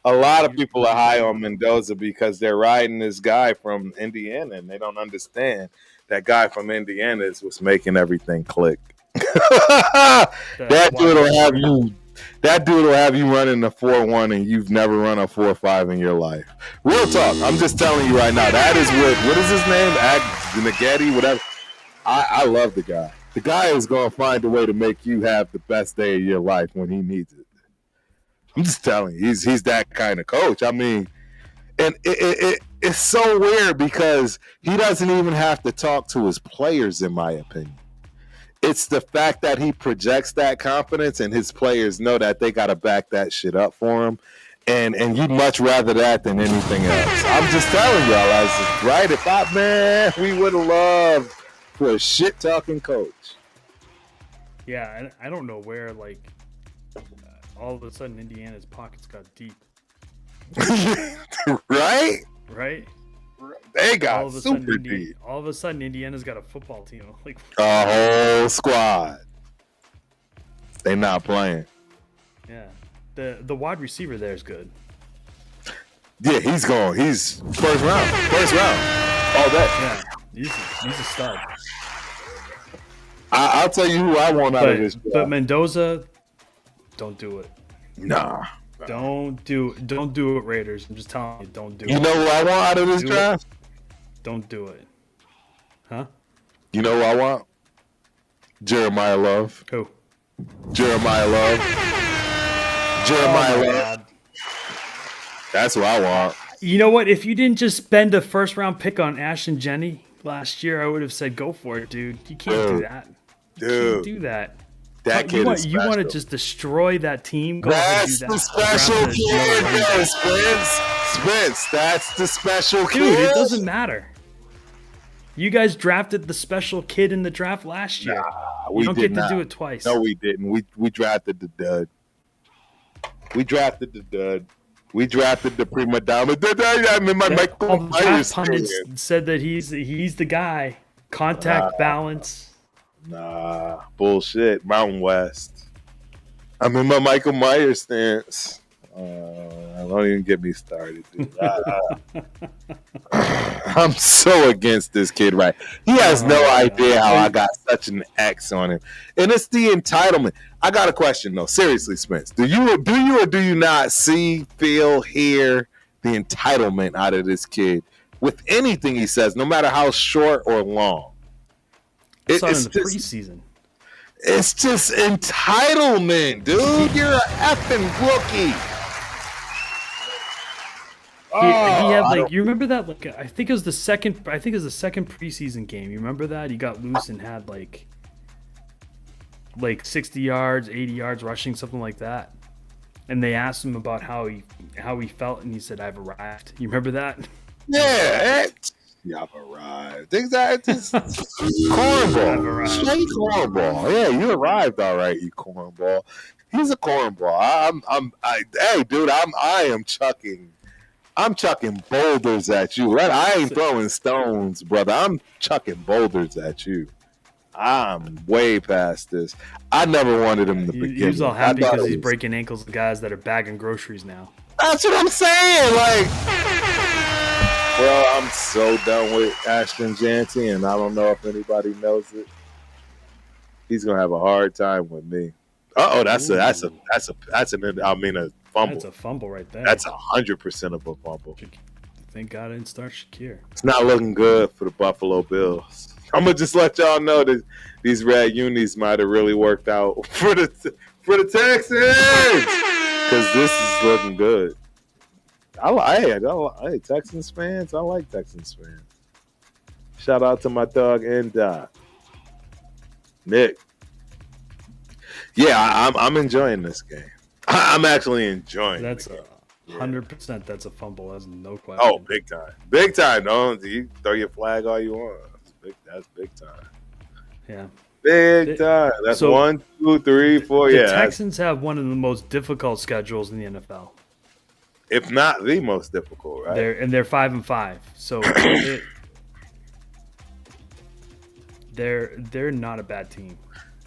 A lot of people are high on Mendoza because they're riding this guy from Indiana, and they don't understand that guy from Indiana is what's making everything click. That dude will have you running the 4.1 and you've never run a 4.5 in your life. Real talk. I'm just telling you right now. That is what is his name? Naghetti, whatever. I love the guy. The guy is going to find a way to make you have the best day of your life when he needs it. I'm just telling you, he's that kind of coach. I mean, and it's so weird because he doesn't even have to talk to his players, in my opinion. It's the fact that he projects that confidence and his players know that they got to back that shit up for him. And you'd much rather that than anything else. I'm just telling y'all, right? We would have loved for a shit-talking coach. Yeah, I don't know where, all of a sudden Indiana's pockets got deep. Right? Right? They got super deep. All of a sudden, Indiana's got a football team. A whole squad. They not playing. Yeah. The wide receiver there is good. Yeah, he's going. He's first round. All that. Yeah, he's a stud. I'll tell you who I want out of this draft. But Mendoza, don't do it. Nah. Don't do it, Raiders. I'm just telling you, don't do it. You know who I want out of this draft? Don't do it. Huh? You know who I want? Jeremiah Love. Who? Jeremiah Love. That's what I want. You know what? If you didn't just spend a first-round pick on Ashton Jenny last year, I would have said go for it, dude. You can't do that. You can't do that. That kid is special. You want to just destroy that team? Go That's ahead and do that. the special kid, Spence. That's the special kid. Dude, it doesn't matter. You guys drafted the special kid in the draft last year. We don't did get not. to do it twice. No, we didn't. We drafted the dud. We drafted the dud. We drafted the prima donna. I mean, all the draft pundits said that he's the guy. Contact balance. Nah, bullshit. Mountain West. I'm in my Michael Myers stance. Don't even get me started, dude. I'm so against this kid, right? He has no idea how I got such an X on him. And it's the entitlement. I got a question, though. Seriously, Spence. Do you or do you not see, feel, hear the entitlement out of this kid with anything he says, no matter how short or long? It's in the preseason. It's just entitlement, dude. You're an effing rookie. He had like, you remember that? Like, I think it was the second preseason game. You remember that? He got loose and had like 60 yards, 80 yards rushing, something like that. And they asked him about how he felt, and he said, "I've arrived." You remember that? Yeah, I've arrived. Exactly. Cornball. Straight cornball. Yeah, you arrived all right, you cornball. He's a cornball. I'm chucking boulders at you. Right? I ain't throwing stones, brother. I'm chucking boulders at you. I'm way past this. I never wanted him to begin. He was all happy because he's breaking ankles of guys that are bagging groceries now. That's what I'm saying. Like, bro, I'm so done with Ashton Janty, and I don't know if anybody knows it. He's gonna have a hard time with me. That's a fumble. That's a fumble right there. That's 100% of a fumble. Thank God I didn't start Shakir. It's not looking good for the Buffalo Bills. I'm gonna just let y'all know that these red unis might have really worked out for the Texans, because this is looking good. Hey, Texans fans. I like Texans fans. Shout out to my dog Nick. Yeah, I'm enjoying this game. I'm actually enjoying. That's 100%. That's a fumble. That's no question. Oh, big time. Don't you throw your flag all you want. That's big time. Yeah, big time. That's 1, 2, 3, 4. The Texans have one of the most difficult schedules in the NFL, if not the most difficult. Right? They're 5-5, so they're not a bad team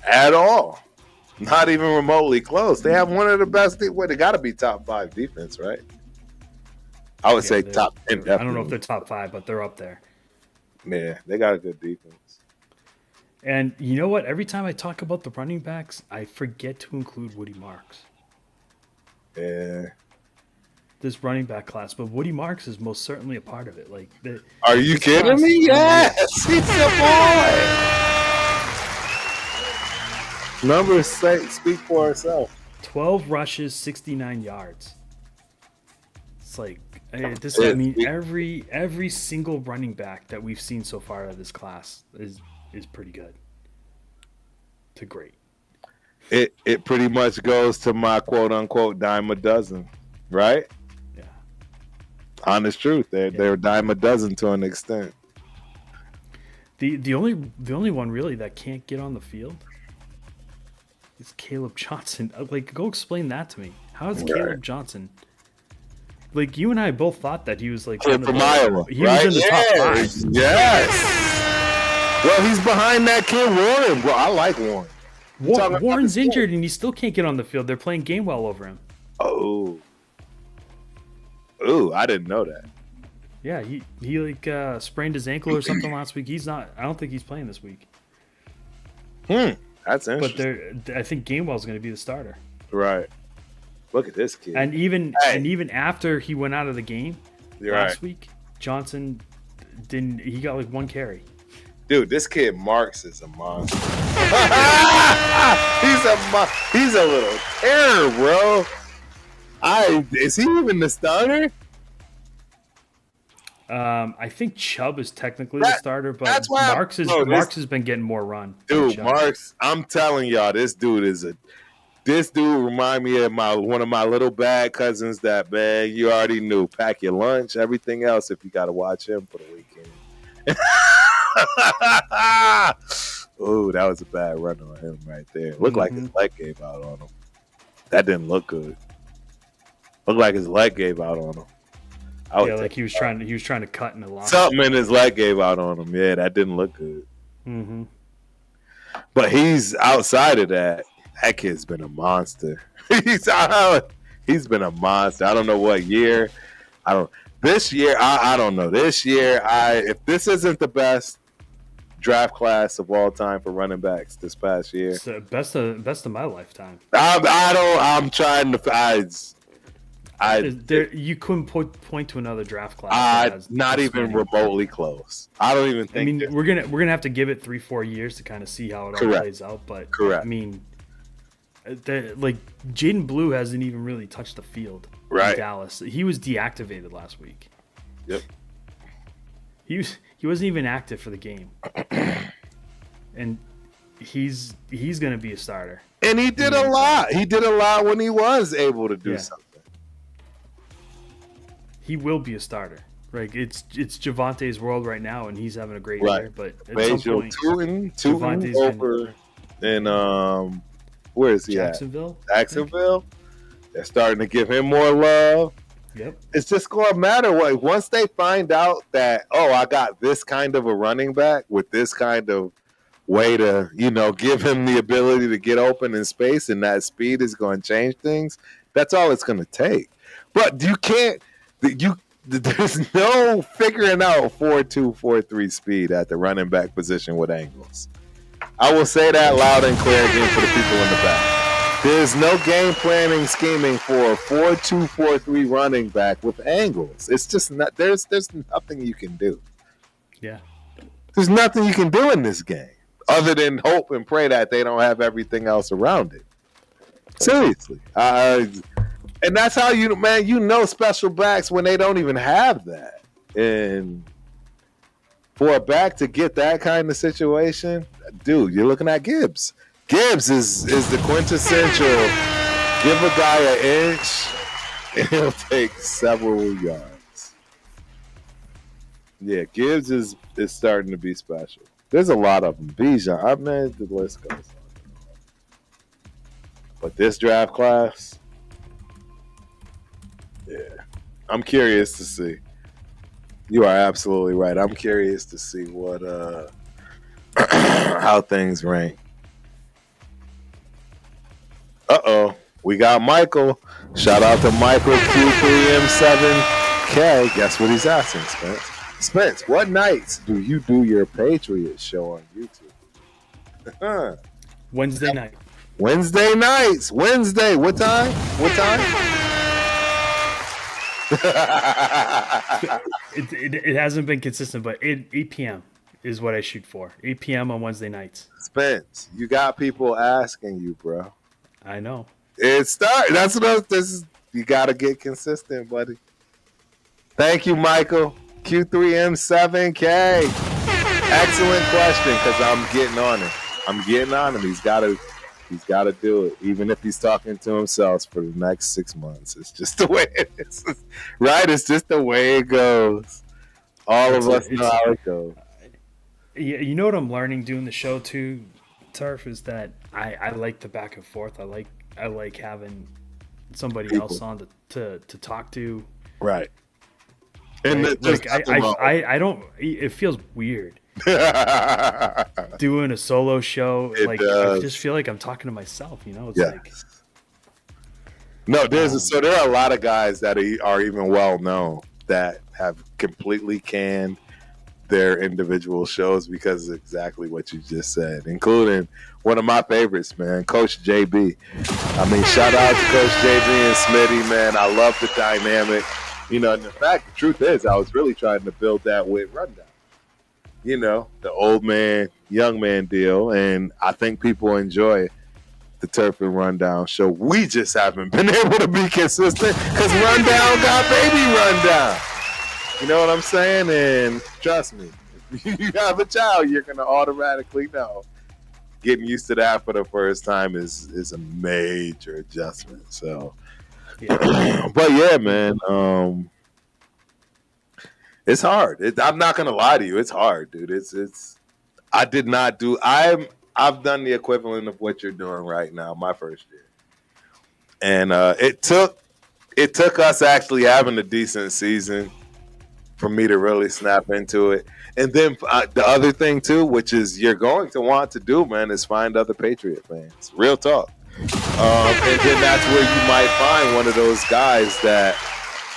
at all. Not even remotely close. They have one of the best. They got to be top 5 defense, right? I would say top 10. I don't know if they're top 5, but they're up there. Yeah, they got a good defense. And you know what? Every time I talk about the running backs, I forget to include Woody Marks. Yeah. This running back class, but Woody Marks is most certainly a part of it. Like, are you kidding me? Yes, he's a boy. Numbers speak for itself. 12 rushes, 69 yards. It's like every single running back that we've seen so far out of this class is pretty good to great. It pretty much goes to my quote unquote dime a dozen, right? Yeah. Honest truth. They're a dime a dozen to an extent. The only one really that can't get on the field is Caleb Johnson. Like, go explain that to me. How is Caleb Johnson? Like, you and I both thought that he was like from Iowa. He was in the top 5. Yes. Well, he's behind that kid Warren. Bro, I like Warren. Warren's injured and he still can't get on the field. They're playing game well over him. Oh, I didn't know that. Yeah, he like sprained his ankle or something last week. He's not. I don't think he's playing this week. That's interesting. But I think Gainwell's going to be the starter. Right. Look at this kid. And even after he went out of the game last week, Johnson didn't. He got like 1 carry. Dude, this kid Marks is a monster. He's a little terror, bro. Is he even the starter? I think Chubb is technically the starter, but that's why Marks has been getting more run. Dude, Marks, I'm telling y'all, this dude remind me of one of my little bad cousins that, man, you already knew. Pack your lunch, everything else if you got to watch him for the weekend. Oh, that was a bad run on him right there. Looked like his leg gave out on him. That didn't look good. Looked like his leg gave out on him. Like he was trying to cut in the line. Something in his leg gave out on him. Yeah, that didn't look good. Mm-hmm. But he's outside of that. That kid's been a monster. He's been a monster. I don't know what year. This year, I don't know. This year, if this isn't the best draft class of all time for running backs this past year, it's the best of my lifetime. I'm trying to. You couldn't point to another draft class. Not even remotely close. I don't even think. I mean, we're gonna have to give it 3-4 years to kind of see how it all plays out. But correct. I mean, Jaden Blue hasn't even really touched the field. Right. In Dallas. He was deactivated last week. Yep. He wasn't even active for the game, and he's gonna be a starter. And he did a lot. He did a lot when he was able to do something. He will be a starter. Like it's Javante's world right now, and he's having a great year. But at some point, Javante's over in where is he Jacksonville? At? Jacksonville. They're starting to give him more love. Yep. It's just going to matter what once they find out that I got this kind of a running back with this kind of way to give him the ability to get open in space, and that speed is going to change things. That's all it's going to take. But there's no figuring out 4.2, 4.3 speed at the running back position with angles. I will say that loud and clear again for the people in the back. There's no game planning, scheming for a 4.2, 4.3 running back with angles. It's just not. There's nothing you can do. Yeah. There's nothing you can do in this game other than hope and pray that they don't have everything else around it. Seriously. And that's how special backs when they don't even have that. And for a back to get that kind of situation, dude, you're looking at Gibbs. Gibbs is the quintessential give a guy an inch and he'll take several yards. Yeah, Gibbs is starting to be special. There's a lot of them. Bijan, I mean, the list goes on. But this draft class, yeah, I'm curious to see. You are absolutely right. I'm curious to see what how things rank. We got Michael. Shout out to Michael Q3M7K. Guess what he's asking, Spence? Spence, what nights do you do your Patriots show on YouTube? Wednesday night. Wednesday nights. Wednesday. What time? It hasn't been consistent, but 8 p.m. is what I shoot for. 8 p.m. on Wednesday nights. Spence, you got people asking you, bro. I know. That's what you got to get consistent, buddy. Thank you, Michael. Q3M7K. Excellent question, because I'm getting on him. He's got to do it, even if he's talking to himself for the next 6 months. It's just the way it is, right? It's just the way it goes. All of us know how it goes. You know what I'm learning doing the show too, Turf, is that I like the back and forth. I like having somebody else on to talk to. Right. And I don't. It feels weird doing a solo show. I just feel like I'm talking to myself. It's like. No, there are a lot of guys that are even well known that have completely canned their individual shows because of exactly what you just said, including one of my favorites, man, Coach JB. I mean, shout out to Coach JB and Smitty, man. I love the dynamic. And the truth is, I was really trying to build that with Rundown. The old man, young man deal, and I think people enjoy it. the Turf and Rundown show. We just haven't been able to be consistent because Rundown got baby rundown. You know what I'm saying? And trust me, if you have a child, you're going to automatically know. Getting used to that for the first time is a major adjustment. So, yeah. But yeah, man, it's hard. I'm not gonna lie to you, it's hard, dude. It's. I did not do. I've done the equivalent of what you're doing right now, my first year, and it took us actually having a decent season for me to really snap into it. And then the other thing too, which is you're going to want to do, man, is find other Patriot fans. Real talk. And then that's where you might find one of those guys that,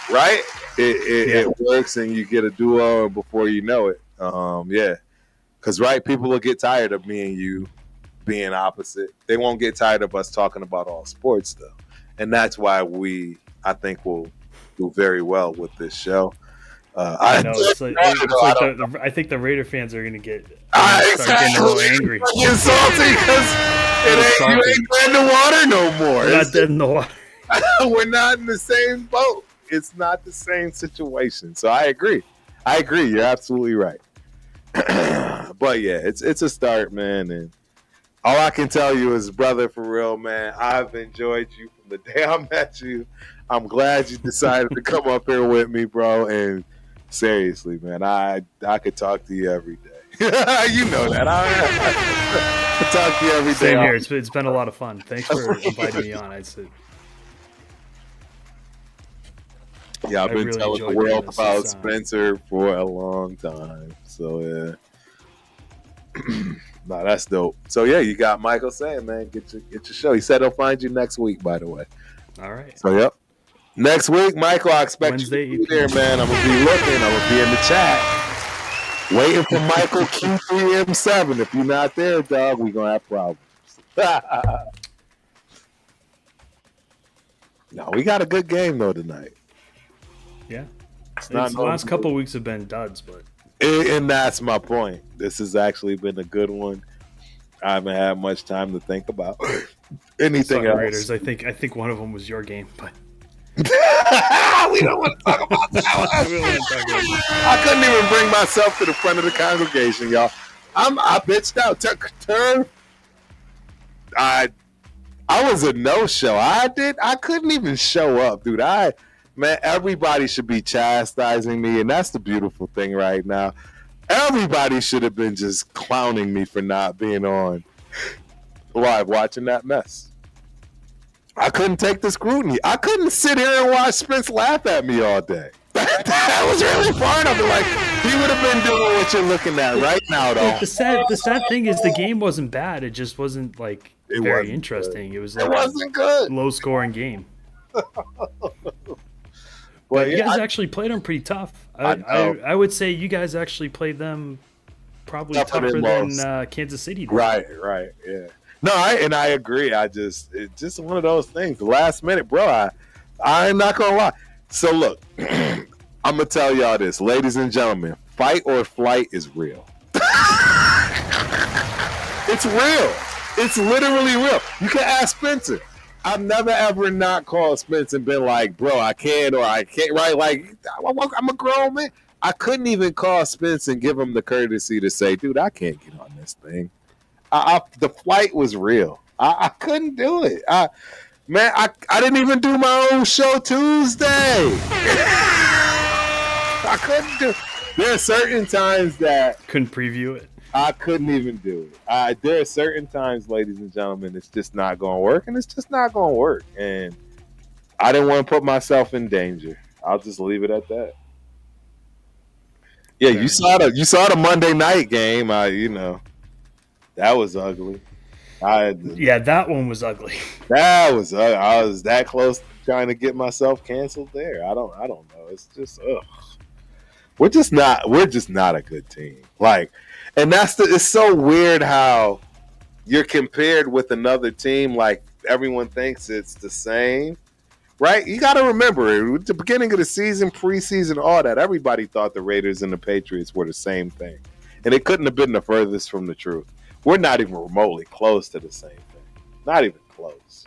right? It works and you get a duo before you know it. Yeah. Because, right, people will get tired of me and you being opposite. They won't get tired of us talking about all sports, though. And that's why I think we'll do very well with this show. I think the Raider fans are going to get getting a little angry. Getting salty because you ain't dead in the water no more. We're not dead in the water. We're not in the same boat. It's not the same situation. So I agree. You're absolutely right. But yeah, it's a start, man. And all I can tell you is, brother, for real, man, I've enjoyed you from the day I met you. I'm glad you decided to come up here with me, bro. And seriously, man, I could talk to you every day. You know that. I could talk to you every day. Same here. It's been a lot of fun. Thanks for inviting me on. Yeah, I've been really telling the world about Spencer for a long time. So, yeah. Nah, that's dope. So, yeah, you got Michael saying, man, get your show. He said he'll find you next week, by the way. All right. So, yep. Next week, Michael, I expect Wednesday, you to be there, man. I'm going to be looking. I'm going to be in the chat. Waiting for Michael Q3M7. If you're not there, dog, we're going to have problems. No, we got a good game, though, tonight. Yeah. The last couple of weeks have been duds, but and that's my point. This has actually been a good one. I haven't had much time to think about anything else. Raiders, I think one of them was your game, but we don't want to talk about that one. I couldn't even bring myself to the front of the congregation, y'all. I bitched out. Turn. I was a no-show. I couldn't even show up, dude. Man, everybody should be chastising me, and that's the beautiful thing right now. Everybody should have been just clowning me for not being on live watching that mess. I couldn't take the scrutiny. I couldn't sit here and watch Spence laugh at me all day. That was really part of it. Like, he would have been doing what you're looking at right now, though. The sad thing is the game wasn't bad. It just wasn't, like, very interesting. Good. It was like wasn't good. Low-scoring game. Well, you guys actually played them pretty tough. I would say you guys actually played them probably tougher than Kansas City did. Right, yeah. No, I agree. It's just one of those things. The last minute, bro, I'm not going to lie. So, look, I'm going to tell y'all this. Ladies and gentlemen, fight or flight is real. It's real. It's literally real. You can ask Spencer. I've never ever not called Spence and been like, bro, I can't or I can't, right? Like, I'm a grown man. I couldn't even call Spence and give him the courtesy to say, dude, I can't get on this thing. The flight was real. I couldn't do it. I didn't even do my own show Tuesday. I couldn't do it. There are certain times that couldn't preview it. I couldn't even do it. There are certain times, ladies and gentlemen, it's just not going to work, and it's just not going to work. And I didn't want to put myself in danger. I'll just leave it at that. Yeah, you saw the Monday night game. That was ugly. That one was ugly. That was ugly. I was that close to trying to get myself canceled there. I don't know. It's just We're just not a good team. Like. And it's so weird how you're compared with another team like everyone thinks it's the same, right? You got to remember, at the beginning of the season, preseason, all that, everybody thought the Raiders and the Patriots were the same thing. And it couldn't have been the furthest from the truth. We're not even remotely close to the same thing. Not even close. close.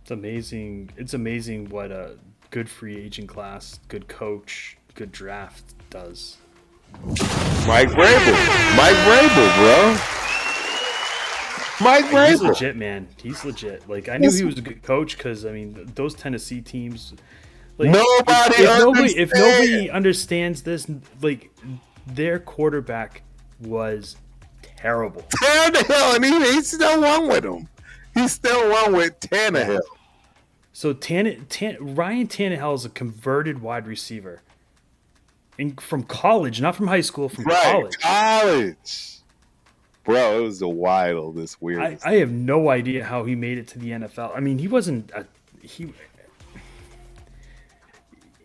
It's amazing. It's amazing what a good free agent class, good coach, good draft does. Mike Vrabel, bro. Mike Vrabel. He's legit, man. He's legit. Like, I knew he was a good coach because, I mean, those Tennessee teams. Like, if nobody understands this, like, their quarterback was terrible. Tannehill, and he still won with him. He still won with Tannehill. So Ryan Tannehill is a converted wide receiver, and from college, not from high school, from college. Bro, it was the wildest, weirdest. I have no idea how he made it to the NFL. I mean, he wasn't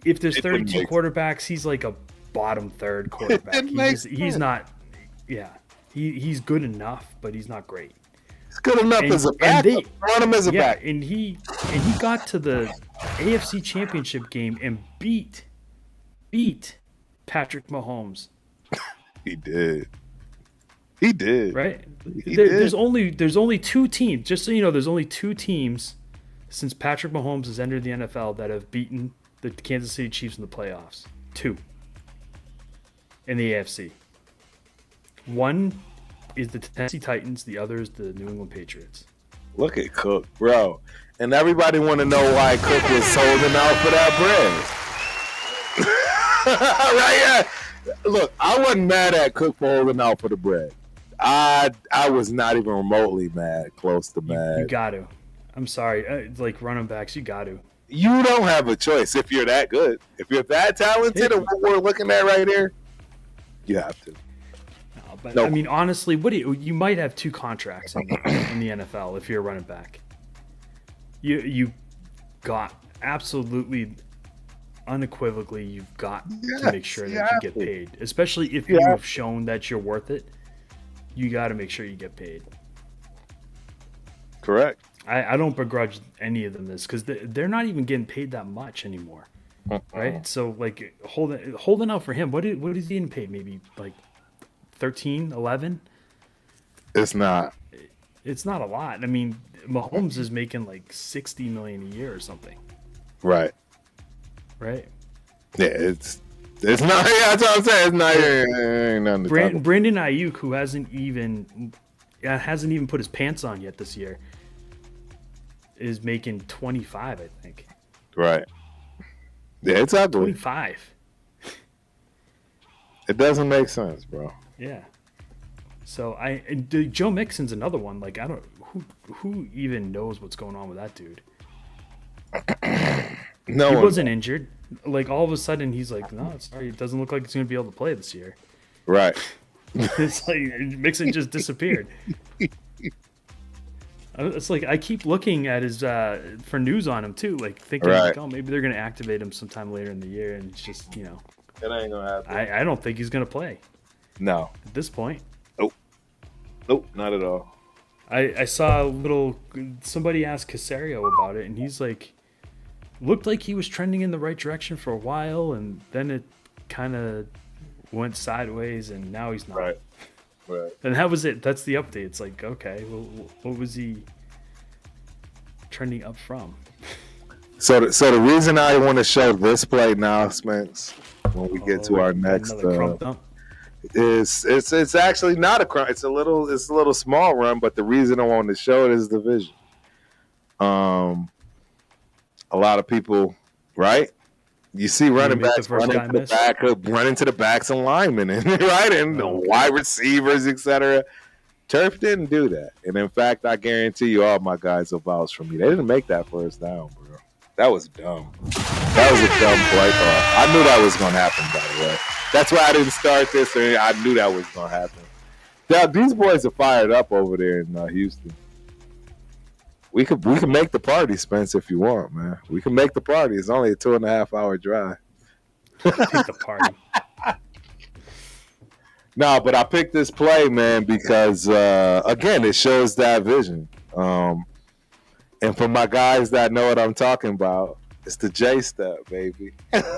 if there's 32 quarterbacks, he's like a bottom third quarterback. He's not. Yeah, he's good enough, but he's not great. He's good enough as a backup. Want him as a back. And he got to the AFC Championship game and beat Patrick Mahomes. He did. He did. Right? There's only two teams. Just so you know, there's only two teams since Patrick Mahomes has entered the NFL that have beaten the Kansas City Chiefs in the playoffs. Two. In the AFC. One is the Tennessee Titans. The other is the New England Patriots. Look at Cook, bro. And everybody want to know why Cook was holding out for that bread. Right? Yeah. Look, I wasn't mad at Cook for holding out for the bread. I was not even remotely close to mad. You got to. I'm sorry. Like running backs, you got to. You don't have a choice if you're that good. If you're that talented and what we're looking at right here, you have to. But I mean, honestly, you might have two contracts in the NFL if you're a running back. You got absolutely, unequivocally, you've got to make sure that you get paid, especially if you have shown that you're worth it. You got to make sure you get paid. Correct. I don't begrudge any of them this because they're not even getting paid that much anymore, right? So like holding out for him, what is he getting paid? Maybe like 13, 11? It's not a lot. I mean, Mahomes is making like $60 million a year or something. Right. Yeah, it's not. Yeah, that's what I'm saying. It's not. Ain't nothing to talk about. Brandon Ayuk, who hasn't even put his pants on yet this year, is making 25, I think. Right. Yeah, it's ugly. 25. It doesn't make sense, bro. Yeah. So Joe Mixon's another one. Like who even knows what's going on with that dude? No, he wasn't injured. Like all of a sudden he's like, no, sorry, it doesn't look like he's going to be able to play this year. Right. It's like Mixon just disappeared. It's like I keep looking at his for news on him too, like thinking, like, oh, maybe they're going to activate him sometime later in the year, and it's just it ain't gonna happen. I don't think he's going to play. No. At this point. Nope, not at all. I saw somebody asked Casario about it, and he's like, looked like he was trending in the right direction for a while, and then it kind of went sideways, and now he's not. Right. And that was it. That's the update. It's like, okay, well, what was he trending up from? So the reason I want to show this play now, Spence, when we get to our next is it's actually not a crump. It's a little small run, but the reason I wanted to show it is the vision. A lot of people, right? You see running backs running to the backs and linemen, right, and the wide receivers, etc. Turf didn't do that, and in fact, I guarantee you, all my guys will vouch for me. They didn't make that first down, bro. That was dumb. That was a dumb play call. I knew that was going to happen, by the way. That's why I didn't start this, and I knew that was going to happen. Now, these boys are fired up over there in Houston. We can make the party, Spence, if you want, man. We can make the party. It's only a 2.5-hour drive. Take the party. No, but I picked this play, man, because again, it shows that vision. And for my guys that know what I'm talking about, it's the J step, baby. Shout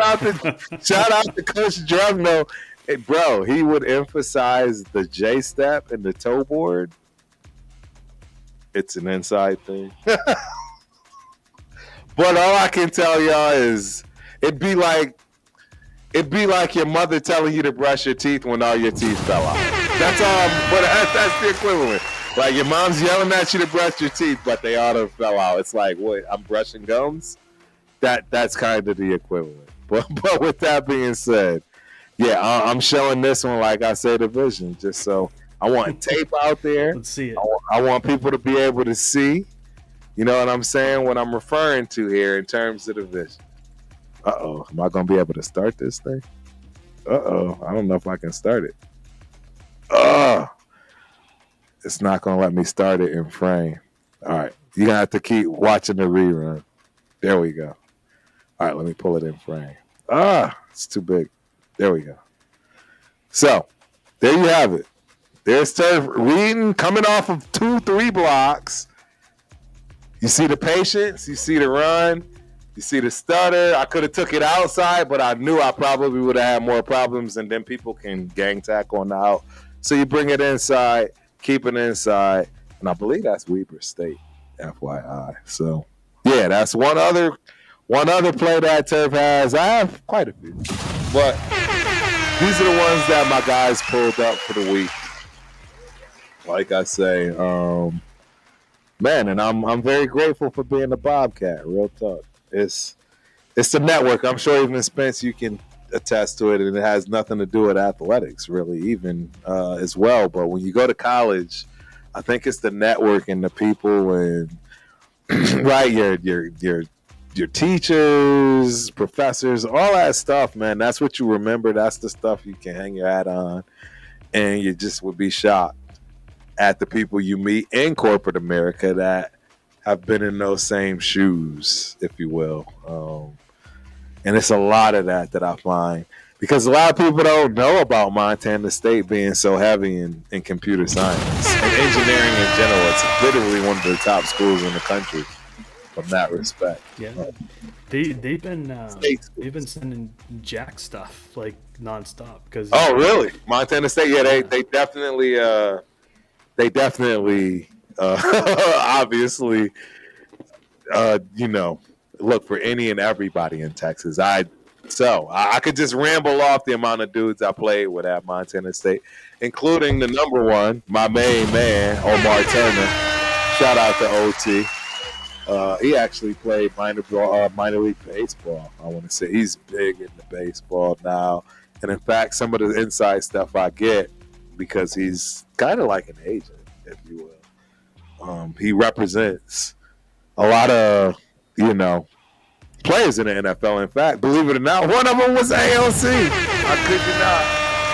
out to Coach Drugno. Hey, bro, he would emphasize the J step and the toe board it's an inside thing. But all I can tell y'all is it'd be like your mother telling you to brush your teeth when all your teeth fell out. That's all. But that's the equivalent. Like your mom's yelling at you to brush your teeth, but they all done fell out. It's like, what? I'm brushing gums. That's kind of the equivalent. But with that being said, yeah, I'm showing this one like I said, division. Just so I want tape out there. Let's see it. I want people to be able to see. You know what I'm saying? What I'm referring to here in terms of the vision. Uh-oh. Am I going to be able to start this thing? Uh-oh. I don't know if I can start it. It's not going to let me start it in frame. All right. You're going to have to keep watching the rerun. There we go. All right. Let me pull it in frame. It's too big. There we go. So, there you have it. There's Turf reading, coming off of 2-3 blocks. You see the patience, you see the run, you see the stutter. I could have took it outside, but I knew I probably would have had more problems, and then people can gang tackle on the out. So you bring it inside, keep it inside, and I believe that's Weber State, FYI. So, yeah, that's one other play that Turf has. I have quite a few, but these are the ones that my guys pulled up for the week. Like I say, man, and I'm very grateful for being a Bobcat. Real talk. It's the network. I'm sure even Spence, you can attest to it, and it has nothing to do with athletics, really, even as well. But when you go to college, I think it's the network and the people, and right, your teachers, professors, all that stuff, man. That's what you remember. That's the stuff you can hang your hat on, and you just would be shocked at the people you meet in corporate America that have been in those same shoes, if you will. And it's a lot of that I find, because a lot of people don't know about Montana State being so heavy in computer science and engineering in general. It's literally one of the top schools in the country from that respect. Yeah, they've been sending Jack stuff like nonstop. Because really? Montana State? Yeah, they definitely. They definitely, obviously, look for any and everybody in Texas. I could just ramble off the amount of dudes I played with at Montana State, including the number one, my main man, Omar Turner. Shout out to OT. He actually played minor league baseball. I want to say he's big into baseball now, and in fact, some of the inside stuff I get, because he's kind of like an agent, if you will. He represents a lot of, players in the NFL. In fact, believe it or not, one of them was AOC. I kid you not.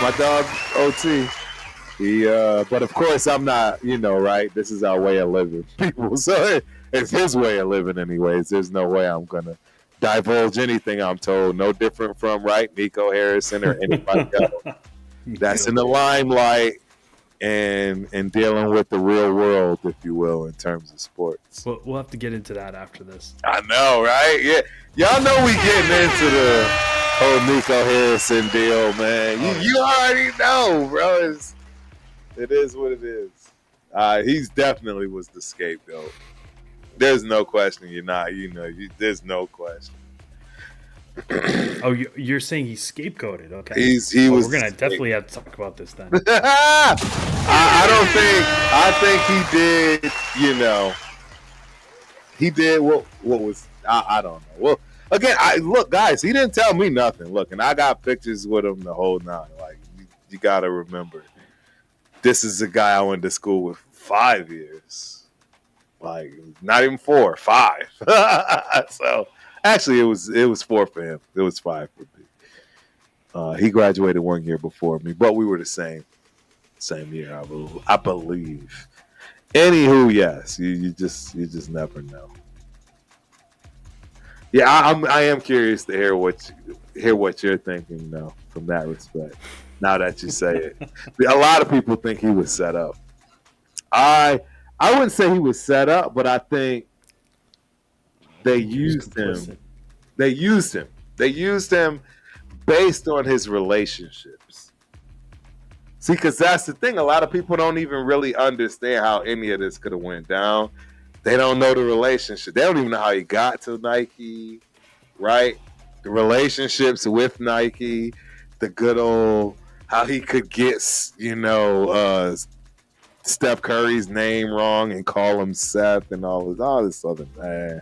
My dog, OT. But of course, I'm not, right? This is our way of living, people. So it's his way of living anyways. There's no way I'm going to divulge anything I'm told. No different from, right, Nico Harrison or anybody else. That's in the limelight and dealing with the real world, if you will, in terms of sports. We'll have to get into that after this. I know, right? Yeah, y'all know we getting into the whole Nico Harrison deal, man. You already know, bro. It is what it is. He's definitely was the scapegoat. There's no question. You're not. There's no question. Oh, you're saying he's scapegoated? Okay. He was. We're gonna definitely have to talk about this then. I don't think. I think he did. He did what was. I don't know. Well, again, look, guys. He didn't tell me nothing. Look, and I got pictures with him the whole nine. Like you got to remember, this is a guy I went to school with 5 years. Like not even 4, 5. So. Actually, it was 4 for him. It was 5 for me. He graduated 1 year before me, but we were the same year, I believe. Anywho, yes, you just never know. Yeah, I am curious to hear what you're thinking, though, from that respect. Now that you say it, a lot of people think he was set up. I wouldn't say he was set up, but I think. They used him. They used him based on his relationships. See, because that's the thing. A lot of people don't even really understand how any of this could have went down. They don't know the relationship. They don't even know how he got to Nike, right? The relationships with Nike, the good old how he could get, Steph Curry's name wrong and call him Seth and all this other, man.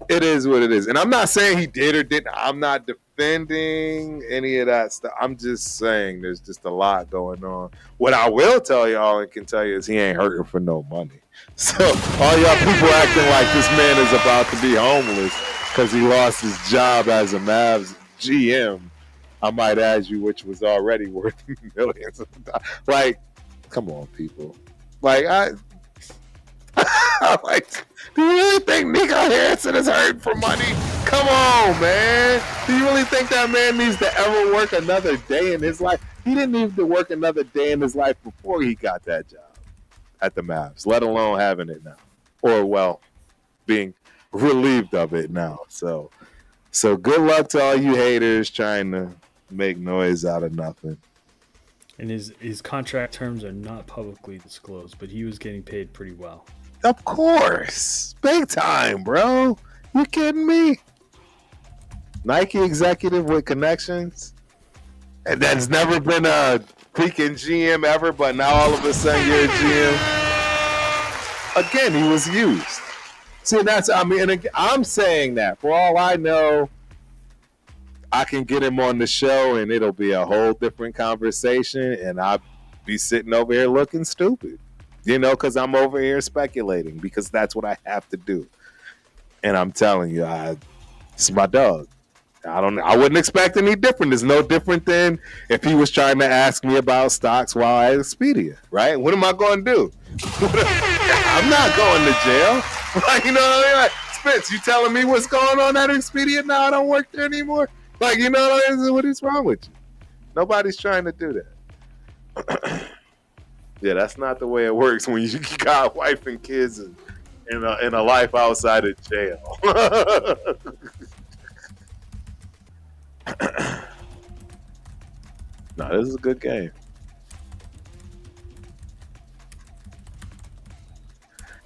It is what it is. And I'm not saying he did or didn't. I'm not defending any of that stuff. I'm just saying there's just a lot going on. What I will tell y'all and can tell you is he ain't hurting for no money. So all y'all people acting like this man is about to be homeless because he lost his job as a Mavs GM, I might add you, which was already worth millions of dollars. Like, come on, people. Like, like, do you really think Nico Harrison is hurting for money? Come on, man. Do you really think that man needs to ever work another day in his life? He didn't need to work another day in his life before he got that job at the Mavs, let alone having it now. Or, well, being relieved of it now. So good luck to all you haters trying to make noise out of nothing. And his contract terms are not publicly disclosed, but he was getting paid pretty well. Of course. Big time, bro. You kidding me? Nike executive with connections. And that's never been a freaking GM ever, but now all of a sudden you're a GM. Again, he was used. See, I'm saying that. For all I know, I can get him on the show and it'll be a whole different conversation and I'll be sitting over here looking stupid. Because I'm over here speculating because that's what I have to do. And I'm telling you, it's my dog. I wouldn't expect any different. It's no different than if he was trying to ask me about stocks while at Expedia, right? What am I going to do? I'm not going to jail. Like, you know what I mean? Like, Spence, you telling me what's going on at Expedia now? I don't work there anymore. Like, you know what I mean? What is wrong with you? Nobody's trying to do that. Yeah, that's not the way it works when you got a wife and kids and a life outside of jail. No, this is a good game.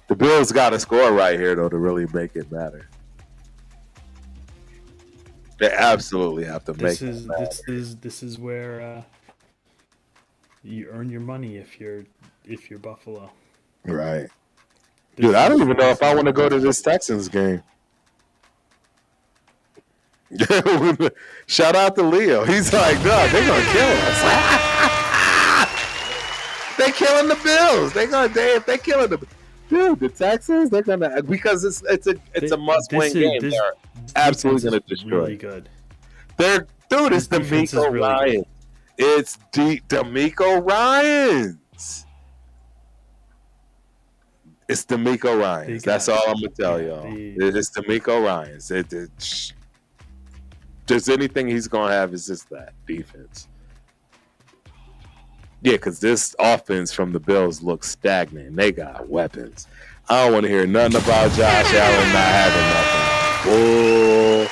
The Bills got to score right here, though, to really make it matter. They absolutely have to make it matter. This is where you earn your money if you're Buffalo. Right. Dude, I don't even know if I want to go to this Texans game. Shout out to Leo. He's like, dog, they're going to kill us. They're killing the Bills. If they're killing the Dude, the Texans, they're going to, because it's a must-win game. They're absolutely going to destroy. Really good. It's DeMeco really Ryan. Good. It's DeMeco Ryans. It's DeMeco Ryans. That's all I'm going to tell y'all. It's DeMeco Ryans. There's anything he's going to have is just that defense. Yeah, because this offense from the Bills looks stagnant. They got weapons. I don't want to hear nothing about Josh Allen not having nothing. Bull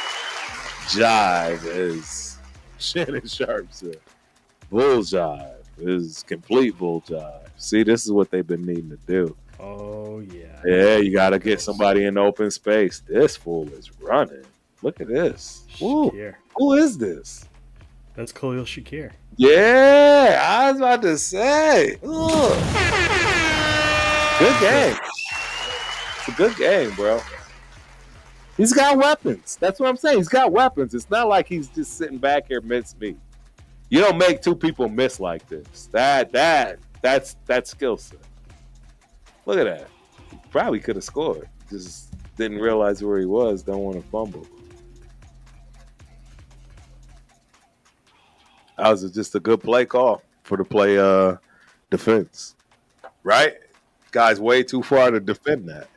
jive, as Shannon Sharp said. Bull jive is complete bull jive. See, this is what they've been needing to do. Oh, yeah. Yeah, you got to get somebody in open space. This fool is running. Look at this. Ooh, who is this? That's Khalil Shakir. Yeah, I was about to say. Ugh. Good game. It's a good game, bro. He's got weapons. That's what I'm saying. He's got weapons. It's not like he's just sitting back here mincemeat. You don't make two people miss like this. That's skill set. Look at that. He probably could have scored. Just didn't realize where he was. Don't want to fumble. That was just a good play call for the play defense. Right? Guy's way too far to defend that.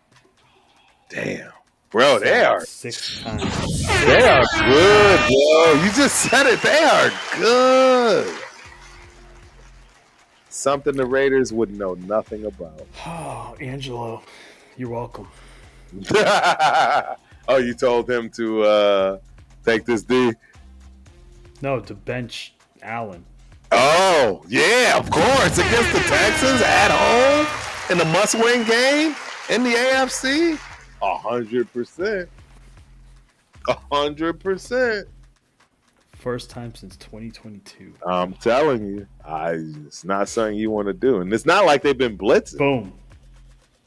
Damn. Bro, they are 6 times. They are good, bro. You just said it. They are good. Something the Raiders would know nothing about. Oh, Angelo, you're welcome. Oh, you told him to take this D? No, to bench Allen. Oh, Oh, yeah, of course. Against the Texans at home in a must-win game in the AFC. 100%. 100%. First time since 2022. I'm telling you, it's not something you want to do. And it's not like they've been blitzing. Boom.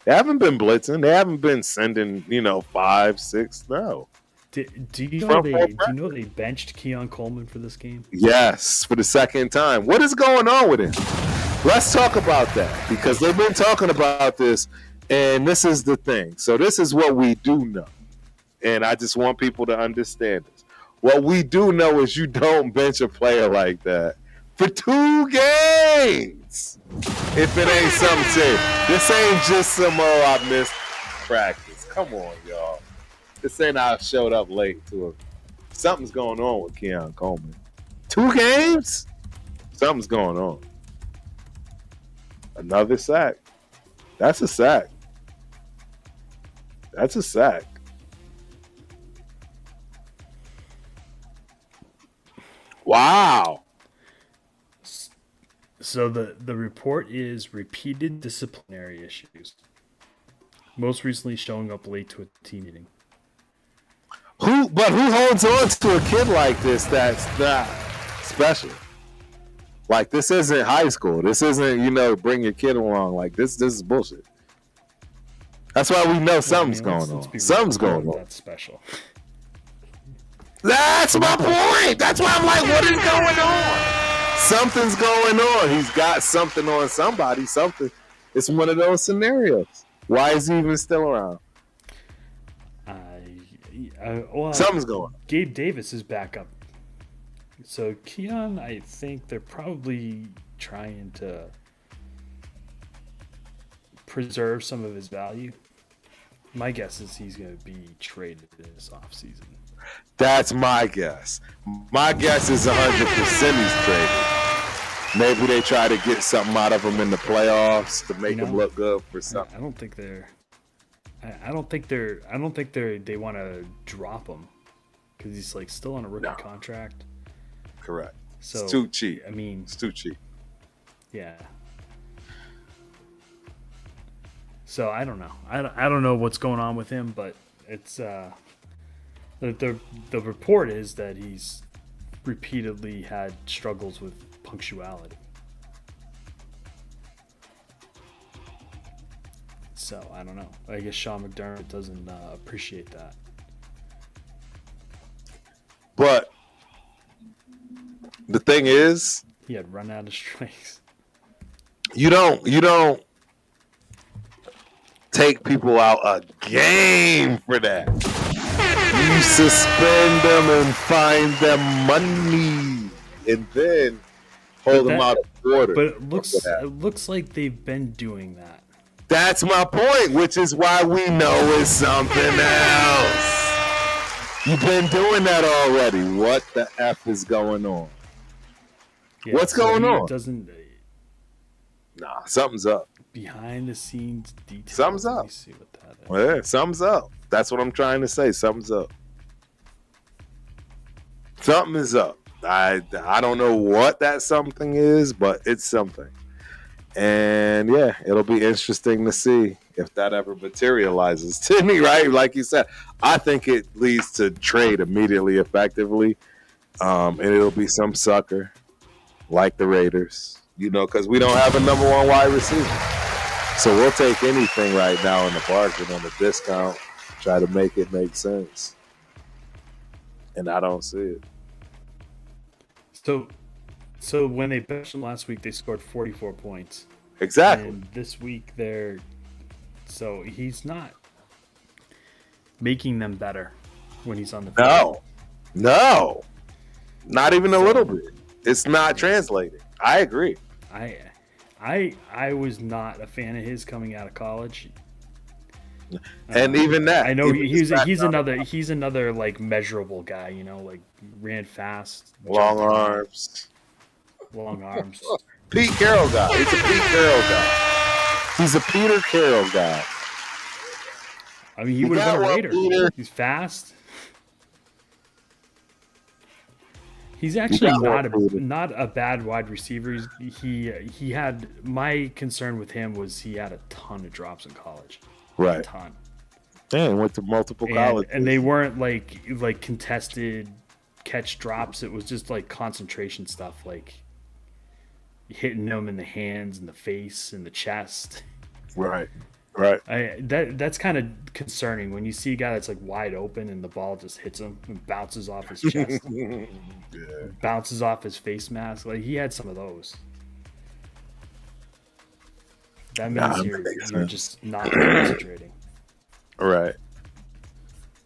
They haven't been blitzing. They haven't been sending, 5, 6. No. Do you know they benched Keon Coleman for this game? Yes, for the second time. What is going on with him? Let's talk about that because they've been talking about this, and this is the thing. So this is what we do know, and I just want people to understand this. What we do know is you don't bench a player like that for 2 games if it ain't something serious. This ain't just some, I missed practice. Come on, y'all. This ain't I showed up late to him. Something's going on with Keon Coleman. 2 games? Something's going on. Another sack. That's a sack. That's a sack. Wow. So the report is repeated disciplinary issues. Most recently showing up late to a team meeting. Who holds on to a kid like this that's not special? Like, this isn't high school. This isn't, bring your kid along. Like, this is bullshit. That's why we know something's going on. Something's going on. That's special. That's my point. That's why I'm like, what is going on? Something's going on. He's got something on somebody. Something. It's one of those scenarios. Why is he even still around? Something's going on. Gabe Davis is back up. So Keon, I think they're probably trying to preserve some of his value. My guess is he's going to be traded this offseason. That's my guess. My guess is 100% he's traded. Maybe they try to get something out of him in the playoffs to make him look good for something. I don't think they want to drop him because he's like still on a rookie contract. Correct. So it's too cheap. I mean, it's too cheap. Yeah. So I don't know. I don't know what's going on with him, but it's the report is that he's repeatedly had struggles with punctuality. So I don't know. I guess Sean McDermott doesn't appreciate that. But the thing is, he had run out of strikes. You don't take people out a game for that. You suspend them and fine them money, and then hold them out a quarter. But it looks like they've been doing that. That's my point, which is why we know it's something else. You've been doing that already. What the F is going on? Yeah, what's going on? Nah, something's up. Behind the scenes details. Something's up. Let me see what that is. Yeah, something's up. That's what I'm trying to say. Something's up. Something is up. I don't know what that something is, but it's something. And yeah, it'll be interesting to see if that ever materializes to me, right? Like you said, I think it leads to trade immediately, effectively. And it'll be some sucker like the Raiders, because we don't have a number 1 wide receiver. So we'll take anything right now in the bargain on the discount, try to make it make sense. And I don't see it. So when they benched him last week, they scored 44 points. Exactly. And this week so he's not making them better when he's on the field. No, not even a little bit. It's not translating. I agree. I was not a fan of his coming out of college. And even that, I know he's another like measurable guy, like ran fast, long arms. Pete Carroll guy. He's a Pete Carroll guy. He's a Peter Carroll guy. I mean, he would have been a Raider. He's fast. He's actually got not a bad wide receiver. He had, my concern with him was he had a ton of drops in college. Right. A ton. Dang, went to multiple colleges. And they weren't like contested catch drops. It was just like concentration stuff, like hitting them in the hands and the face and the chest. Right. That's kind of concerning when you see a guy that's like wide open and the ball just hits him and bounces off his chest, bounces off his face mask. Like, he had some of those. That means you're just not concentrating. Right.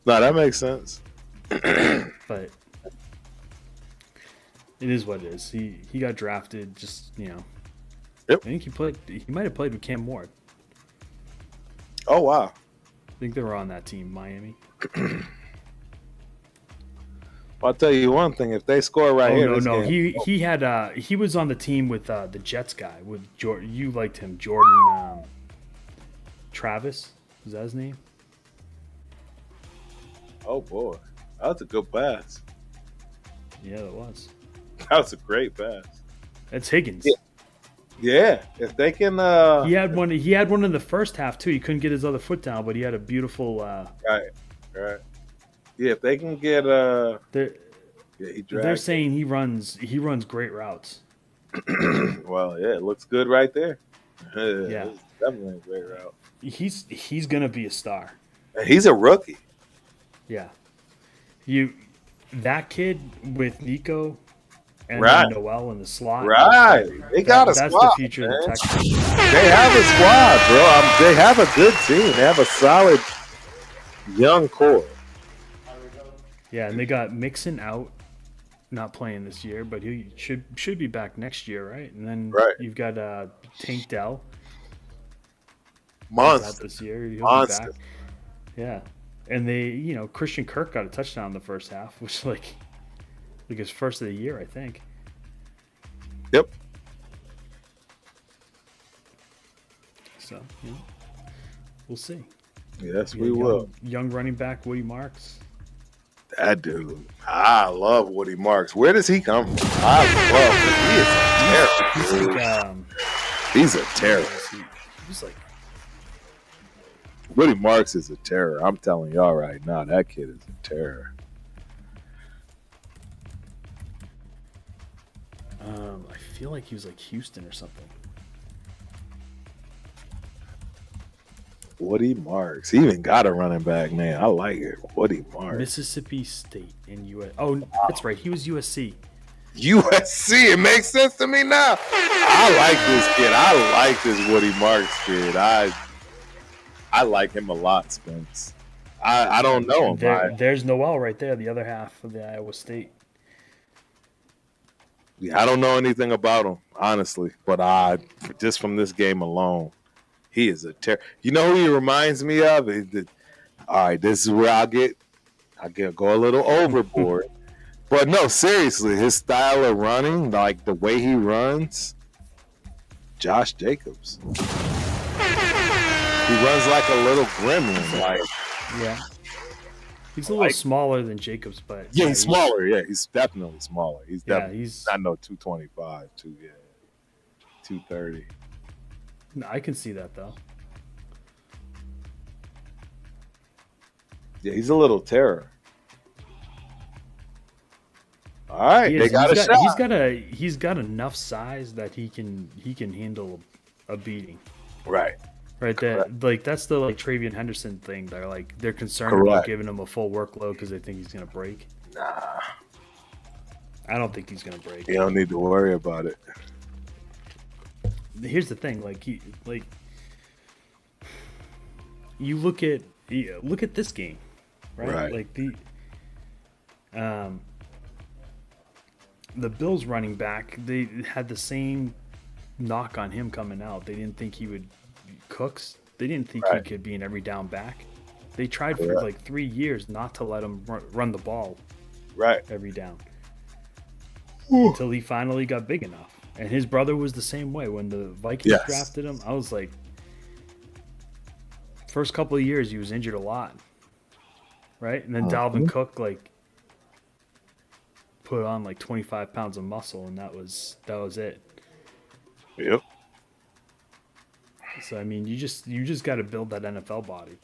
No, that makes sense. But it is what it is. He got drafted. Just, you know. Yep. I think he might have played with Cam Ward. Oh wow. I think they were on that team, Miami. I'll tell you one thing: if they score right here, no. He was on the team with the Jets guy. With you liked him, Jordan Travis. Is that his name? Oh boy, that was a good pass. Yeah, that was. That was a great pass. That's Higgins. Yeah, if they can. He had one. He had one in the first half too. He couldn't get his other foot down, but he had a beautiful. Right. Yeah, if they can get. They're saying he runs great routes. Well, yeah, it looks good right there. Yeah, it's definitely a great route. He's gonna be a star. And he's a rookie. Yeah, that kid with Nico. And right. Noel in the slot. Right. They got a squad. That's the future of the Texans. They have a squad, bro. They have a good team. They have a solid young core. Yeah, and they got Mixon out, not playing this year, but he should be back next year, right? And then you've got Tank Dell. Monster. This year. He'll be back. Yeah. And Christian Kirk got a touchdown in the first half, which like his first of the year, I think. Yep. So, we'll see. Yes, we will. Young running back Woody Marks. That dude. I love Woody Marks. Where does he come from? I love him. He is a terror. He's a terror. He's like. Woody Marks is a terror. I'm telling y'all right now, that kid is a terror. I feel like he was like Houston or something. Woody Marks. He even got a running back, man. I like it. Woody Marks. Mississippi State in U.S. Oh, that's right. He was USC. USC. It makes sense to me now. I like this kid. I like this Woody Marks kid. I like him a lot, Spence. I don't know him. There's Noel right there, the other half of the Iowa State. Yeah, I don't know anything about him, honestly. But just from this game alone, he is a terror. You know who he reminds me of? All right, this is where I go a little overboard. But no, seriously, his style of running, like the way he runs, Josh Jacobs. He runs like a little gremlin. Like, yeah. He's a little smaller than Jacobs, but yeah, he's smaller. Yeah, he's definitely smaller. He's definitely not 225, 230. No, I can see that though. Yeah, he's a little terror. All right, they got a shot. He's got enough size that he can handle a beating. Right. Right, that's the Travion Henderson thing. They're concerned about giving him a full workload because they think he's gonna break. Nah, I don't think he's gonna break. You don't need to worry about it. Here's the thing, you look at this game, right? Like the Bills running back, they had the same knock on him coming out. They didn't think he would. Cooks, they didn't think he could be an every down back. They tried for 3 years not to let him run the ball every down until he finally got big enough. And his brother was the same way. When the Vikings drafted him, I was like, first couple of years he was injured a lot, right? And then Dalvin Cook put on like 25 pounds of muscle, and that was it. Yep. So I mean, you just got to build that NFL body,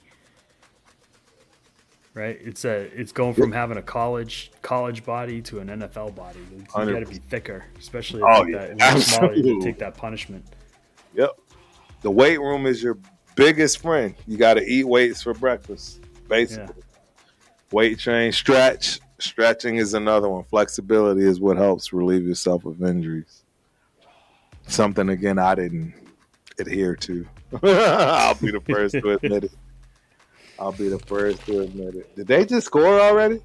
right? It's going from having a college body to an NFL body. You got to be thicker, especially that smaller. You take that punishment. Yep. The weight room is your biggest friend. You got to eat weights for breakfast, basically. Yeah. Weight train, stretch. Stretching is another one. Flexibility is what helps relieve yourself of injuries. Something, again, I didn't adhere to. I'll be the first to admit it. Did they just score already?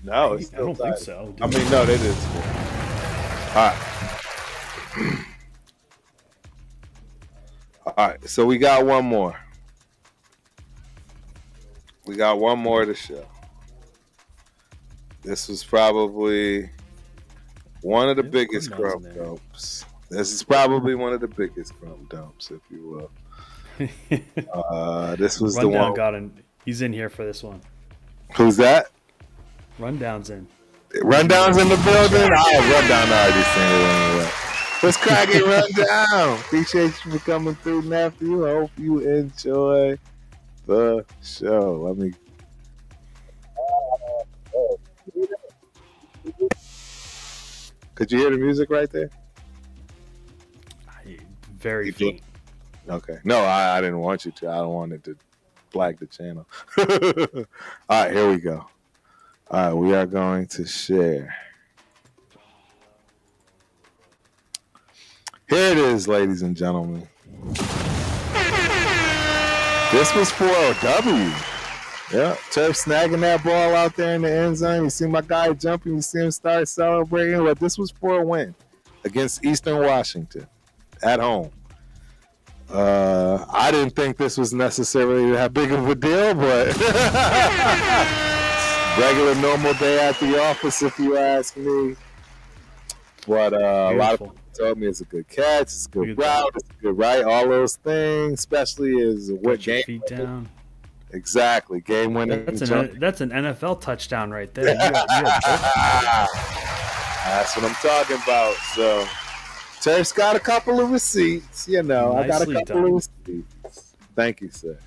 No, it's still I don't think so. I mean, no, they did score. All right. All right, so we got one more. We got one more to show. This was probably one of the biggest crumb dumps. This is probably one of the biggest crumb dumps, if you will. This was Rundown the one. He's in here for this one. Who's that? Rundown's in. Rundown's in the building? Rundown already seen it anyway. Let's crack it, Rundown. Appreciate you for coming through, nephew. Hope you enjoy the show. Let me. Could you hear the music right there? Very faint. Okay. No, I didn't want you to. I don't want it to flag the channel. All right, here we go. All right, we are going to share. Here it is, ladies and gentlemen. This was for a W. Yeah, Turf snagging that ball out there in the end zone. You see my guy jumping. You see him start celebrating. But this was for a win against Eastern Washington at home. I didn't think this was necessarily that big of a deal, but regular, normal day at the office, if you ask me. But a lot of people told me it's a good catch, it's a good route, it's a good right, all those things, especially as what game. Feet down. Exactly, game winning. That's an NFL touchdown right there. That's what I'm talking about. So, Turf's got a couple of receipts, you know. Nicely I got a couple of receipts. Thank you, sir.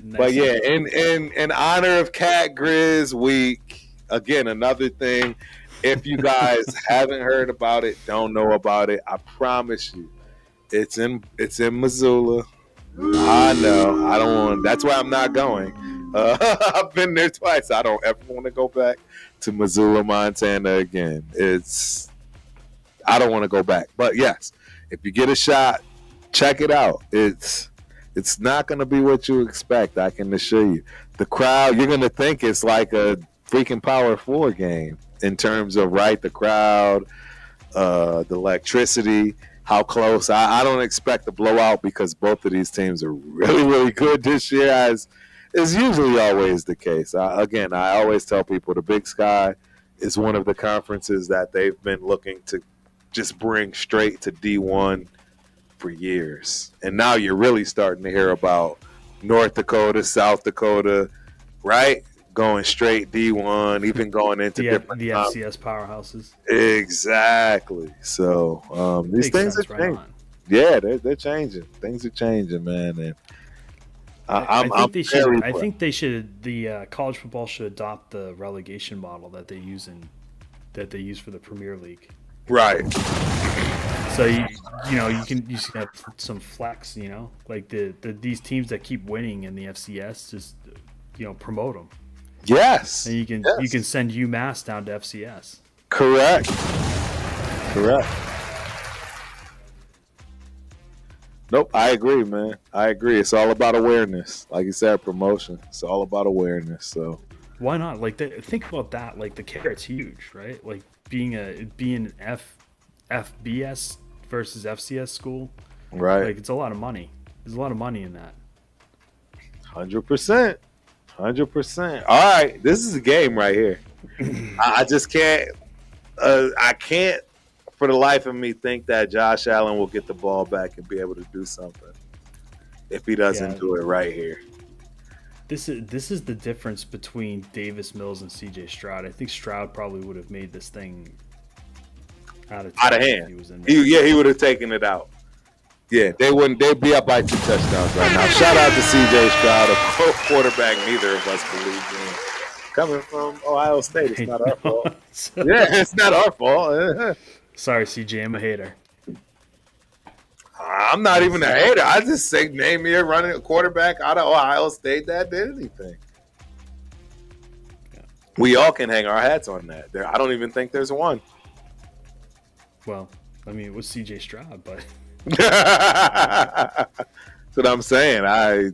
But yeah, in honor of Cat Grizz Week, again, another thing. If you guys haven't heard about it, don't know about it, I promise you, it's in Missoula. I know. I don't want. That's why I'm not going. I've been there twice. I don't ever want to go back to Missoula, Montana again. I don't want to go back. But yes, if you get a shot, check it out. It's not going to be what you expect. I can assure you. The crowd, you're going to think it's like a freaking Power 4 game. In terms of the crowd, the electricity, how close. I don't expect a blowout because both of these teams are really, really good this year, as is usually always the case. I always tell people the Big Sky is one of the conferences that they've been looking to just bring straight to D1 for years. And now you're really starting to hear about North Dakota, South Dakota, right? Going straight D1, even going into different the FCS powerhouses. Exactly. So these things are changing. Right, yeah, they're changing. Things are changing, man. And I think they should. The college football should adopt the relegation model that they use for the Premier League. Right. So you can have some flex. Like these teams that keep winning in the FCS, just promote them. Yes. And you can send UMass down to FCS. Correct. Nope, I agree, man. I agree. It's all about awareness. Like you said, promotion. It's all about awareness. So why not? Think about that. Like the carrot's huge, right? Like being an FBS versus FCS school. Right. Like it's a lot of money. There's a lot of money in that. 100%. 100%. All right, this is a game right here. I just can't. I can't, for the life of me, think that Josh Allen will get the ball back and be able to do something if he doesn't do it right here. This is the difference between Davis Mills and CJ Stroud. I think Stroud probably would have made this thing out of hand. if he was in there. He would have taken it out. Yeah, they'd be up by 2 touchdowns right now. Shout out to CJ Stroud, a quarterback neither of us believe in. Coming from Ohio State, it's not our fault. Yeah, it's not our fault. Sorry, CJ, I'm a hater. I'm not even a hater. I just say name me a running quarterback out of Ohio State that did anything. Yeah. We all can hang our hats on that. I don't even think there's one. Well, I mean, it was CJ Stroud, but that's what I'm saying. I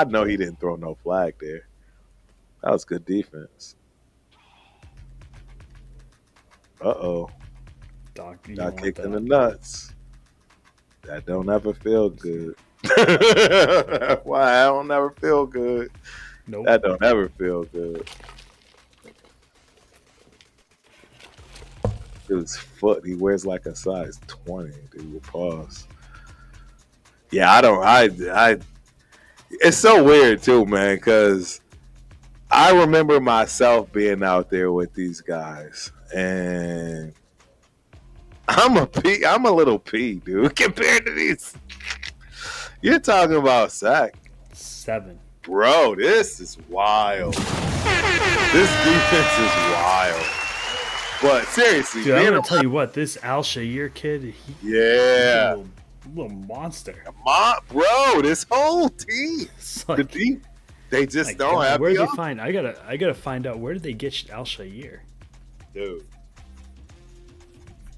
know he didn't throw no flag there. That was good defense. Uh-oh. Doc kicked in the nuts. That don't ever feel good. Why? I don't ever feel good. Nope. That don't ever feel good. His foot, he wears like a size 20, dude. With pause. Yeah, it's so weird too, man, because I remember myself being out there with these guys, and I'm a little P, dude, compared to these. You're talking about sack. 7. Bro, this is wild. This defense is wild. But seriously, dude, I'm going to tell you what, this Al-Shaair kid, he's a little monster. Bro, this whole team. Like, they just don't have where did they find? I gotta find out, where did they get Al-Shaair? Dude.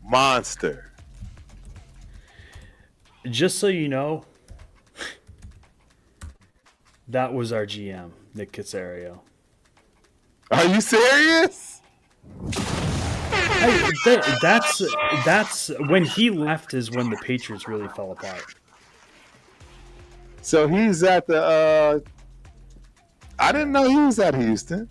Monster. Just so you know, that was our GM, Nick Casario. Are you serious? That's when he left is when the Patriots really fell apart. So he's at the I didn't know he was at Houston.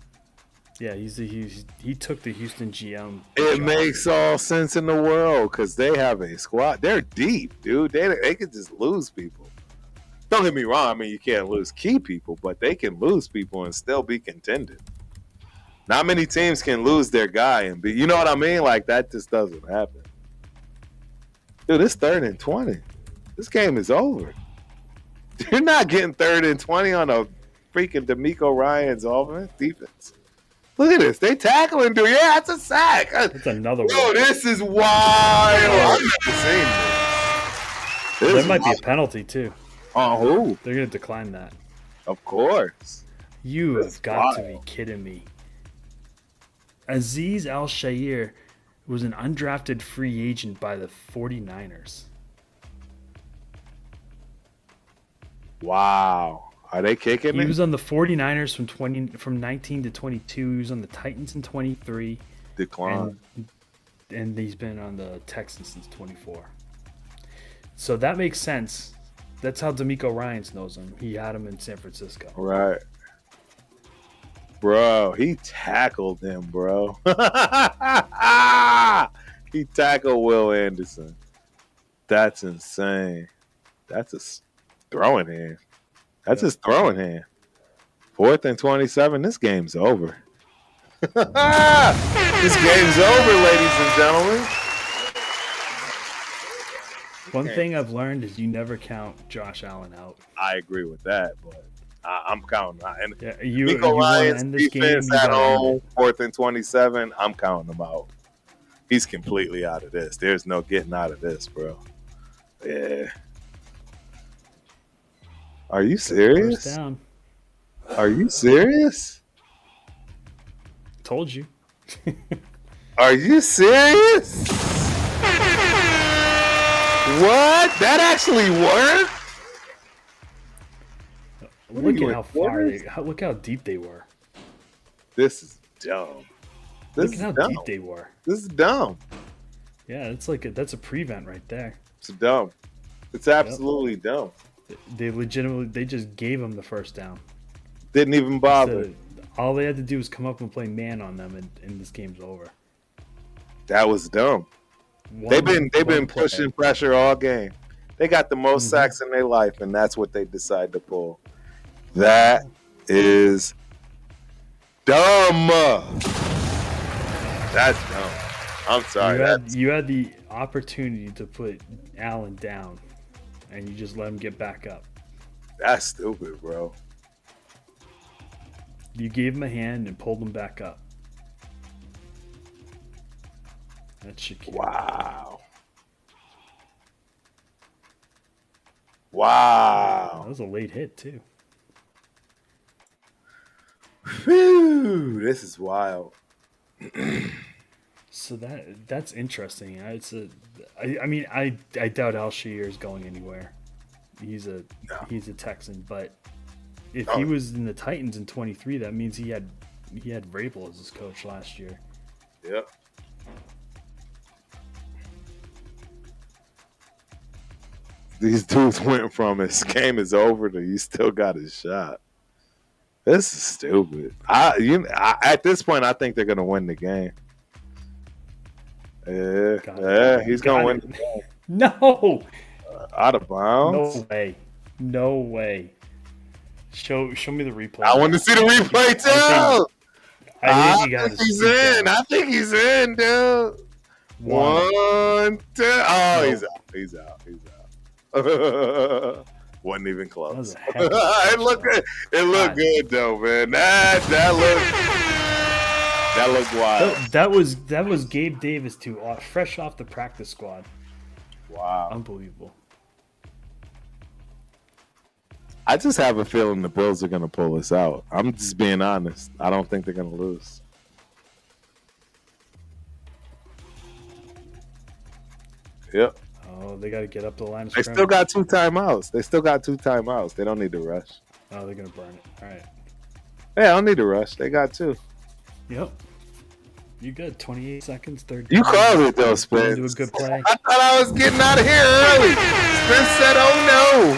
Yeah, he took the Houston GM. It makes all sense in the world because they have a squad. They're deep, dude. They could just lose people. Don't get me wrong. I mean, you can't lose key people, but they can lose people and still be contending. Not many teams can lose their guy and be. You know what I mean? Like that just doesn't happen. Dude, it's 3rd and 20. This game is over. You're not getting 3rd and 20 on a freaking D'Amico Ryans offense defense. Look at this. They tackling, dude. Yeah, that's a sack. That's another one. Bro, this is wild. I've never seen this. There might be a penalty, too. On who? They're going to decline that. Of course. You have got to be kidding me. Azeez Al-Shaair was an undrafted free agent by the 49ers. Wow. Are they kicking He it? was on the 49ers from 19 to 22. He was on the Titans in 23. Decline. And he's been on the Texans since 24. So that makes sense. That's how D'Amico Ryans knows him. He had him in San Francisco. Right. Bro, he tackled him, bro. He tackled Will Anderson. That's insane. That's a throwing hand. That's his throwing hand. 4th and 27. This game's over. This game's over, ladies and gentlemen. One thing I've learned is you never count Josh Allen out. I agree with that, but I'm counting. And you Nico Ryan's defense at home, 4th and 27. I'm counting him out. He's completely out of this. There's no getting out of this, bro. Yeah. Are you serious? First down. Are you serious? Told you. Are you serious? What? That actually worked? Look at how far look how deep they were. This is dumb. Look at how deep they were. This is dumb. Yeah, it's like that's a prevent right there. It's dumb. It's absolutely dumb. They just gave him the first down. Didn't even bother. All they had to do was come up and play man on them, and this game's over. That was dumb. They've been pushing pressure all game. They got the most sacks in their life, and that's what they decide to pull. That is dumb. That's dumb. I'm sorry. You had the opportunity to put Allen down, and you just let him get back up. That's stupid, bro. You gave him a hand and pulled him back up. That's Shakir. Wow. That was a late hit, too. Whew, this is wild. So that's interesting. I doubt Al-Shir is going anywhere. He's a Texan, but if he was in the Titans in 23, that means he had Vrabel as his coach last year. Yep. These dudes went from his game is over to you still got his shot. This is stupid. At this point, I think they're gonna win the game. Yeah, he's gonna win the game. No, out of bounds. No way. Show me the replay. I want to see the replay too. I think he's in. I think he's in, dude. 1, 2. Oh, he's out. Wasn't even close. It looked good. It looked good though, man. That looked wild. That was Gabe Davis too, fresh off the practice squad. Wow, unbelievable. I just have a feeling the Bills are going to pull this out. I'm just being honest. I don't think they're going to lose. Yep. Oh, they got to get up the line of scrimmage. They still got 2 timeouts. They don't need to rush. Oh, they're going to burn it. All right. Hey, I don't need to rush. They got 2. Yep. You good. 28 seconds, 30. You called it, though, Spence. Do a good play. I thought I was getting out of here early. Spence said, oh, no.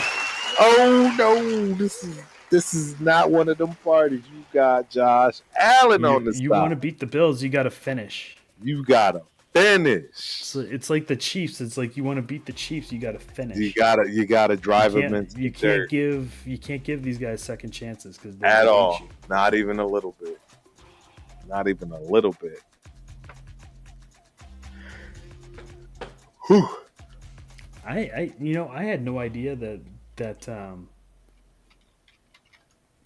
This is not one of them parties. You got Josh Allen on the spot. You want to beat the Bills, you got to finish. You got to finish. So it's like the Chiefs. It's like you want to beat the Chiefs, you got to finish. You gotta drive them into you can't give these guys second chances because at all. Not even a little bit. Whew. I had no idea that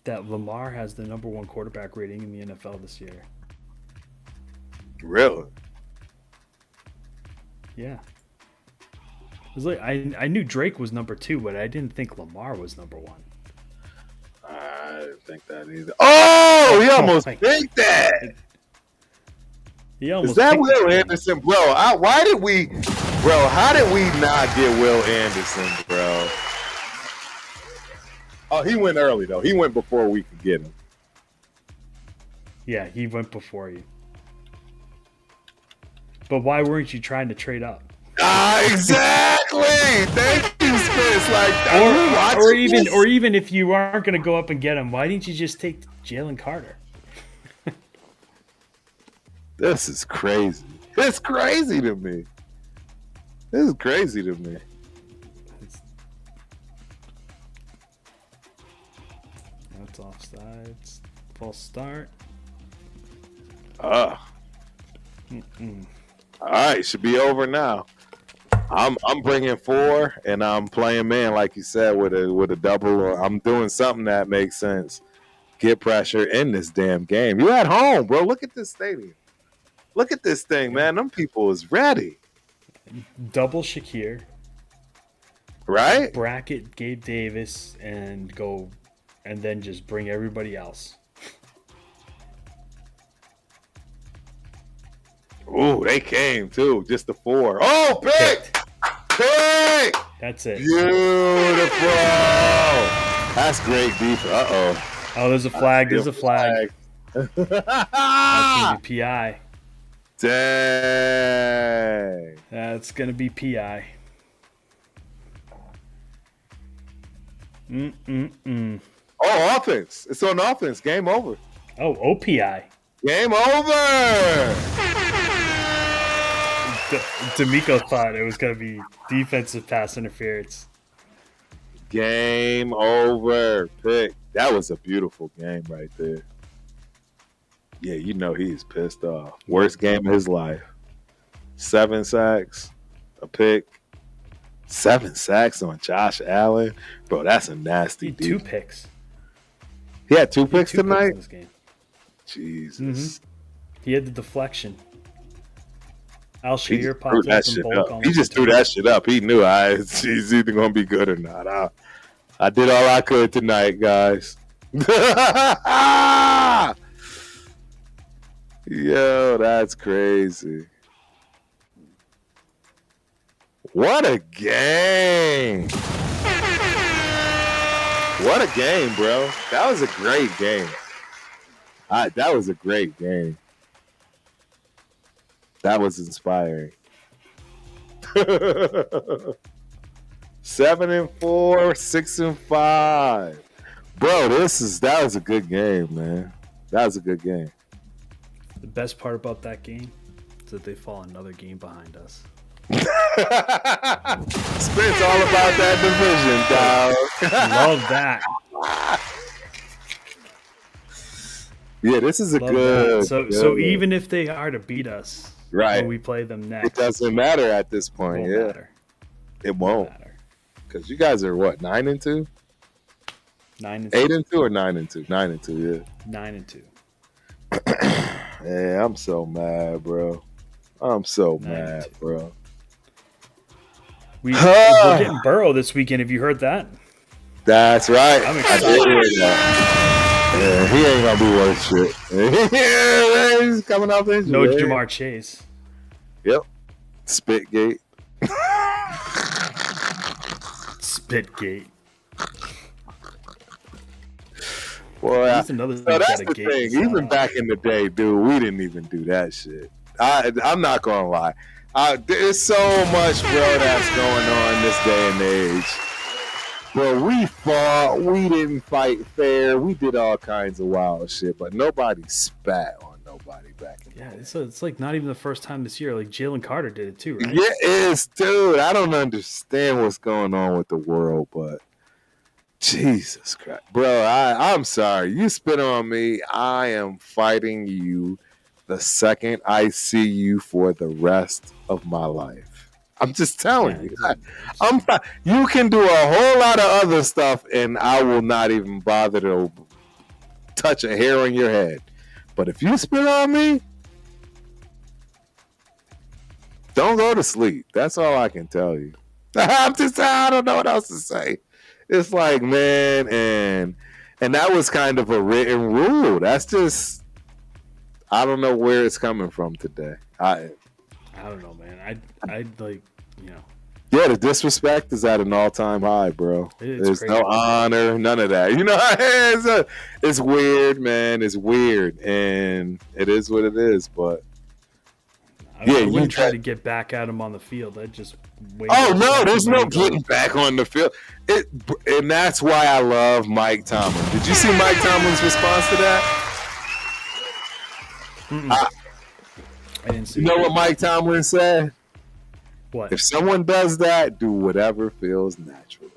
Lamar has the number 1 quarterback rating in the NFL this year. Really? Yeah. It was like I knew Drake was number 2, but I didn't think Lamar was number 1. I didn't think that either. Oh, he almost picked that. Is that Will Anderson, bro? How did we not get Will Anderson, bro? Oh, he went early though. He went before we could get him. Yeah, he went before you. But why weren't you trying to trade up? Exactly. Thank you, Spence. Or even if you aren't going to go up and get him, why didn't you just take Jalen Carter? This is crazy. It's crazy to me. That's offsides. False start. All right, should be over now. I'm bringing 4, and I'm playing man, like you said, with a double. I'm doing something that makes sense. Get pressure in this damn game. You at home, bro. Look at this stadium. Look at this thing, man. Them people is ready. Double Shakir. Right? Bracket Gabe Davis and then just bring everybody else. Ooh, they came too. Just the 4. Oh, pick! Pick! That's it. Beautiful. That's great defense. Uh-oh. Oh, there's a flag. That's going to be PI. Dang. That's going to be PI. Oh, offense. It's on offense. Game over. Oh, OPI. Game over. D'Amico thought it was going to be defensive pass interference. Game over. Pick. That was a beautiful game right there. Yeah, you know he's pissed off. Worst game of his life. 7 sacks, a pick. 7 sacks on Josh Allen. Bro, that's a nasty He had dude. 2 picks. He had 2 picks tonight? In this game. Jesus. Mm-hmm. He had the deflection. Al He Shair just threw popped that up and shit Bulk up. almost He just threw that shit up. He knew he's either going to be good or not. I did all I could tonight, guys. Yo, that's crazy. What a game. What a game, bro. That was a great game. That was a great game. That was inspiring. 7-4, 6-5. Bro, that was a good game, man. That was a good game. The best part about that game is that they fall another game behind us. Spence all about that division, dog. Love that. Yeah, this is a Love good. that. So even if they are to beat us, right, when we play them next, it doesn't matter at this point. Won't matter. It won't because you guys are what 9-2, 9-2, 8-2, or 9-2, 9-2. Yeah, 9-2. Yeah, I'm so mad, bro. I'm so 9-2. mad, bro. We're getting Burrow this weekend. Have you heard that? That's right. I'm I excited. did hear that. Yeah, he ain't gonna be worth shit. Yeah, he's coming off injury. No Jamar Chase. Yep. Spitgate. Spitgate. Boy, That's another thing that's that the a gate thing. is, Even back in the day, dude, we didn't even do that shit. I'm not gonna lie. There's so much, bro, that's going on this day and age. Bro, we fought. We didn't fight fair. We did all kinds of wild shit, but nobody spat on nobody back in the day. It's like not even the first time this year. Like Jalen Carter did it too, right? Yeah, it is, dude. I don't understand what's going on with the world, but Jesus Christ. Bro, I'm sorry. You spit on me. I am fighting you the second I see you for the rest of my life. I'm just telling you. I'm fine. You can do a whole lot of other stuff, and I will not even bother to touch a hair on your head. But if you spit on me, don't go to sleep. That's all I can tell you. I don't know what else to say. It's like, man, and that was kind of a written rule. That's just, I don't know where it's coming from today. I don't know, man. I'd like, Yeah, the disrespect is at an all-time high, bro. There's crazy. no honor, none of that. It's weird, man. It's weird, and it is what it is. But I wouldn't try to get back at him on the field. I'd just wait. oh no, there's no getting back on the field. And that's why I love Mike Tomlin. Did you see Mike Tomlin's response to that? I didn't see. You know what Mike Tomlin said? What? If someone does that, do whatever feels natural.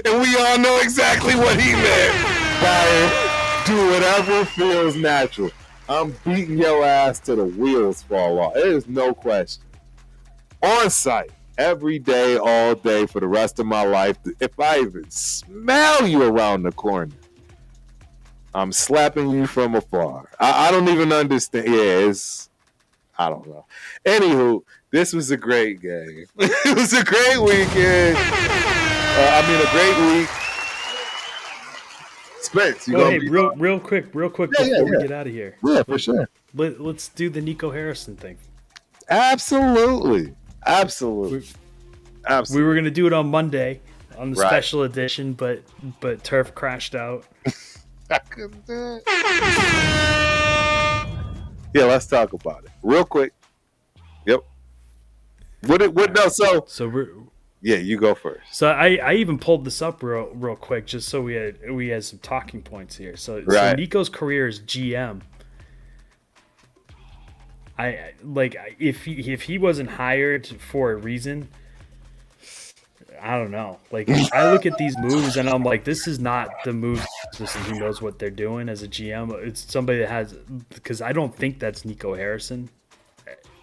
And we all know exactly what he meant by do whatever feels natural. I'm beating your ass till the wheels fall off. There's no question. On site, every day, all day, for the rest of my life. If I even smell you around the corner, I'm slapping you from afar. I don't even understand. Yeah, I don't know. Anywho, this was a great game. It was a great weekend. A great week. Spence, real quick before we get out of here. Yeah, for sure. Let's do the Nico Harrison thing. Absolutely. We were gonna do it on Monday on the special edition, but Turf crashed out. I couldn't do it. Yeah, let's talk about it real quick. Yep. Yeah, you go first. So I even pulled this up real quick just so we had some talking points here. So Nico's career as GM. If he wasn't hired for a reason, I don't know. Like, I look at these moves and I'm like, this is not the move person who knows what they're doing as a GM. It's somebody that has, because I don't think that's Nico Harrison.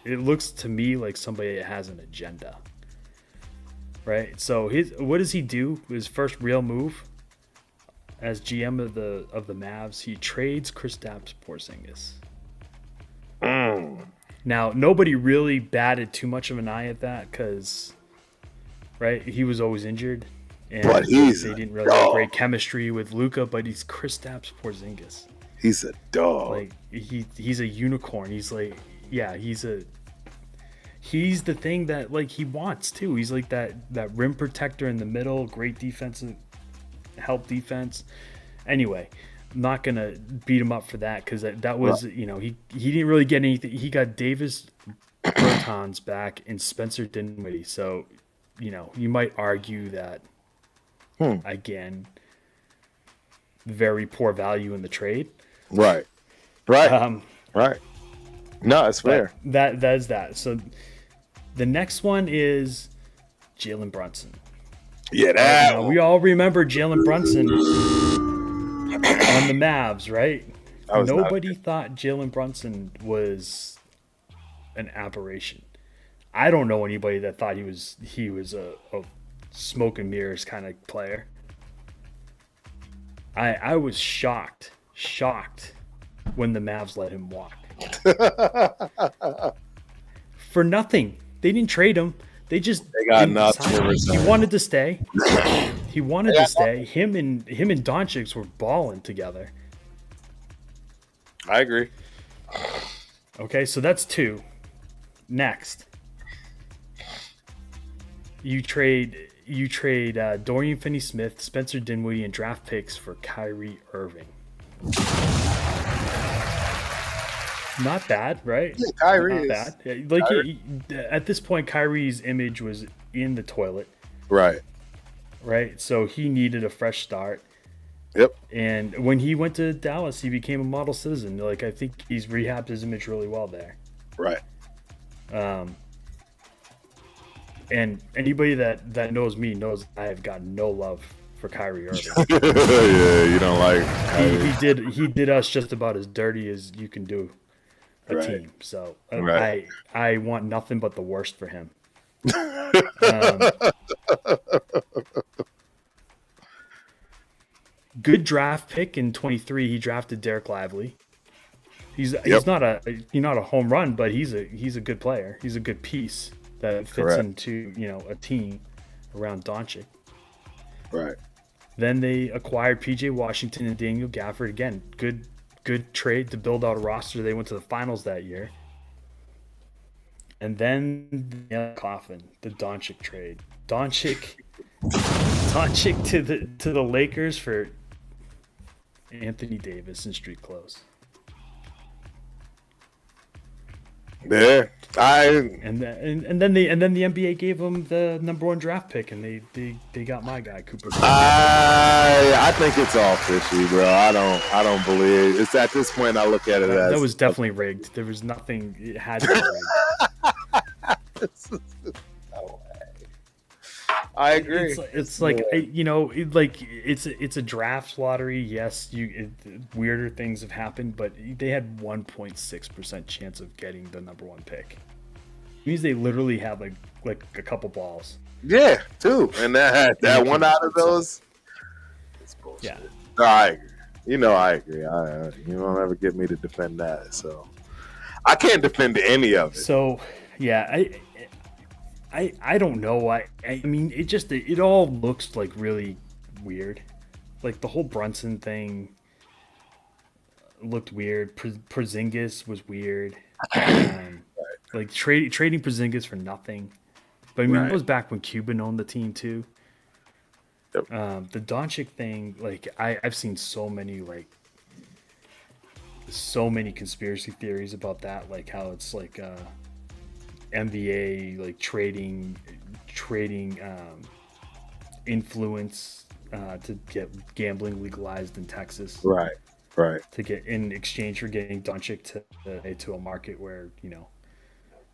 It looks to me like somebody that has an agenda, right? So what does he do? His first real move as GM of the Mavs, he trades Kristaps Porzingis. Now, nobody really batted too much of an eye at that because, right, he was always injured. And but they didn't really have great chemistry with Luka, but he's Kristaps Porzingis. He's a dog. Like, he's a unicorn. He's like, yeah, he's the thing that, like, he wants, too. He's like that rim protector in the middle, great defensive help defense. Anyway, I'm not going to beat him up for that because that was, he didn't really get anything. He got Davis Bertans back and Spencer Dinwiddie. So, you might argue that, again, very poor value in the trade. Right. Right. No, it's fair. That's that. So the next one is Jalen Brunson. Yeah, we all remember Jalen Brunson on the Mavs, right? Nobody thought Jalen Brunson was an aberration. I don't know anybody that thought he was a smoke and mirrors kind of player. I was shocked when the Mavs let him walk. For nothing. They didn't trade him. They got nothing. He wanted to stay. Him and Doncic were balling together. I agree. Okay, so that's 2. Next, you trade Dorian Finney-Smith, Spencer Dinwiddie, and draft picks for Kyrie Irving. Not bad, right? Yeah, Kyrie Not bad. Like at this point, Kyrie's image was in the toilet. Right. So he needed a fresh start. Yep. And when he went to Dallas, he became a model citizen. Like, I think he's rehabbed his image really well there. Right. And anybody that knows me knows I have got no love for Kyrie Irving. Yeah, you don't like Kyrie. He did us just about as dirty as you can do a team. So I want nothing but the worst for him. Good draft pick in 23. He drafted Derek Lively. He's not a home run, but he's a good player. He's a good piece that fits into a team around Doncic. Right. Then they acquired PJ Washington and Daniel Gafford. Again, good trade to build out a roster. They went to the finals that year. And then the coffin, the Doncic trade. Doncic to the Lakers for Anthony Davis in street clothes. Yeah, and then the NBA gave him the number 1 draft pick, and they got my guy Cooper. I think it's all fishy, bro. I don't believe it's at this point. I look at it as that was definitely rigged. There was nothing. It had to be rigged. No way. I agree. It's like it's a draft lottery. Yes, weirder things have happened, but they had 1.6% chance of getting the number 1 pick. It means they literally have like a couple balls. Yeah, 2, and that one out of those. It's bullshit. Yeah, no, I agree. I agree. You don't ever get me to defend that, so I can't defend any of it. So yeah, I don't know. I mean, it all looks like really weird. Like the whole Brunson thing looked weird. Porzingis was weird. Like trading Porzingis for nothing. But I mean, it was back when Cuban owned the team too. Yep. The Doncic thing, like I've seen so many conspiracy theories about that, like how it's like NBA like trading influence to get gambling legalized in Texas. Right. To get in exchange for getting Doncic to a market where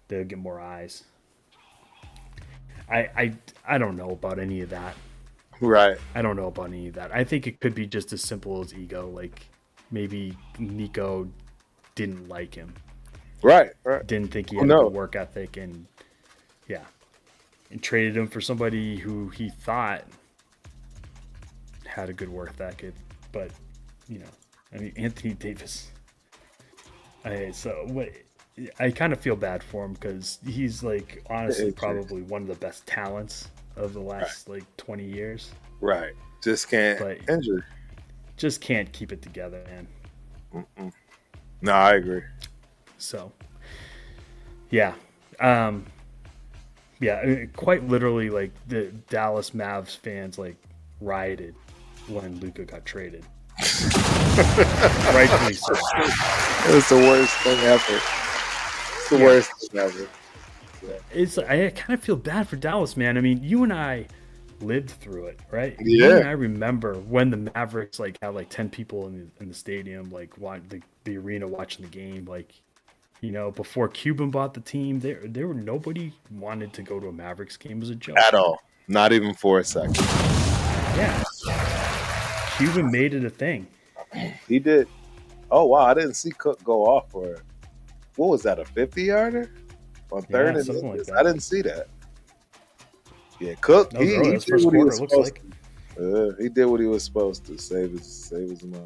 they'll get more eyes. I don't know about any of that. Right. I don't know about any of that. I think it could be just as simple as ego. Like maybe Nico didn't like him. Right. Didn't think he had a good work ethic, and traded him for somebody who he thought had a good work ethic. But Anthony Davis. I kind of feel bad for him because he's like honestly probably one of the best talents of the last 20 years. Right. Just can't injure. Just can't keep it together, man. Mm-mm. No, I agree. So, yeah. Quite literally, like the Dallas Mavs fans rioted when Luka got traded. Rightfully so. It was the worst thing ever. It's the worst thing ever. I kind of feel bad for Dallas, man. I mean, you and I lived through it, right? Yeah. You and I remember when the Mavericks had 10 people in the stadium, the arena watching the game. Before Cuban bought the team, there were nobody wanted to go to a Mavericks game. It was a joke at all. Not even for a second. Yeah. Cuban made it a thing. He did. Oh wow! I didn't see Cook go off for it. What was that? A 50-yarder on third and something like that. I didn't see that. Yeah, Cook. He did what he was supposed to. He did what he was supposed to. Save his money.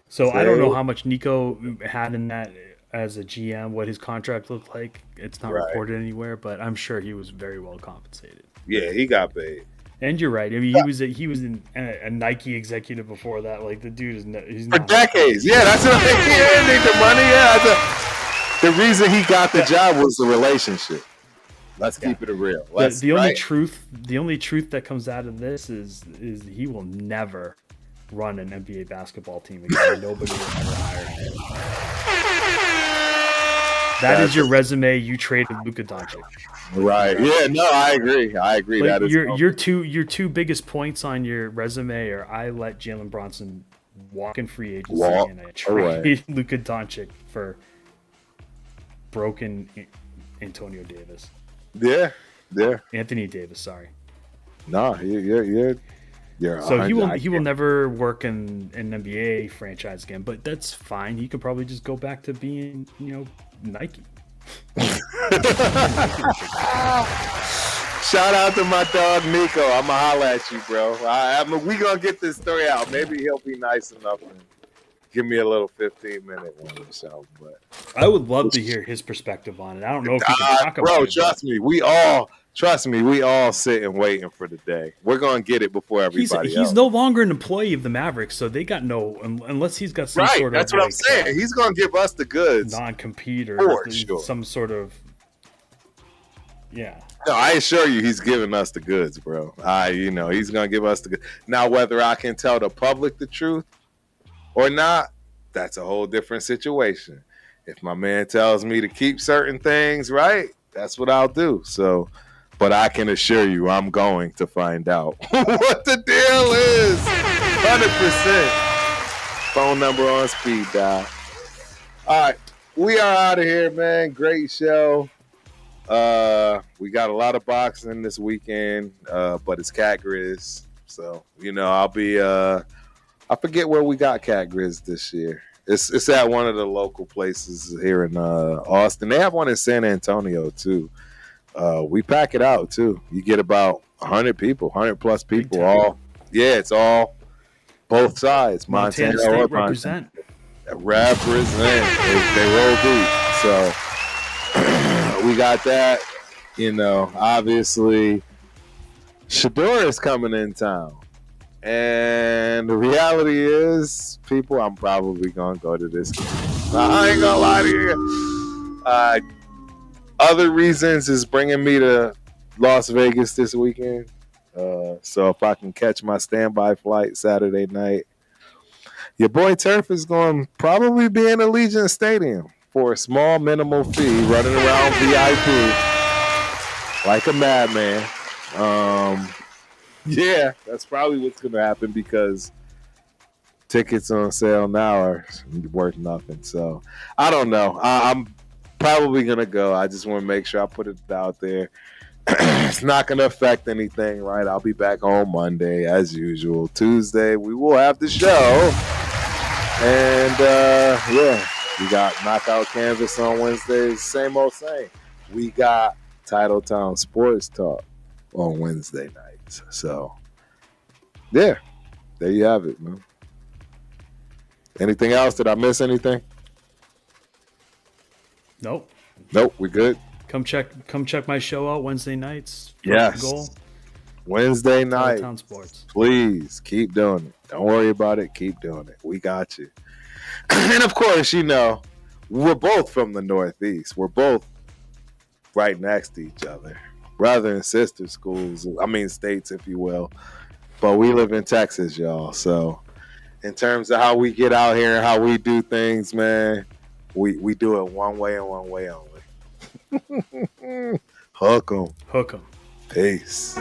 So I don't know how much Nico had in that as a GM. What his contract looked like. It's not reported anywhere, but I'm sure he was very well compensated. Yeah, he got paid. And you're right. I mean, he was a Nike executive before that. Like the dude he's for decades. Yeah, that's what I think. He didn't need the money. Yeah, the reason he got the job was the relationship. Let's keep it real. The only truth that comes out of this is he will never run an NBA basketball team again. Nobody will ever hire him. That is your resume. You traded Luka Doncic. Right. Yeah. No, I agree. That is your two biggest points on your resume are I let Jalen Bronson walk in free agency and I traded Luka Doncic for broken Antonio Davis. Yeah. Anthony Davis. Sorry. No, you're. So he will never work in an NBA franchise again, but that's fine. He could probably just go back to being Nike. Shout out to my dog Nico. I'ma holla at you, bro. We gonna get this story out. Maybe he'll be nice enough and give me a little 15-minute one or so. But I would love to hear his perspective on it. I don't know if he can talk about it. Trust me, we all sitting waiting for the day. We're gonna get it before everybody else. He's no longer an employee of the Mavericks, so they got unless he's got some sort of that's what I'm saying. He's gonna give us the goods, non-compete or sure. some sort of No, I assure you, he's giving us the goods, bro. He's gonna give us the goods. Now, whether I can tell the public the truth or not, that's a whole different situation. If my man tells me to keep certain things, right, that's what I'll do. So. But I can assure you, I'm going to find out what the deal is. 100%. Phone number on speed dial. All right, we are out of here, man. Great show. We got a lot of boxing this weekend, but it's Cat Grizz. So, I'll be I forget where we got Cat Grizz this year. It's at one of the local places here in Austin. They have one in San Antonio too. We pack it out too. You get about 100 people, 100 plus people. It's all both sides. Montana State represent. They roll deep. So we got that. Obviously, Shador is coming in town. And the reality is, people, I'm probably going to go to this game. I ain't going to lie to you. Other reasons is bringing me to Las Vegas this weekend. So if I can catch my standby flight Saturday night, your boy Turf is going to probably be in Allegiant Stadium for a small minimal fee, running around VIP like a madman. That's probably what's going to happen because tickets on sale now are worth nothing. So I don't know. probably going to go. I just want to make sure I put it out there. It's not going to affect anything, right? I'll be back on Monday as usual. Tuesday, we will have the show. And, yeah, we got Knockout Canvas on Wednesday. Same old same. We got Titletown Sports Talk on Wednesday nights. So, yeah, there you have it, man. Anything else? Did I miss anything? Nope. Nope, we good. Come check my show out Wednesday nights. Yes. Goal. Wednesday night. Titletown Sports. Please keep doing it. Don't worry about it. Keep doing it. We got you. And of course, you know, we're both from the Northeast. We're both right next to each other. Brother and sister schools. I mean, states, if you will. But we live in Texas, y'all. So in terms of how we get out here and how we do things, man, we do it one way and one way only. Hook 'em. Hook 'em. Peace.